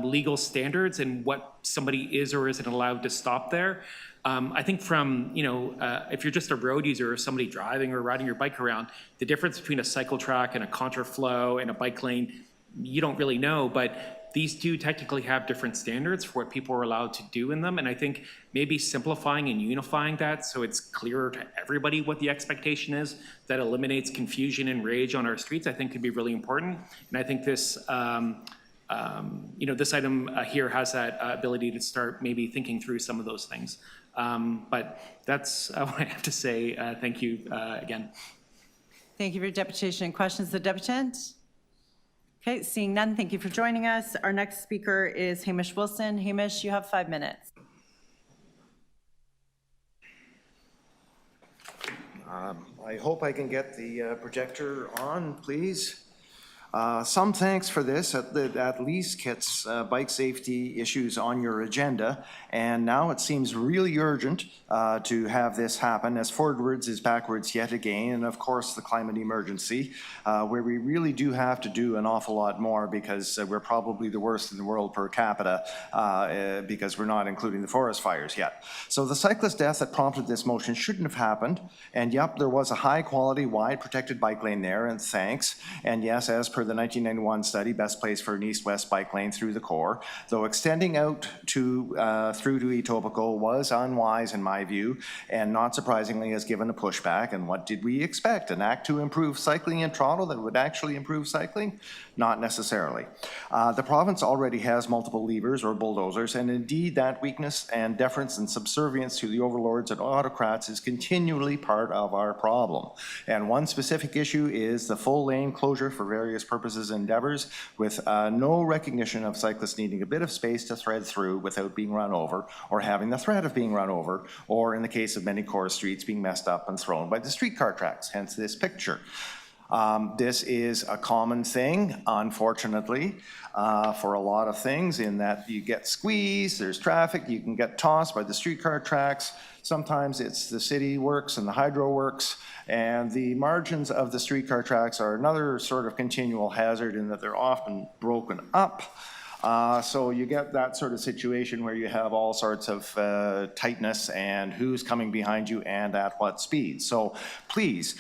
legal standards and what somebody is or isn't allowed to stop there. I think from, if you're just a road user or somebody driving or riding your bike around, the difference between a cycle track and a contraflow and a bike lane, you don't really know. But these do technically have different standards for what people are allowed to do in them. And I think maybe simplifying and unifying that so it's clearer to everybody what the expectation is, that eliminates confusion and rage on our streets, I think could be really important. And I think this, this item here has that ability to start maybe thinking through some of those things. But that's what I have to say. Thank you again. Thank you for your deputation. Questions of the deputant? Okay, seeing none, thank you for joining us. Our next speaker is Hamish Wilson. Hamish, you have 5 minutes. I hope I can get the projector on, please. Some thanks for this. At least gets bike safety issues on your agenda. And now it seems really urgent to have this happen, as forwards is backwards yet again. And of course, the climate emergency, where we really do have to do an awful lot more, because we're probably the worst in the world per capita, because we're not including the forest fires yet. So the cyclist death that prompted this motion shouldn't have happened. And yep, there was a high quality, wide protected bike lane there, and thanks. And yes, as per the 1991 study, best place for an east-west bike lane through the core, though extending out to through to Etobicoke was unwise in my view, and not surprisingly has given a pushback. And what did we expect? An act to improve cycling in Toronto that would actually improve cycling? Not necessarily. The province already has multiple levers or bulldozers, and indeed that weakness and deference and subservience to the overlords and autocrats is continually part of our problem. And one specific issue is the full lane closure for various purposes and endeavors, with no recognition of cyclists needing a bit of space to thread through without being run over, or having the threat of being run over, or in the case of many core streets, being messed up and thrown by the streetcar tracks, hence this picture. This is a common thing, unfortunately, for a lot of things, in that you get squeezed, there's traffic, you can get tossed by the streetcar tracks. Sometimes it's the city works and the hydro works, and the margins of the streetcar tracks are another sort of continual hazard in that they're often broken up. So you get that sort of situation where you have all sorts of tightness and who's coming behind you and at what speed. So please,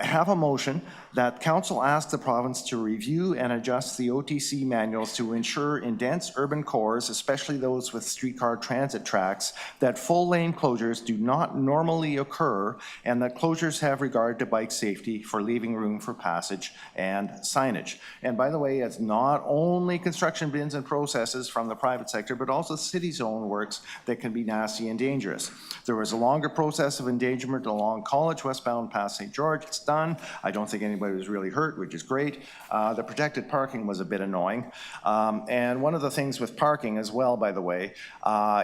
have a motion that council ask the province to review and adjust the OTC manuals to ensure in dense urban cores, especially those with streetcar transit tracks, that full lane closures do not normally occur, and that closures have regard to bike safety for leaving room for passage and signage. And by the way, it's not only construction bins and processes from the private sector, but also the city's own works that can be nasty and dangerous. There was a longer process of endangerment along College westbound past St. George. It's done. I don't think anybody was really hurt, which is great. The protected parking was a bit annoying. And one of the things with parking as well, by the way,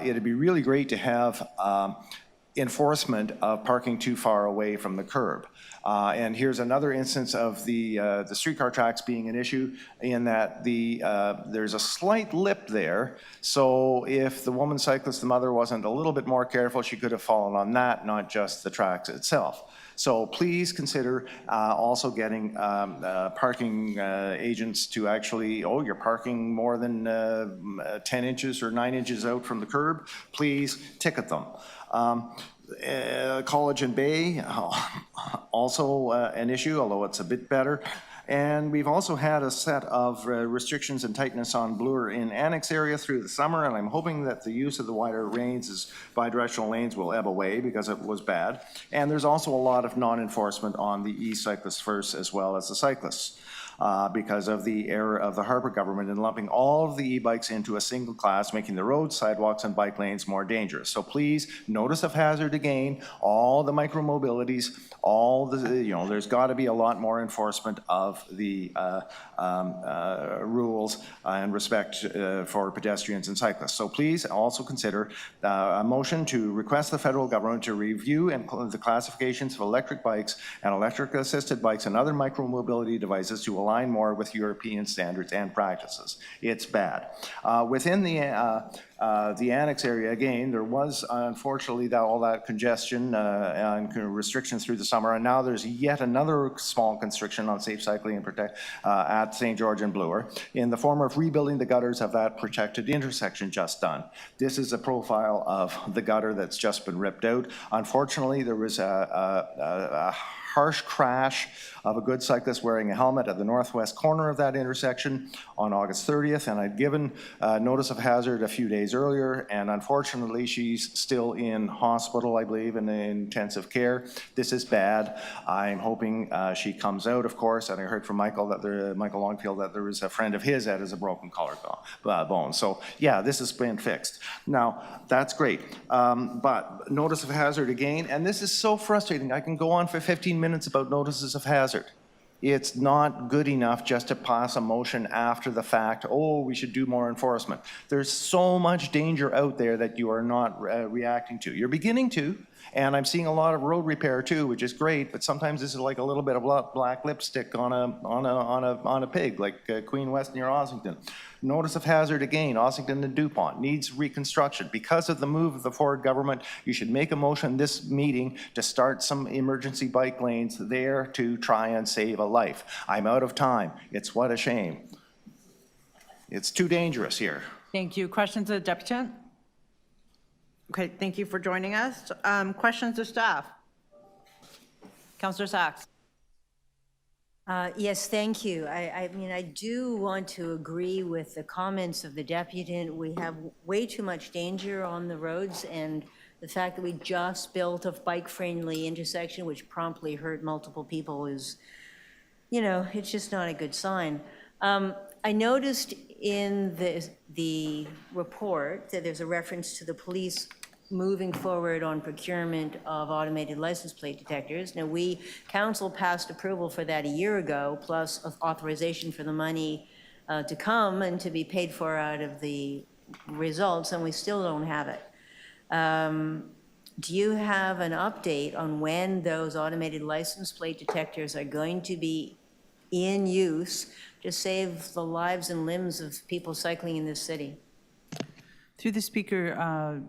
it'd be really great to have enforcement of parking too far away from the curb. And here's another instance of the streetcar tracks being an issue, in that there's a slight lip there. So if the woman cyclist, the mother, wasn't a little bit more careful, she could have fallen on that, not just the tracks itself. So please consider also getting parking agents to actually, you're parking more than 10 inches or 9 inches out from the curb, please ticket them. College and Bay, also an issue, although it's a bit better. And we've also had a set of restrictions and tightness on Bloor in Annex area through the summer, and I'm hoping that the use of the wider lanes as bidirectional lanes will ebb away, because it was bad. And there's also a lot of non-enforcement on the e-cyclists first, as well as the cyclists, because of the error of the Harper government in lumping all of the e-bikes into a single class, making the roads, sidewalks, and bike lanes more dangerous. So please, notice of hazard again, all the micro-mobilities, all the, there's got to be a lot more enforcement of the rules and respect for pedestrians and cyclists. So please also consider a motion to request the federal government to review the classifications of electric bikes and electric-assisted bikes and other micro-mobility devices to align more with European standards and practices. It's bad. Within the The annex area, again, there was unfortunately all that congestion and restrictions through the summer, and now there's yet another small constriction on safe cycling and protect at St. George and Bloor in the form of rebuilding the gutters of that protected intersection just done. This is a profile of the gutter that's just been ripped out. Unfortunately, there was a harsh crash of a good cyclist wearing a helmet at the northwest corner of that intersection on August 30th, and I'd given notice of hazard a few days earlier, and unfortunately she's still in hospital, I believe, in intensive care. This is bad. I'm hoping she comes out, of course, and I heard from Michael Longfield that there was a friend of his that has a broken collarbone. So yeah, this has been fixed. Now, that's great, but notice of hazard again, and this is so frustrating. I can go on for 15 minutes about notices of hazard. It's not good enough just to pass a motion after the fact, oh, we should do more enforcement. There's so much danger out there that you are not reacting to. You're beginning to, and I'm seeing a lot of road repair too, which is great, but sometimes this is like a little bit of black lipstick on a pig, like Queen West near Ossington. Notice of hazard again, Ossington and DuPont needs reconstruction. Because of the move of the Ford government, you should make a motion this meeting to start some emergency bike lanes there to try and save a life. I'm out of time. It's what a shame. It's too dangerous here. Thank you. Questions of the deputant? Okay, thank you for joining us. Questions of staff? Councillor Sachs. Yes, thank you. I mean, I do want to agree with the comments of the deputant. We have way too much danger on the roads, and the fact that we just built a bike-friendly intersection, which promptly hurt multiple people, is, you know, it's just not a good sign. I noticed in the report that there's a reference to the police moving forward on procurement of automated license plate detectors. Now, council passed approval for that a year ago, plus authorization for the money to come and to be paid for out of the results, and we still don't have it. Do you have an update on when those automated license plate detectors are going to be in use to save the lives and limbs of people cycling in this city? Through the speaker,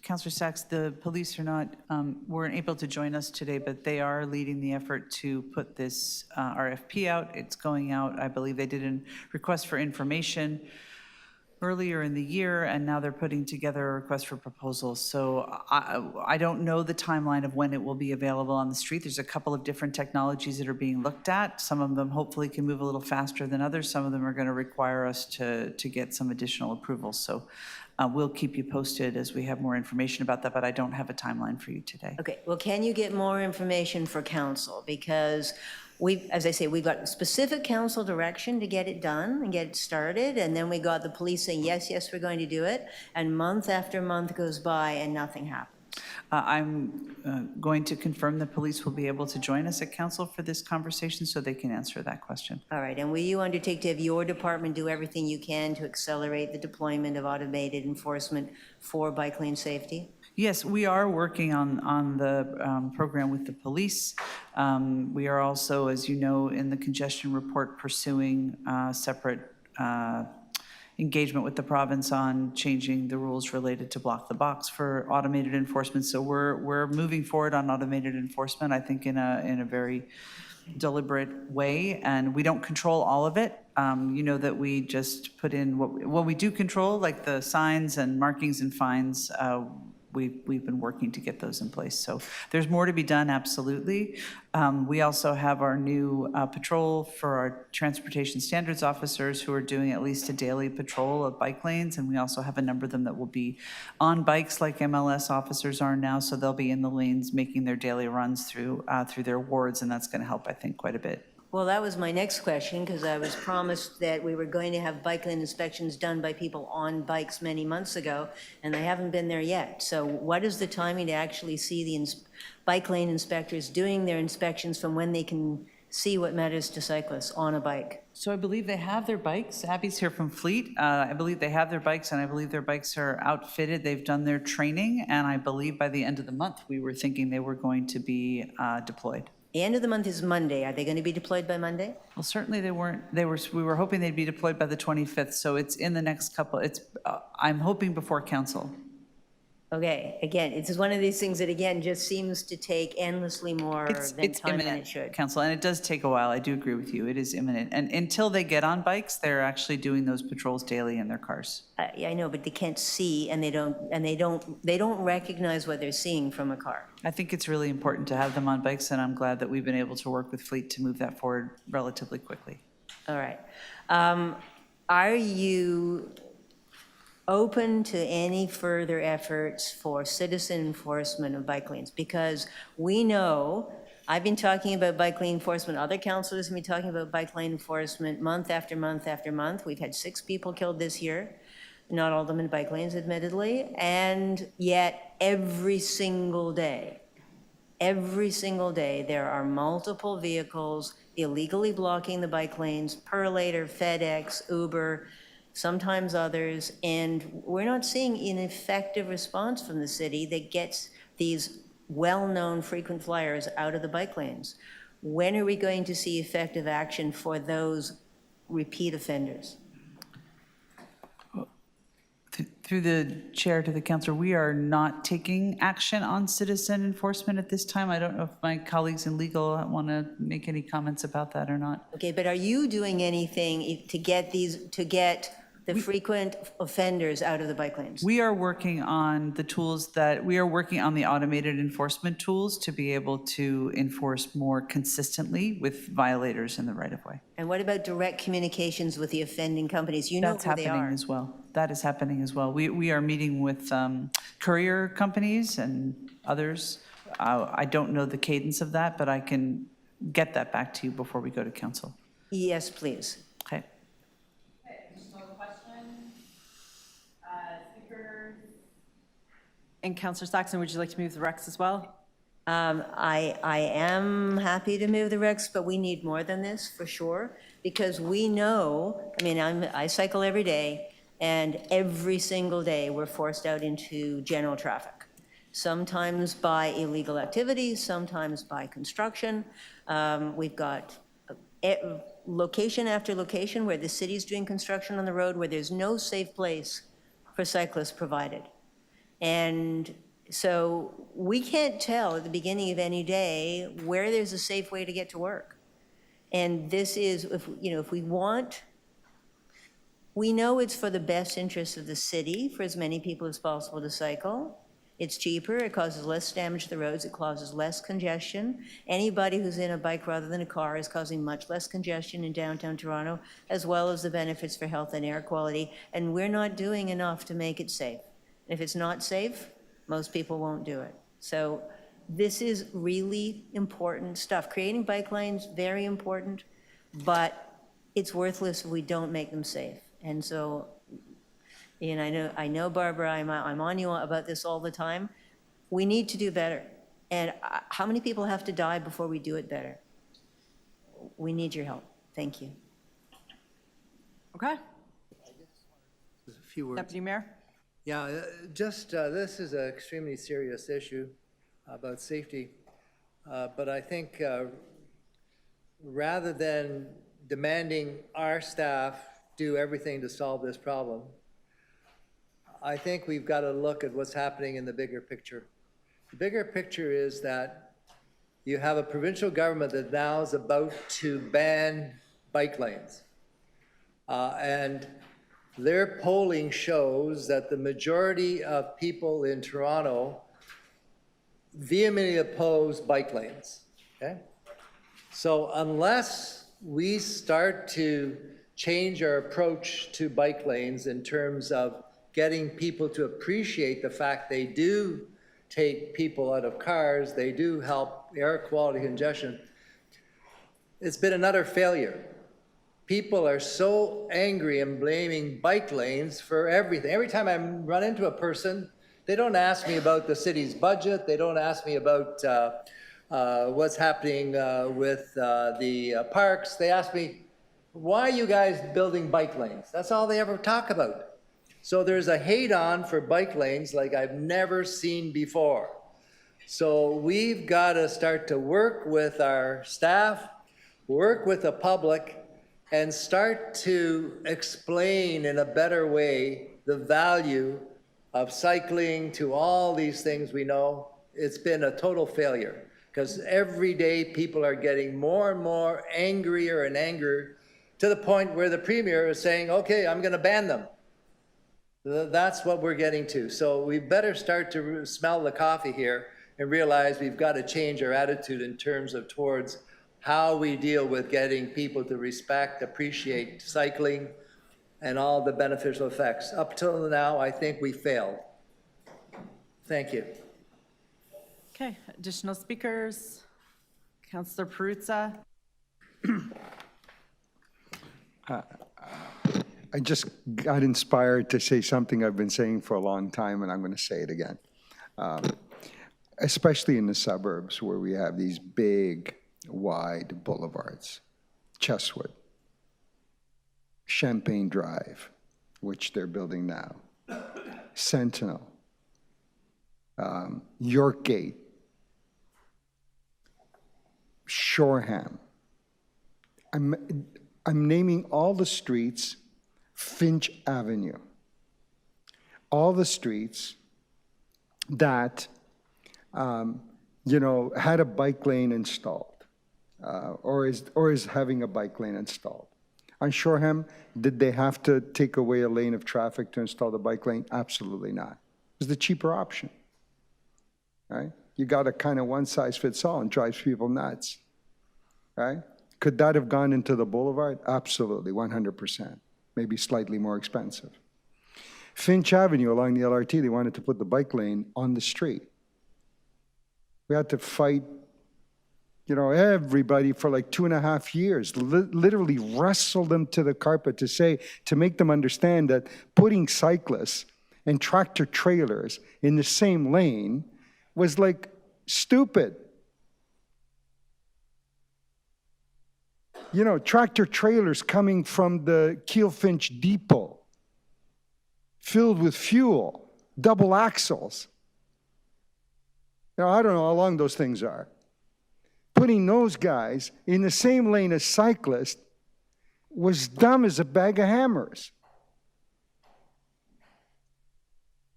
Councillor Sachs, the police weren't able to join us today, but they are leading the effort to put this RFP out. It's going out. I believe they did a request for information earlier in the year, and now they're putting together a request for proposals. So I don't know the timeline of when it will be available on the street. There's a couple of different technologies that are being looked at. Some of them hopefully can move a little faster than others. Some of them are going to require us to get some additional approvals. So we'll keep you posted as we have more information about that, but I don't have a timeline for you today. Okay, well, can you get more information for council? Because as I say, we got specific council direction to get it done and get it started, and then we got the police saying, yes, yes, we're going to do it, and month after month goes by and nothing happens. I'm going to confirm the police will be able to join us at council for this conversation so they can answer that question. All right, and will you undertake to have your department do everything you can to accelerate the deployment of automated enforcement for bike lane safety? Yes, we are working on the program with the police. We are also, as you know, in the congestion report pursuing separate engagement with the province on changing the rules related to block the box for automated enforcement. So we're moving forward on automated enforcement, I think, in a very deliberate way, and we don't control all of it. You know that we just put in what we do control, like the signs and markings and fines. We've been working to get those in place. So there's more to be done, absolutely. We also have our new patrol for our transportation standards officers who are doing at least a daily patrol of bike lanes, and we also have a number of them that will be on bikes like MLS officers are now, so they'll be in the lanes making their daily runs through their wards, and that's going to help, I think, quite a bit. Well, that was my next question, because I was promised that we were going to have bike lane inspections done by people on bikes many months ago, and they haven't been there yet. So what is the timing to actually see the bike lane inspectors doing their inspections from when they can see what matters to cyclists on a bike? So I believe they have their bikes. Abby's here from Fleet. I believe they have their bikes, and I believe their bikes are outfitted. They've done their training, and I believe by the end of the month, we were thinking they were going to be deployed. The end of the month is Monday. Are they going to be deployed by Monday? Well, certainly they weren't, we were hoping they'd be deployed by the 25th, so it's in the next couple, I'm hoping before council. Okay, again, it's one of these things that, again, just seems to take endlessly more It's than time than it imminent, should. council, and it does take a while. I do agree with you. It is imminent. And until they get on bikes, they're actually doing those patrols daily in their cars. I know, but they can't see, and they don't recognize what they're seeing from a car. I think it's really important to have them on bikes, and I'm glad that we've been able to work with Fleet to move that forward relatively quickly. All right. Are you open to any further efforts for citizen enforcement of bike lanes? Because we know, I've been talking about bike lane enforcement, other councilors have been talking about bike lane enforcement month after month after month. We've had 6 people killed this year, not all of them in bike lanes, admittedly, and yet every single day, there are multiple vehicles illegally blocking the bike lanes, Perlator, FedEx, Uber, sometimes others, and we're not seeing an effective response from the city that gets these well-known frequent flyers out of the bike lanes. When are we going to see effective action for those repeat offenders? Through the chair to the councillor, we are not taking action on citizen enforcement at this time. I don't know if my colleagues in legal want to make any comments about that or not. Okay, but are you doing anything to get the frequent offenders out of the bike lanes? We are working on the automated enforcement tools to be able to enforce more consistently with violators in the right-of-way. And what about direct communications with the offending companies? You know That's who they happening are. as well. That is happening as well. We are meeting with courier companies and others. I don't know the cadence of that, but I can get that back to you before we go to council. Yes, please. Okay. And Councillor Saxon, would you like to move the Rex as well? I am happy to move the Rex, but we need more than this, for sure, because we know, I cycle every day, and every single day we're forced out into general traffic, sometimes by illegal activities, sometimes by construction. We've got location after location where the city's doing construction on the road where there's no safe place for cyclists provided. And so we can't tell at the beginning of any day where there's a safe way to get to work. And this is, if we want, we know it's for the best interest of the city for as many people as possible to cycle. It's cheaper, it causes less damage to the roads, it causes less congestion. Anybody who's in a bike rather than a car is causing much less congestion in downtown Toronto, as well as the benefits for health and air quality. And we're not doing enough to make it safe. If it's not safe, most people won't do it. So this is really important stuff. Creating bike lanes, very important, but it's worthless if we don't make them safe. And so, and I know, Barbara, I'm on you about this all the time. We need to do better. And how many people have to die before we do it better? We need your help. Thank you. Okay. Just a few words. Deputy Mayor? Yeah, this is an extremely serious issue about safety. But I think rather than demanding our staff do everything to solve this problem, I think we've got to look at what's happening in the bigger picture. The bigger picture is that you have a provincial government that now is about to ban bike lanes. And their polling shows that the majority of people in Toronto vehemently oppose bike lanes, okay? So unless we start to change our approach to bike lanes in terms of getting people to appreciate the fact they do take people out of cars, they do help air quality congestion, it's been another failure. People are so angry and blaming bike lanes for everything. Every time I run into a person, they don't ask me about the city's budget. They don't ask me about what's happening with the parks. They ask me, why are you guys building bike lanes? That's all they ever talk about. So there's a hate on for bike lanes like I've never seen before. So we've got to start to work with our staff, work with the public, and start to explain in a better way the value of cycling to all these things we know. It's been a total failure because every day people are getting more and more angrier and angrier to the point where the premier is saying, okay, I'm going to ban them. That's what we're getting to. So we better start to smell the coffee here and realize we've got to change our attitude in terms of towards how we deal with getting people to respect, appreciate cycling and all the beneficial effects. Up till now, I think we failed. Thank you. Okay, additional speakers? Councillor Perruzza? I just got inspired to say something I've been saying for a long time, and I'm going to say it again. Especially in the suburbs where we have these big, wide boulevards. Chesswood, Champagne Drive, which they're building now, Sentinel, Yorkgate, Shoreham. I'm naming all the streets, Finch Avenue, all the streets that, had a bike lane installed, or is having a bike lane installed. On Shoreham, did they have to take away a lane of traffic to install the bike lane? Absolutely not. It was the cheaper option, right? You got a kind of one size fits all and drives people nuts, right? Could that have gone into the boulevard? Absolutely, 100%. Maybe slightly more expensive. Finch Avenue along the LRT, they wanted to put the bike lane on the street. We had to fight, everybody for like 2.5 years, literally wrestle them to the carpet to make them understand that putting cyclists and tractor trailers in the same lane was like stupid. Tractor trailers coming from the Keele-Finch depot, filled with fuel, double axles. I don't know how long those things are. Putting those guys in the same lane as cyclists was dumb as a bag of hammers.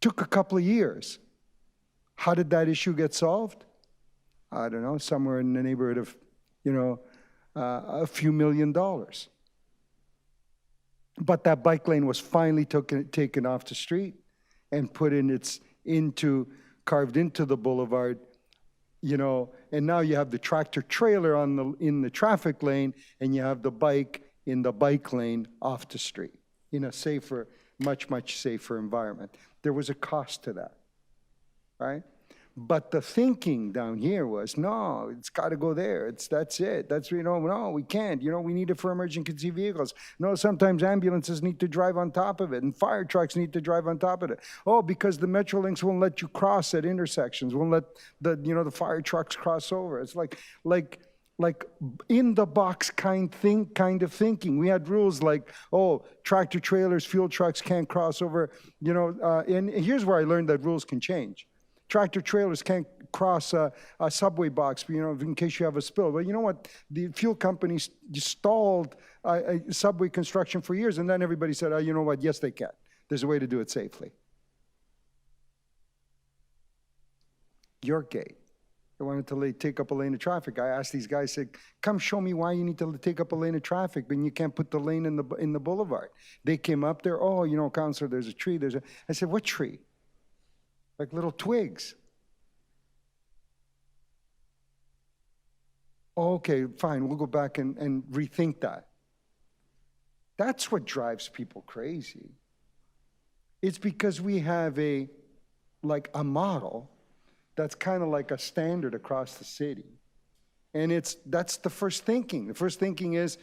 Took a couple of years. How did that issue get solved? I don't know, somewhere in the neighborhood of, a few $1 million. But that bike lane was finally taken off the street and put carved into the boulevard, and now you have the tractor trailer in the traffic lane, and you have the bike in the bike lane off the street in a safer, much, much safer environment. There was a cost to that, right? But the thinking down here was, no, it's got to go there. That's it. No, we can't. We need it for emergency vehicles. No, sometimes ambulances need to drive on top of it, and fire trucks need to drive on top of it. Oh, because the Metrolinx won't let you cross at intersections, won't let the fire trucks cross over. It's like in the box kind of thinking. We had rules like, tractor trailers, fuel trucks can't cross over. And here's where I learned that rules can change. Tractor trailers can't cross a subway box, in case you have a spill. Well, you know what? The fuel companies stalled subway construction for years, and then everybody said, you know what? Yes, they can. There's a way to do it safely. Yorkgate. They wanted to take up a lane of traffic. I asked these guys, said, come show me why you need to take up a lane of traffic, but you can't put the lane in the boulevard. They came up there, Councilor, there's a tree. I said, what tree? Like little twigs. Okay, fine, we'll go back and rethink that. That's what drives people crazy. It's because we have a model that's kind of like a standard across the city. And that's the first thinking. The first thinking is,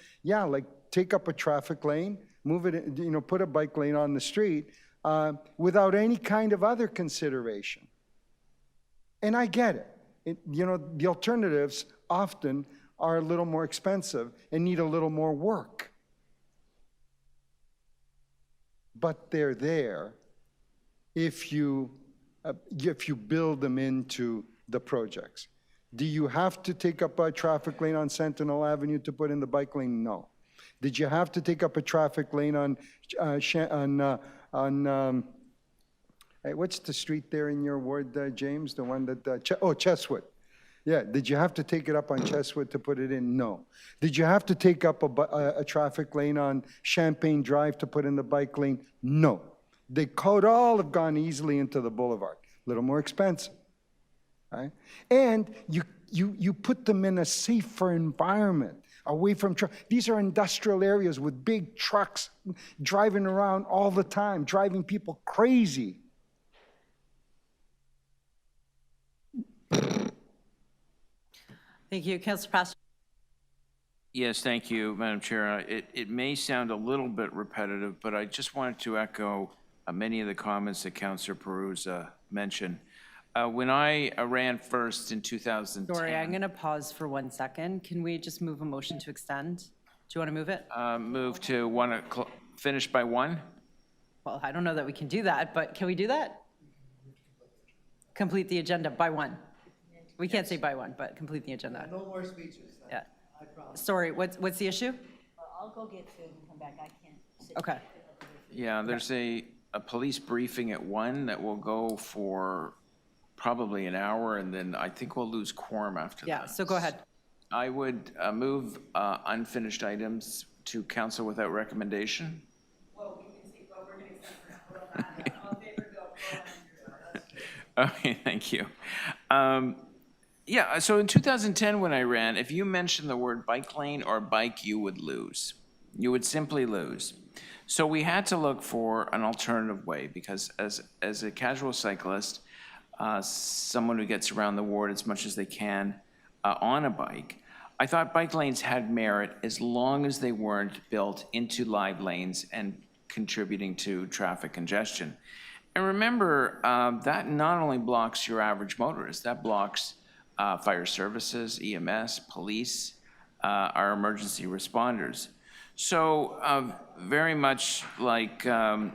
take up a traffic lane, move it, put a bike lane on the street, without any kind of other consideration. And I get it. The alternatives often are a little more expensive and need a little more work. But they're there if you build them into the projects. Do you have to take up a traffic lane on Sentinel Avenue to put in the bike lane? No. Did you have to take up a traffic lane on hey, what's the street there in your ward, James? The one that, Chesswood. Yeah, did you have to take it up on Chesswood to put it in? No. Did you have to take up a traffic lane on Champagne Drive to put in the bike lane? No. They could all have gone easily into the boulevard. A little more expensive, right? And you put them in a safer environment, away from these are industrial areas with big trucks driving around all the time, driving people crazy. Thank you. Councillor Pastor. Yes, thank you, Madam Chair. It may sound a little bit repetitive, but I just wanted to echo many of the comments that Councillor Perusa mentioned. When I ran first in 2010. Sorry, I'm going to pause for 1 second. Can we just move a motion to extend? Do you want to move it? Move to finish by 1? Well, I don't know that we can do that, but can we do that? Complete the agenda by 1. We can't say by 1, but complete the agenda. No more speeches. Yeah. I promise. Sorry, what's the issue? I'll go get food and come back. I can't sit. Okay. Yeah, there's a police briefing at 1 that will go for probably an hour, and then I think we'll lose quorum after that. Yeah, so go ahead. I would move unfinished items to council without recommendation. Well, we can see, but we're going to accept all in favor, go. Okay, thank you. Yeah, so in 2010 when I ran, if you mentioned the word bike lane or bike, you would lose. You would simply lose. So we had to look for an alternative way because as a casual cyclist, someone who gets around the ward as much as they can on a bike, I thought bike lanes had merit as long as they weren't built into live lanes and contributing to traffic congestion. And remember, that not only blocks your average motorist, that blocks fire services, EMS, police, our emergency responders. So very much like Councillor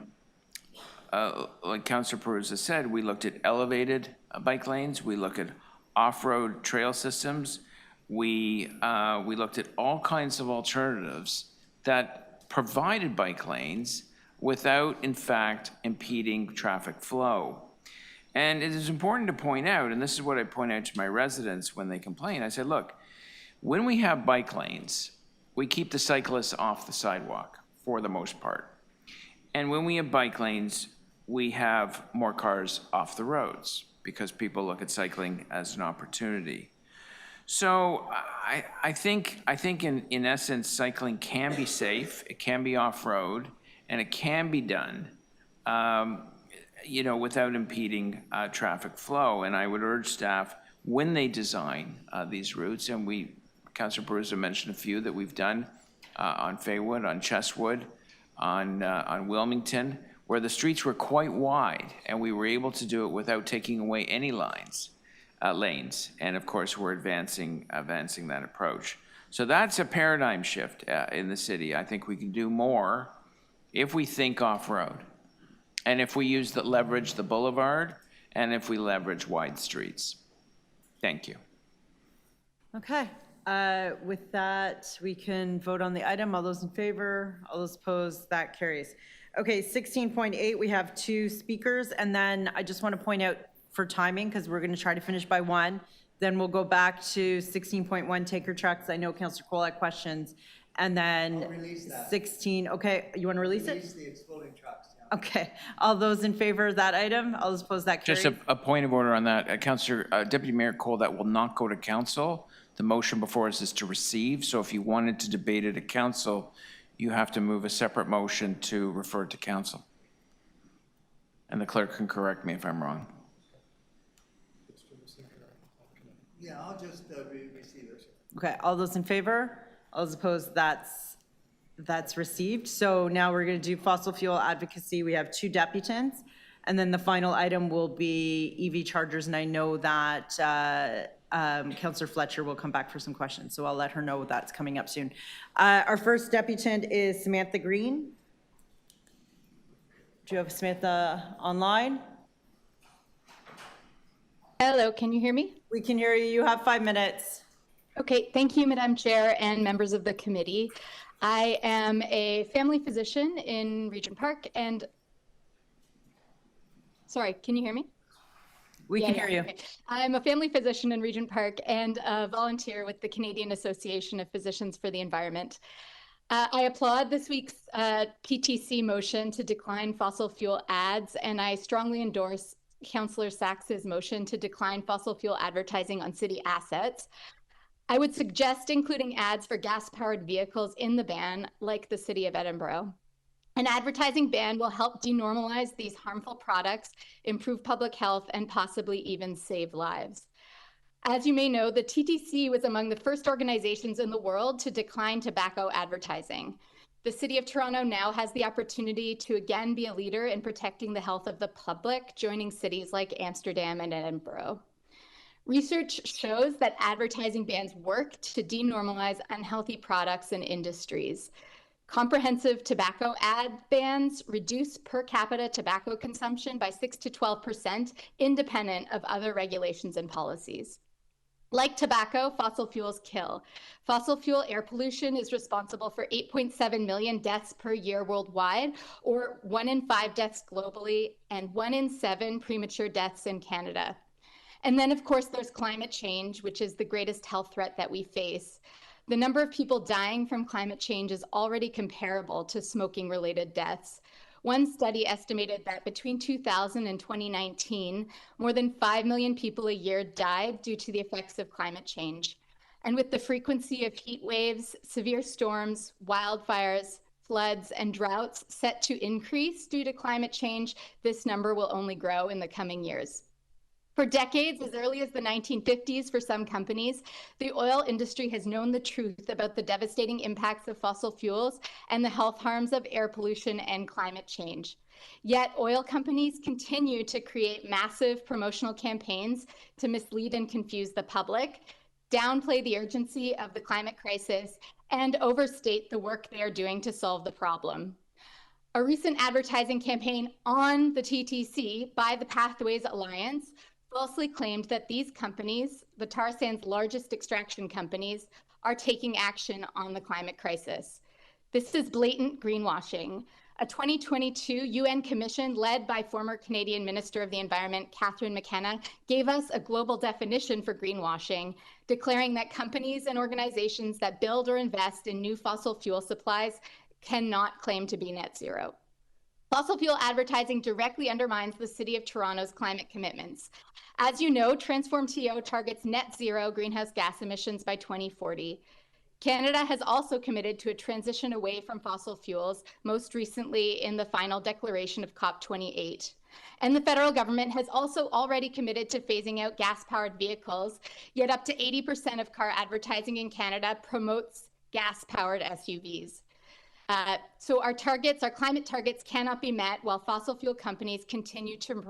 Perusa said, we looked at elevated bike lanes, we look at off-road trail systems, we looked at all kinds of alternatives that provided bike lanes without, in fact, impeding traffic flow. And it is important to point out, and this is what I point out to my residents when they complain, I said, look, when we have bike lanes, we keep the cyclists off the sidewalk for the most part. And when we have bike lanes, we have more cars off the roads because people look at cycling as an opportunity. So I think in essence, cycling can be safe, it can be off-road, and it can be done without impeding traffic flow. And I would urge staff, when they design these routes, and Councillor Perusa mentioned a few that we've done on Faywood, on Chesswood, on Wilmington, where the streets were quite wide, and we were able to do it without taking away any lanes. And of course, we're advancing that approach. So that's a paradigm shift in the city. I think we can do more if we think off-road, and if we leverage the boulevard, and if we leverage wide streets. Thank you. Okay. With that, we can vote on the item. All those in favor, all those opposed, that carries. Okay, 16.8, we have 2 speakers, and then I just want to point out for timing, because we're going to try to finish by 1, then we'll go back to 16.1 tanker trucks. I know Councillor Cole had questions, and then 16, okay, you want to release it? Release the exploding trucks. Yeah. Okay, all those in favor of that item, all those opposed, that carries. Just a point of order on that, Deputy Mayor Cole, that will not go to council. The motion before us is to receive, so if you wanted to debate it at council, you have to move a separate motion to refer to council. And the clerk can correct me if I'm wrong. Yeah, I'll just receive it. Okay, all those in favor, all those opposed, that's received. So now we're going to do fossil fuel advocacy. We have 2 deputants, and then the final item will be EV chargers, and I know that Councillor Fletcher will come back for some questions, so I'll let her know that's coming up soon. Our first deputant is Samantha Green. Do you have Samantha online? Hello, can you hear me? We can hear you. You have 5 minutes. Okay, thank you, Madam Chair and members of the committee. I am a family physician in Regent Park and, sorry, can you hear me? We can hear you. Okay. I'm a family physician in Regent Park and a volunteer with the Canadian Association of Physicians for the Environment. I applaud this week's PTC motion to decline fossil fuel ads, and I strongly endorse Councillor Sachs's motion to decline fossil fuel advertising on city assets. I would suggest including ads for gas-powered vehicles in the ban, like the City of Edinburgh. An advertising ban will help denormalize these harmful products, improve public health, and possibly even save lives. As you may know, the TTC was among the first organizations in the world to decline tobacco advertising. The City of Toronto now has the opportunity to again be a leader in protecting the health of the public, joining cities like Amsterdam and Edinburgh. Research shows that advertising bans work to denormalize unhealthy products and industries. Comprehensive tobacco ad bans reduce per capita tobacco consumption by 6 to 12%, independent of other regulations and policies. Like tobacco, fossil fuels kill. Fossil fuel air pollution is responsible for 8.7 million deaths per year worldwide, or 1 in 5 deaths globally, and 1 in 7 premature deaths in Canada. And then, of course, there's climate change, which is the greatest health threat that we face. The number of people dying from climate change is already comparable to smoking-related deaths. One study estimated that between 2000 and 2019, more than 5 million people a year died due to the effects of climate change. And with the frequency of heat waves, severe storms, wildfires, floods, and droughts set to increase due to climate change, this number will only grow in the coming years. For decades, as early as the 1950s for some companies, the oil industry has known the truth about the devastating impacts of fossil fuels and the health harms of air pollution and climate change. Yet oil companies continue to create massive promotional campaigns to mislead and confuse the public, downplay the urgency of the climate crisis, and overstate the work they are doing to solve the problem. A recent advertising campaign on the TTC by the Pathways Alliance falsely claimed that these companies, the tar sands' largest extraction companies, are taking action on the climate crisis. This is blatant greenwashing. A 2022 UN commission led by former Canadian Minister of the Environment, Catherine McKenna, gave us a global definition for greenwashing, declaring that companies and organizations that build or invest in new fossil fuel supplies cannot claim to be net zero. Fossil fuel advertising directly undermines the City of Toronto's climate commitments. As you know, Transform TO targets net zero greenhouse gas emissions by 2040. Canada has also committed to a transition away from fossil fuels, most recently in the final declaration of COP28. And the federal government has also already committed to phasing out gas-powered vehicles, yet up to 80% of car advertising in Canada promotes gas-powered SUVs. So our climate targets cannot be met while fossil fuel companies continue to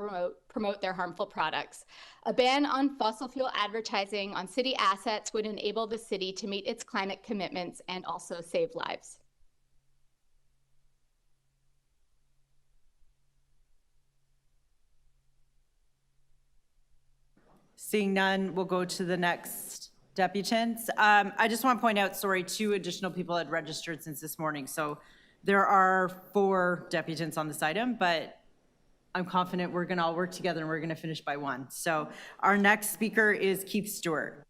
promote their harmful products. A ban on fossil fuel advertising on city assets would enable the city to meet its climate commitments and also save lives. Seeing none, we'll go to the next deputants. I just want to point out, sorry, 2 additional people had registered since this morning. So there are 4 deputants on this item, but I'm confident we're going to all work together and we're going to finish by 1. So our next speaker is Keith Stewart.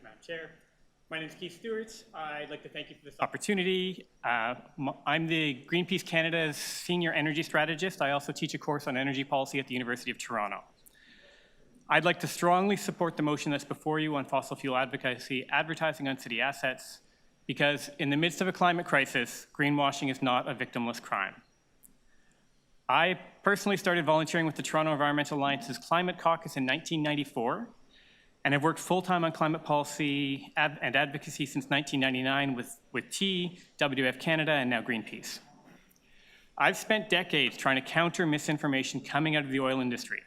Madam Chair. My name is Keith Stewart. I'd like to thank you for this opportunity. I'm the Greenpeace Canada's Senior Energy Strategist. I also teach a course on energy policy at the University of Toronto. I'd like to strongly support the motion that's before you on fossil fuel advocacy, advertising on city assets, because in the midst of a climate crisis, greenwashing is not a victimless crime. I personally started volunteering with the Toronto Environmental Alliance's Climate Caucus in 1994, and I've worked full-time on climate policy and advocacy since 1999 with T, WWF Canada, and now Greenpeace. I've spent decades trying to counter misinformation coming out of the oil industry.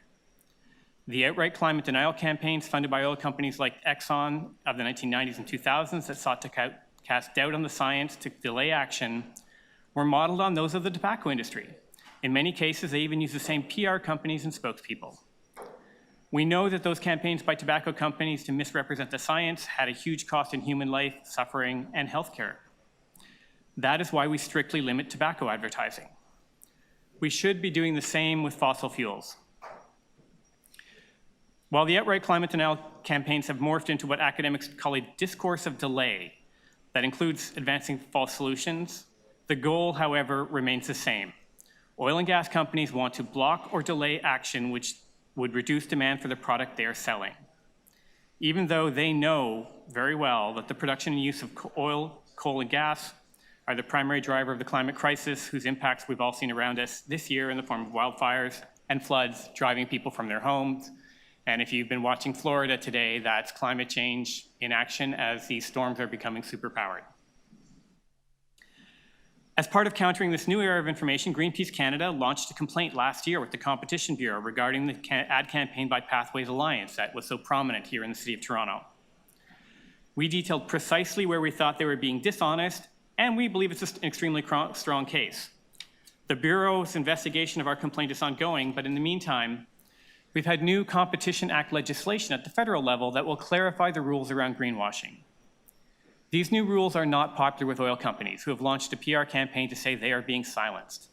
The outright climate denial campaigns funded by oil companies like Exxon of the 1990s and 2000s that sought to cast doubt on the science to delay action were modeled on those of the tobacco industry. In many cases, they even used the same PR companies and spokespeople. We know that those campaigns by tobacco companies to misrepresent the science had a huge cost in human life, suffering, and healthcare. That is why we strictly limit tobacco advertising. We should be doing the same with fossil fuels. While the outright climate denial campaigns have morphed into what academics call a discourse of delay that includes advancing false solutions, the goal, however, remains the same. Oil and gas companies want to block or delay action which would reduce demand for the product they are selling, even though they know very well that the production and use of oil, coal, and gas are the primary driver of the climate crisis, whose impacts we've all seen around us this year in the form of wildfires and floods driving people from their homes. And if you've been watching Florida today, that's climate change in action as these storms are becoming superpowered. As part of countering this new era of information, Greenpeace Canada launched a complaint last year with the Competition Bureau regarding the ad campaign by Pathways Alliance that was so prominent here in the City of Toronto. We detailed precisely where we thought they were being dishonest, and we believe it's an extremely strong case. The Bureau's investigation of our complaint is ongoing, but in the meantime, we've had new Competition Act legislation at the federal level that will clarify the rules around greenwashing. These new rules are not popular with oil companies who have launched a PR campaign to say they are being silenced.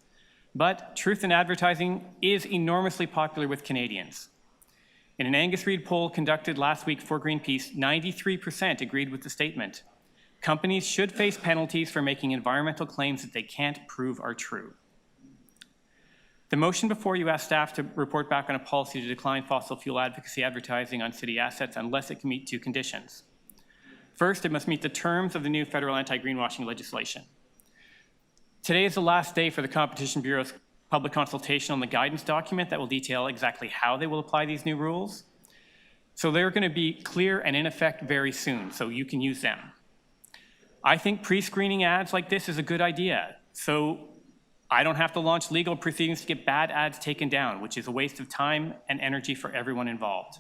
But truth in advertising is enormously popular with Canadians. In an Angus Reid poll conducted last week for Greenpeace, 93% agreed with the statement. Companies should face penalties for making environmental claims that they can't prove are true. The motion before you asks staff to report back on a policy to decline fossil fuel advocacy advertising on city assets unless it can meet two conditions. First, it must meet the terms of the new federal anti-greenwashing legislation. Today is the last day for the Competition Bureau's public consultation on the guidance document that will detail exactly how they will apply these new rules. So they're going to be clear and in effect very soon, so you can use them. I think pre-screening ads like this is a good idea, so I don't have to launch legal proceedings to get bad ads taken down, which is a waste of time and energy for everyone involved.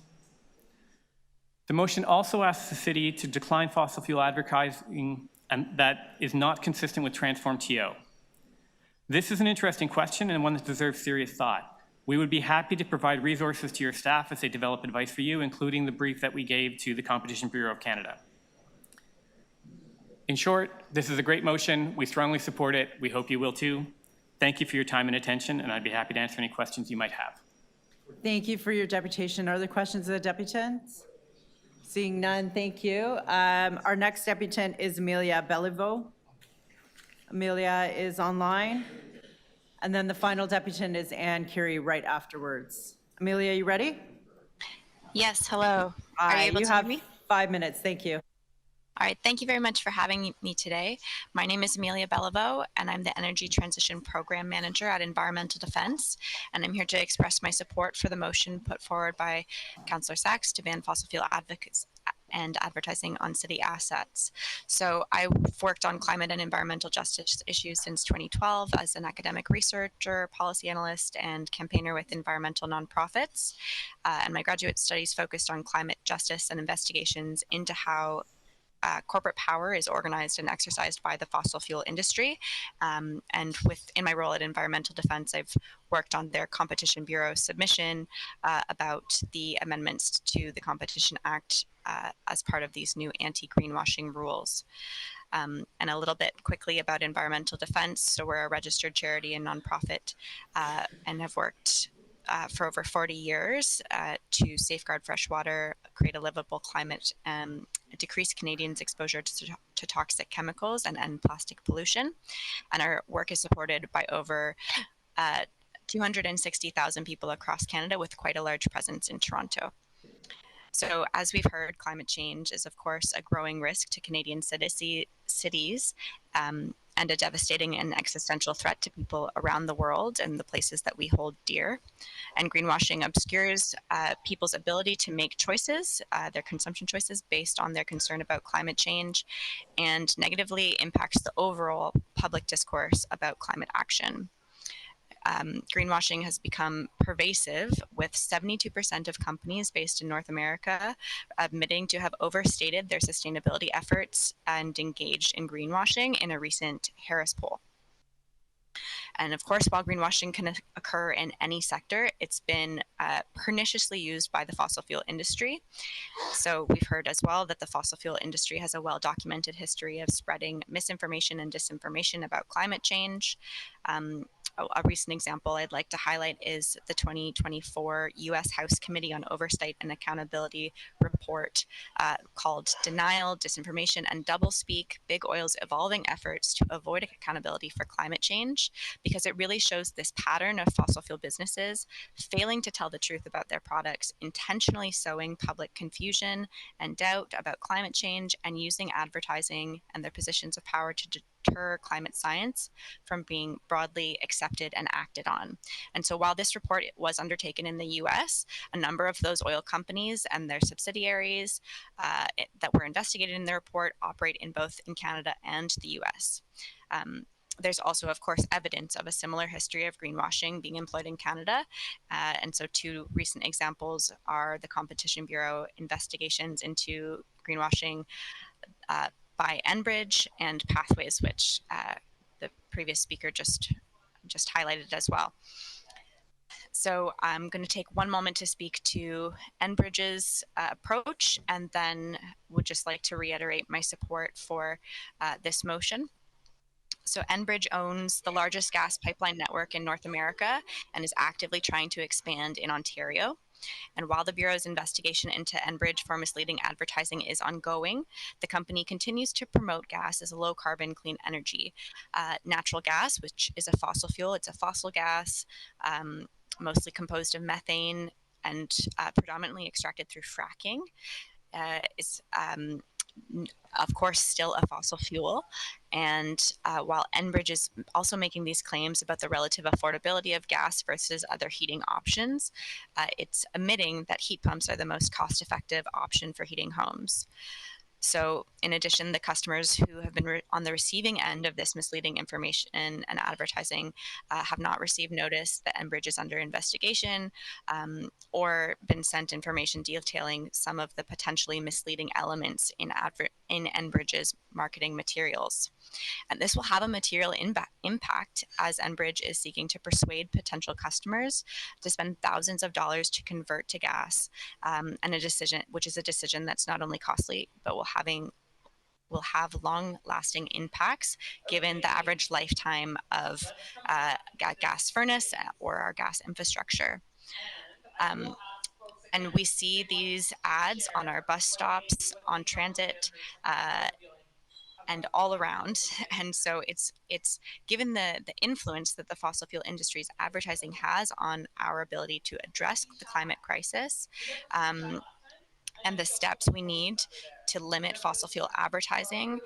The motion also asks the city to decline fossil fuel advertising that is not consistent with Transform TO. This is an interesting question and one that deserves serious thought. We would be happy to provide resources to your staff as they develop advice for you, including the brief that we gave to the Competition Bureau of Canada. In short, this is a great motion. We strongly support it. We hope you will too. Thank you for your time and attention, and I'd be happy to answer any questions you might have. Thank you for your deputation. Are there questions of the deputants? Seeing none, thank you. Our next deputant is Amelia Beliveau. Amelia is online. And then the final deputant is Ann Curie right afterwards. Amelia, you ready? Yes, hello. Are you able to hear me? 5 minutes, thank you. All right, thank you very much for having me today. My name is Amelia Beliveau, and I'm the Energy Transition Program Manager at Environmental Defense, and I'm here to express my support for the motion put forward by Councillor Sachs to ban fossil fuel advocates and advertising on city assets. So I've worked on climate and environmental justice issues since 2012 as an academic researcher, policy analyst, and campaigner with environmental nonprofits. And my graduate studies focused on climate justice and investigations into how corporate power is organized and exercised by the fossil fuel industry. And in my role at Environmental Defense, I've worked on their Competition Bureau submission about the amendments to the Competition Act as part of these new anti-greenwashing rules. And a little bit quickly about Environmental Defense. So we're a registered charity and nonprofit and have worked for over 40 years to safeguard fresh water, create a livable climate, decrease Canadians' exposure to toxic chemicals, and end plastic pollution. And our work is supported by over 260,000 people across Canada, with quite a large presence in Toronto. So as we've heard, climate change is, of course, a growing risk to Canadian cities and a devastating and existential threat to people around the world and the places that we hold dear. And greenwashing obscures people's ability to make choices, their consumption choices, based on their concern about climate change, and negatively impacts the overall public discourse about climate action. greenwashing has become pervasive, with 72% of companies based in North America admitting to have overstated their sustainability efforts and engaged in greenwashing in a recent Harris poll. And of course, while greenwashing can occur in any sector, it's been perniciously used by the fossil fuel industry. So we've heard as well that the fossil fuel industry has a well-documented history of spreading misinformation and disinformation about climate change. A recent example I'd like to highlight is the 2024 U.S. House Committee on Oversight and Accountability report called Denial, Disinformation, and Doublespeak, Big Oil's Evolving Efforts to Avoid Accountability for Climate Change, because it really shows this pattern of fossil fuel businesses failing to tell the truth about their products, intentionally sowing public confusion and doubt about climate change, and using advertising and their positions of power to deter climate science from being broadly accepted and acted on. And so while this report was undertaken in the US, a number of those oil companies and their subsidiaries that were investigated in the report operate in both in Canada and the US. There's also, of course, evidence of a similar history of greenwashing being employed in Canada. And so two recent examples are the Competition Bureau investigations into greenwashing by Enbridge and Pathways, which the previous speaker just highlighted as well. So I'm going to take one moment to speak to Enbridge's approach, and then would just like to reiterate my support for this motion. So Enbridge owns the largest gas pipeline network in North America and is actively trying to expand in Ontario. And while the Bureau's investigation into Enbridge for misleading advertising is ongoing, the company continues to promote gas as a low-carbon, clean energy. Natural gas, which is a fossil fuel, it's a fossil gas, mostly composed of methane and predominantly extracted through fracking, is of course still a fossil fuel. And while Enbridge is also making these claims about the relative affordability of gas versus other heating options, it's admitting that heat pumps are the most cost-effective option for heating homes. So in addition, the customers who have been on the receiving end of this misleading information and advertising have not received notice that Enbridge is under investigation or been sent information detailing some of the potentially misleading elements in Enbridge's marketing materials. And this will have a material impact, as Enbridge is seeking to persuade potential customers to spend thousands of dollars to convert to gas, and which is a decision that's not only costly, but will have long-lasting impacts given the average lifetime of a gas furnace or our gas infrastructure. And we see these ads on our bus stops, on transit, and all around. And so it's given the influence that the fossil fuel industry's advertising has on our ability to address the climate crisis, and the steps we need to limit fossil fuel advertising.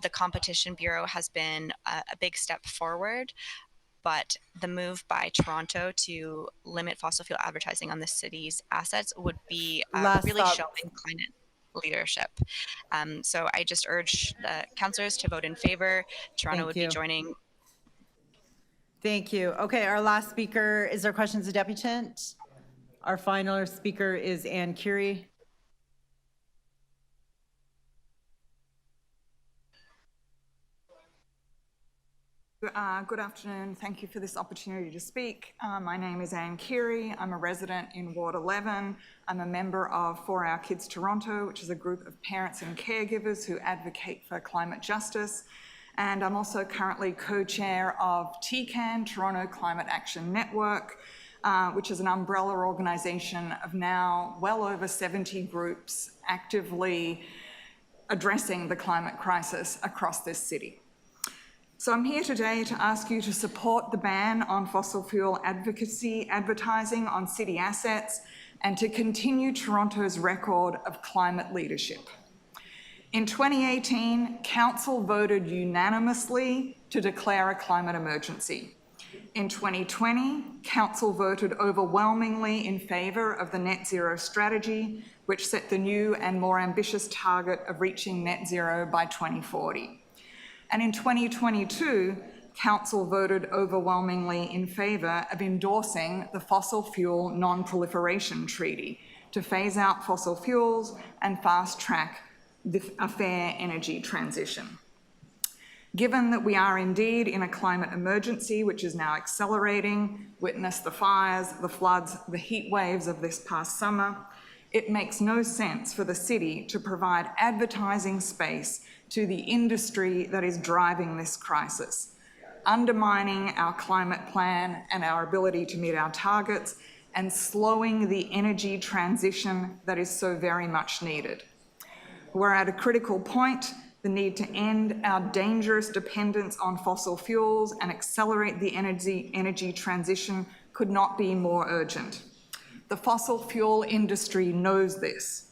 The Competition Bureau has been a big step forward, but the move by Toronto to limit fossil fuel advertising on the city's assets would be really showing climate leadership. So I just urge the councillors to vote in favor. Toronto would be joining. Thank you. Okay, our last speaker, is there questions of Deputant? Our final speaker is Ann Curie. Good afternoon. Thank you for this opportunity to speak. My name is Ann Curie. I'm a resident in Ward 11. I'm a member of For Our Kids Toronto, which is a group of parents and caregivers who advocate for climate justice. And I'm also currently co-chair of TCAN, Toronto Climate Action Network, which is an umbrella organisation of now well over 70 groups actively addressing the climate crisis across this city. So I'm here today to ask you to support the ban on fossil fuel advocacy advertising on city assets and to continue Toronto's record of climate leadership. In 2018, Council voted unanimously to declare a climate emergency. In 2020, Council voted overwhelmingly in favour of the net zero strategy, which set the new and more ambitious target of reaching net zero by 2040. And in 2022, Council voted overwhelmingly in favour of endorsing the Fossil Fuel Non-Proliferation Treaty to phase out fossil fuels and fast-track a fair energy transition. Given that we are indeed in a climate emergency, which is now accelerating, witness the fires, the floods, the heat waves of this past summer, it makes no sense for the city to provide advertising space to the industry that is driving this crisis, undermining our climate plan and our ability to meet our targets, and slowing the energy transition that is so very much needed. We're at a critical point. The need to end our dangerous dependence on fossil fuels and accelerate the energy transition could not be more urgent. The fossil fuel industry knows this,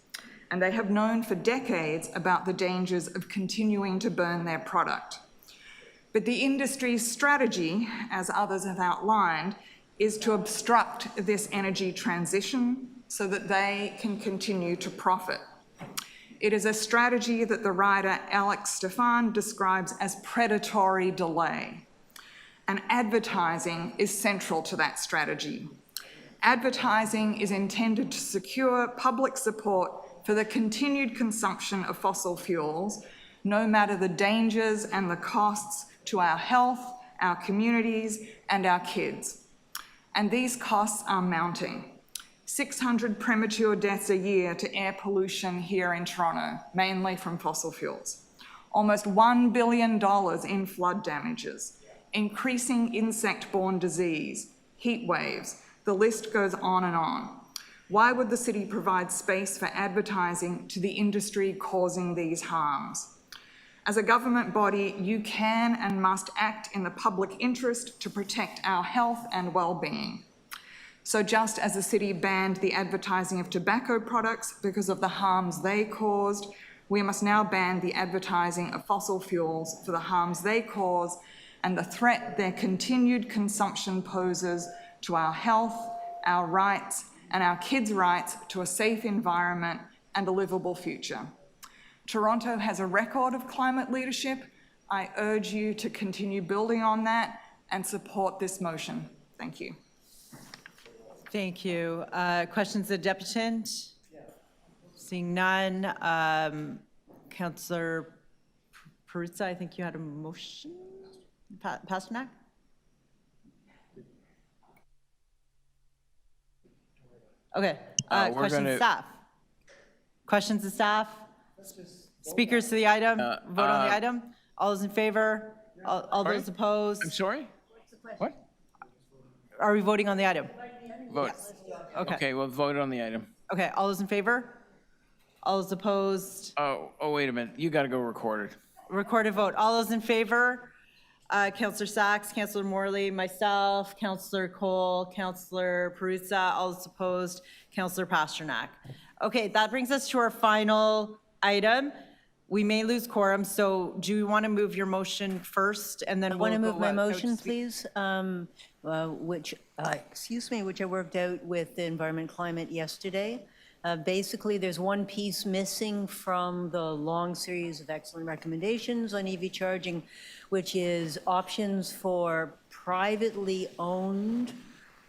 and they have known for decades about the dangers of continuing to burn their product. But the industry's strategy, as others have outlined, is to obstruct this energy transition so that they can continue to profit. It is a strategy that the writer Alex Stefan describes as predatory delay. And advertising is central to that strategy. Advertising is intended to secure public support for the continued consumption of fossil fuels, no matter the dangers and the costs to our health, our communities, and our kids. And these costs are mounting. 600 premature deaths a year to air pollution here in Toronto, mainly from fossil fuels. Almost $1 billion in flood damages, increasing insect-borne disease, heat waves, the list goes on and on. Why would the city provide space for advertising to the industry causing these harms? As a government body, you can and must act in the public interest to protect our health and well-being. So just as the city banned the advertising of tobacco products because of the harms they caused, we must now ban the advertising of fossil fuels for the harms they cause and the threat their continued consumption poses to our health, our rights, and our kids' rights to a safe environment and a livable future. Toronto has a record of climate leadership. I urge you to continue building on that and support this motion. Thank you. Thank you. Questions of the deputant? Seeing none. Councillor Peruzza, I think you had a motion. Pasternak? Okay. Questions of staff? Questions of staff? Speakers to the item? Vote on the item? All those in favor? All those opposed? I'm sorry? What? Are we voting on the item? Vote. Yes. Okay. Okay, we'll vote on the item. Okay, all those in favor? All those opposed? Oh, wait a minute. You got to go recorded. Recorded vote. All those in favor? Councillor Sachs, Councillor Morley, myself, Councillor Cole, Councillor Peruzza, all those opposed, Councillor Pasternak. Okay, that brings us to our final item. We may lose quorum, so do you want to move your motion first and then I want to move my motion, please, which I worked out with the Environment Climate yesterday. Basically, there's one piece missing from the long series of excellent recommendations on EV charging, which is options for privately owned,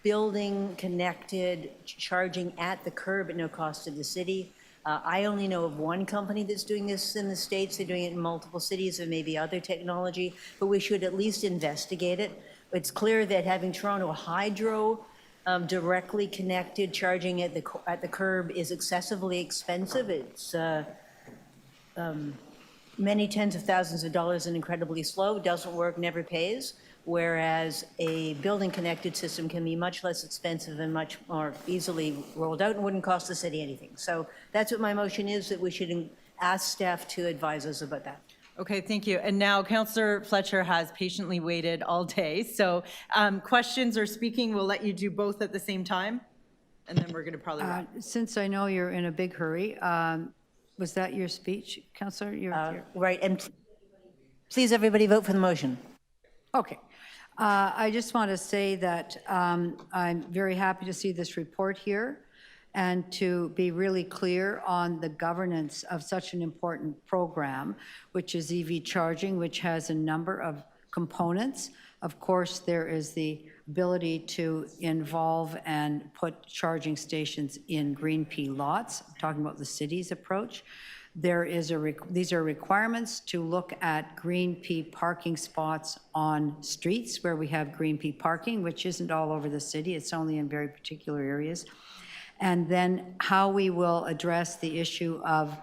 building-connected charging at the curb at no cost to the city. I only know of one company that's doing this in the States. They're doing it in multiple cities. There may be other technology, but we should at least investigate it. It's clear that having Toronto Hydro directly connected charging at the curb is excessively expensive. It's many tens of thousands of dollars and incredibly slow, doesn't work, never pays, whereas a building-connected system can be much less expensive and much more easily rolled out and wouldn't cost the city anything. So that's what my motion is, that we should ask staff to advise us about that. Okay, thank you. And now Councillor Fletcher has patiently waited all day. So questions or speaking, we'll let you do both at the same time. And then we're going to probably wrap. Since I know you're in a big hurry, was that your speech, Councillor? Right, and please everybody vote for the motion. Okay. I just want to say that I'm very happy to see this report here and to be really clear on the governance of such an important program, which is EV charging, which has a number of components. Of course, there is the ability to involve and put charging stations in green P lots. I'm talking about the city's approach. There is these are requirements to look at green P parking spots on streets where we have green P parking, which isn't all over the city. It's only in very particular areas. And then how we will address the issue of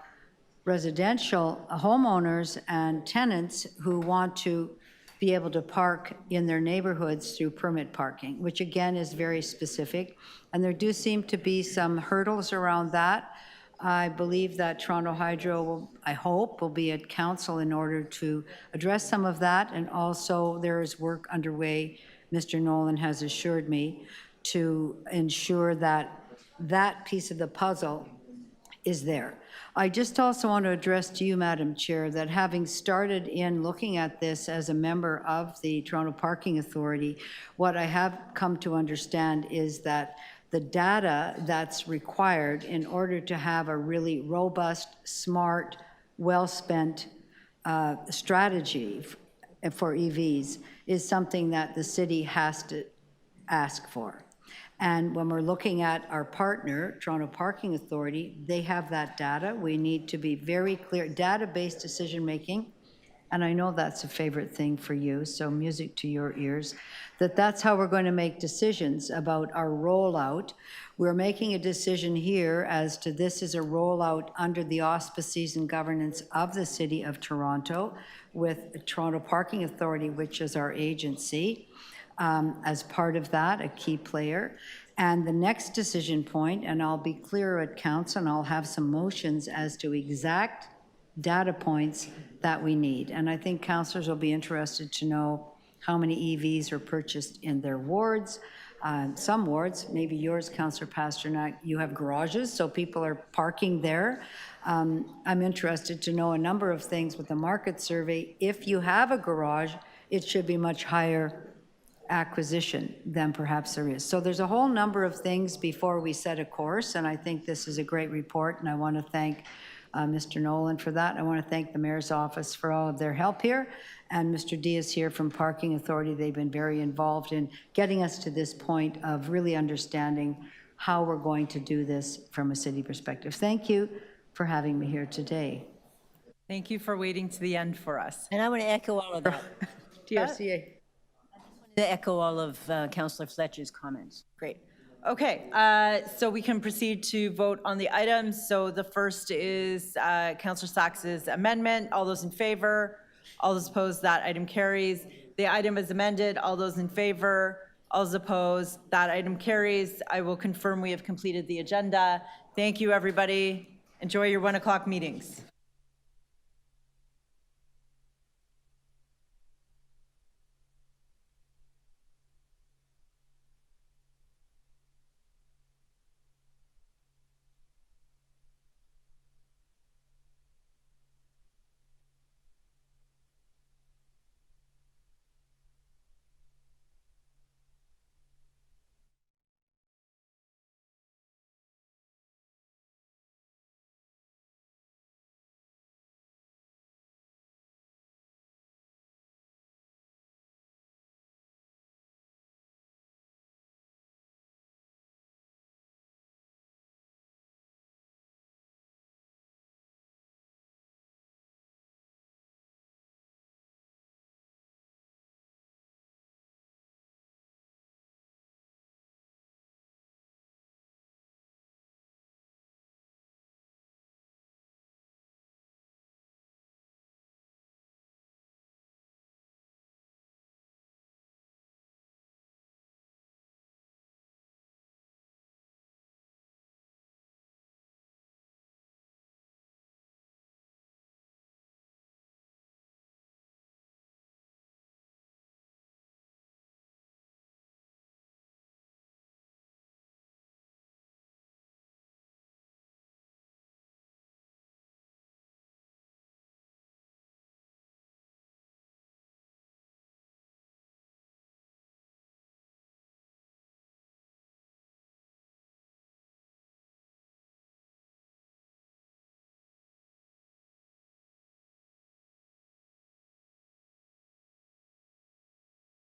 residential homeowners and tenants who want to be able to park in their neighborhoods through permit parking, which again is very specific. And there do seem to be some hurdles around that. I believe that Toronto Hydro, will, I hope, will be at council in order to address some of that. And also there is work underway, Mr. Nolan has assured me, to ensure that that piece of the puzzle is there. I just also want to address to you, Madam Chair, that having started in looking at this as a member of the Toronto Parking Authority, what I have come to understand is that the data that's required in order to have a really robust, smart, well-spent strategy for EVs is something that the city has to ask for. And when we're looking at our partner, Toronto Parking Authority, they have that data. We need to be very clear, data-based decision-making, and I know that's a favorite thing for you, so music to your ears, that's how we're going to make decisions about our rollout. We're making a decision here as to this is a rollout under the auspices and governance of the City of Toronto with Toronto Parking Authority, which is our agency. As part of that, a key player. And the next decision point, and I'll be clear at council, and I'll have some motions as to exact data points that we need. And I think councillors will be interested to know how many EVs are purchased in their wards. Some wards, maybe yours, Councillor Pasternak, you have garages, so people are parking there. I'm interested to know a number of things with the market survey. If you have a garage, it should be much higher acquisition than perhaps there is. So there's a whole number of things before we set a course, and I think this is a great report, and I want to thank Mr. Nolan for that. I want to thank the Mayor's office for all of their help here, and Mr. Diaz here from Parking Authority. They've been very involved in getting us to this point of really understanding how we're going to do this from a city perspective. Thank you for having me here today. Thank you for waiting to the end for us. And I want to echo all of that. DRCA. To echo all of Councillor Fletcher's comments. Great. Okay, so we can proceed to vote on the items. So the first is Councillor Sax's amendment. All those in favor? All those opposed? That item carries. The item is amended. All those in favor? All those opposed? That item carries. I will confirm we have completed the agenda. Thank you, everybody. Enjoy your 1 o'clock meetings.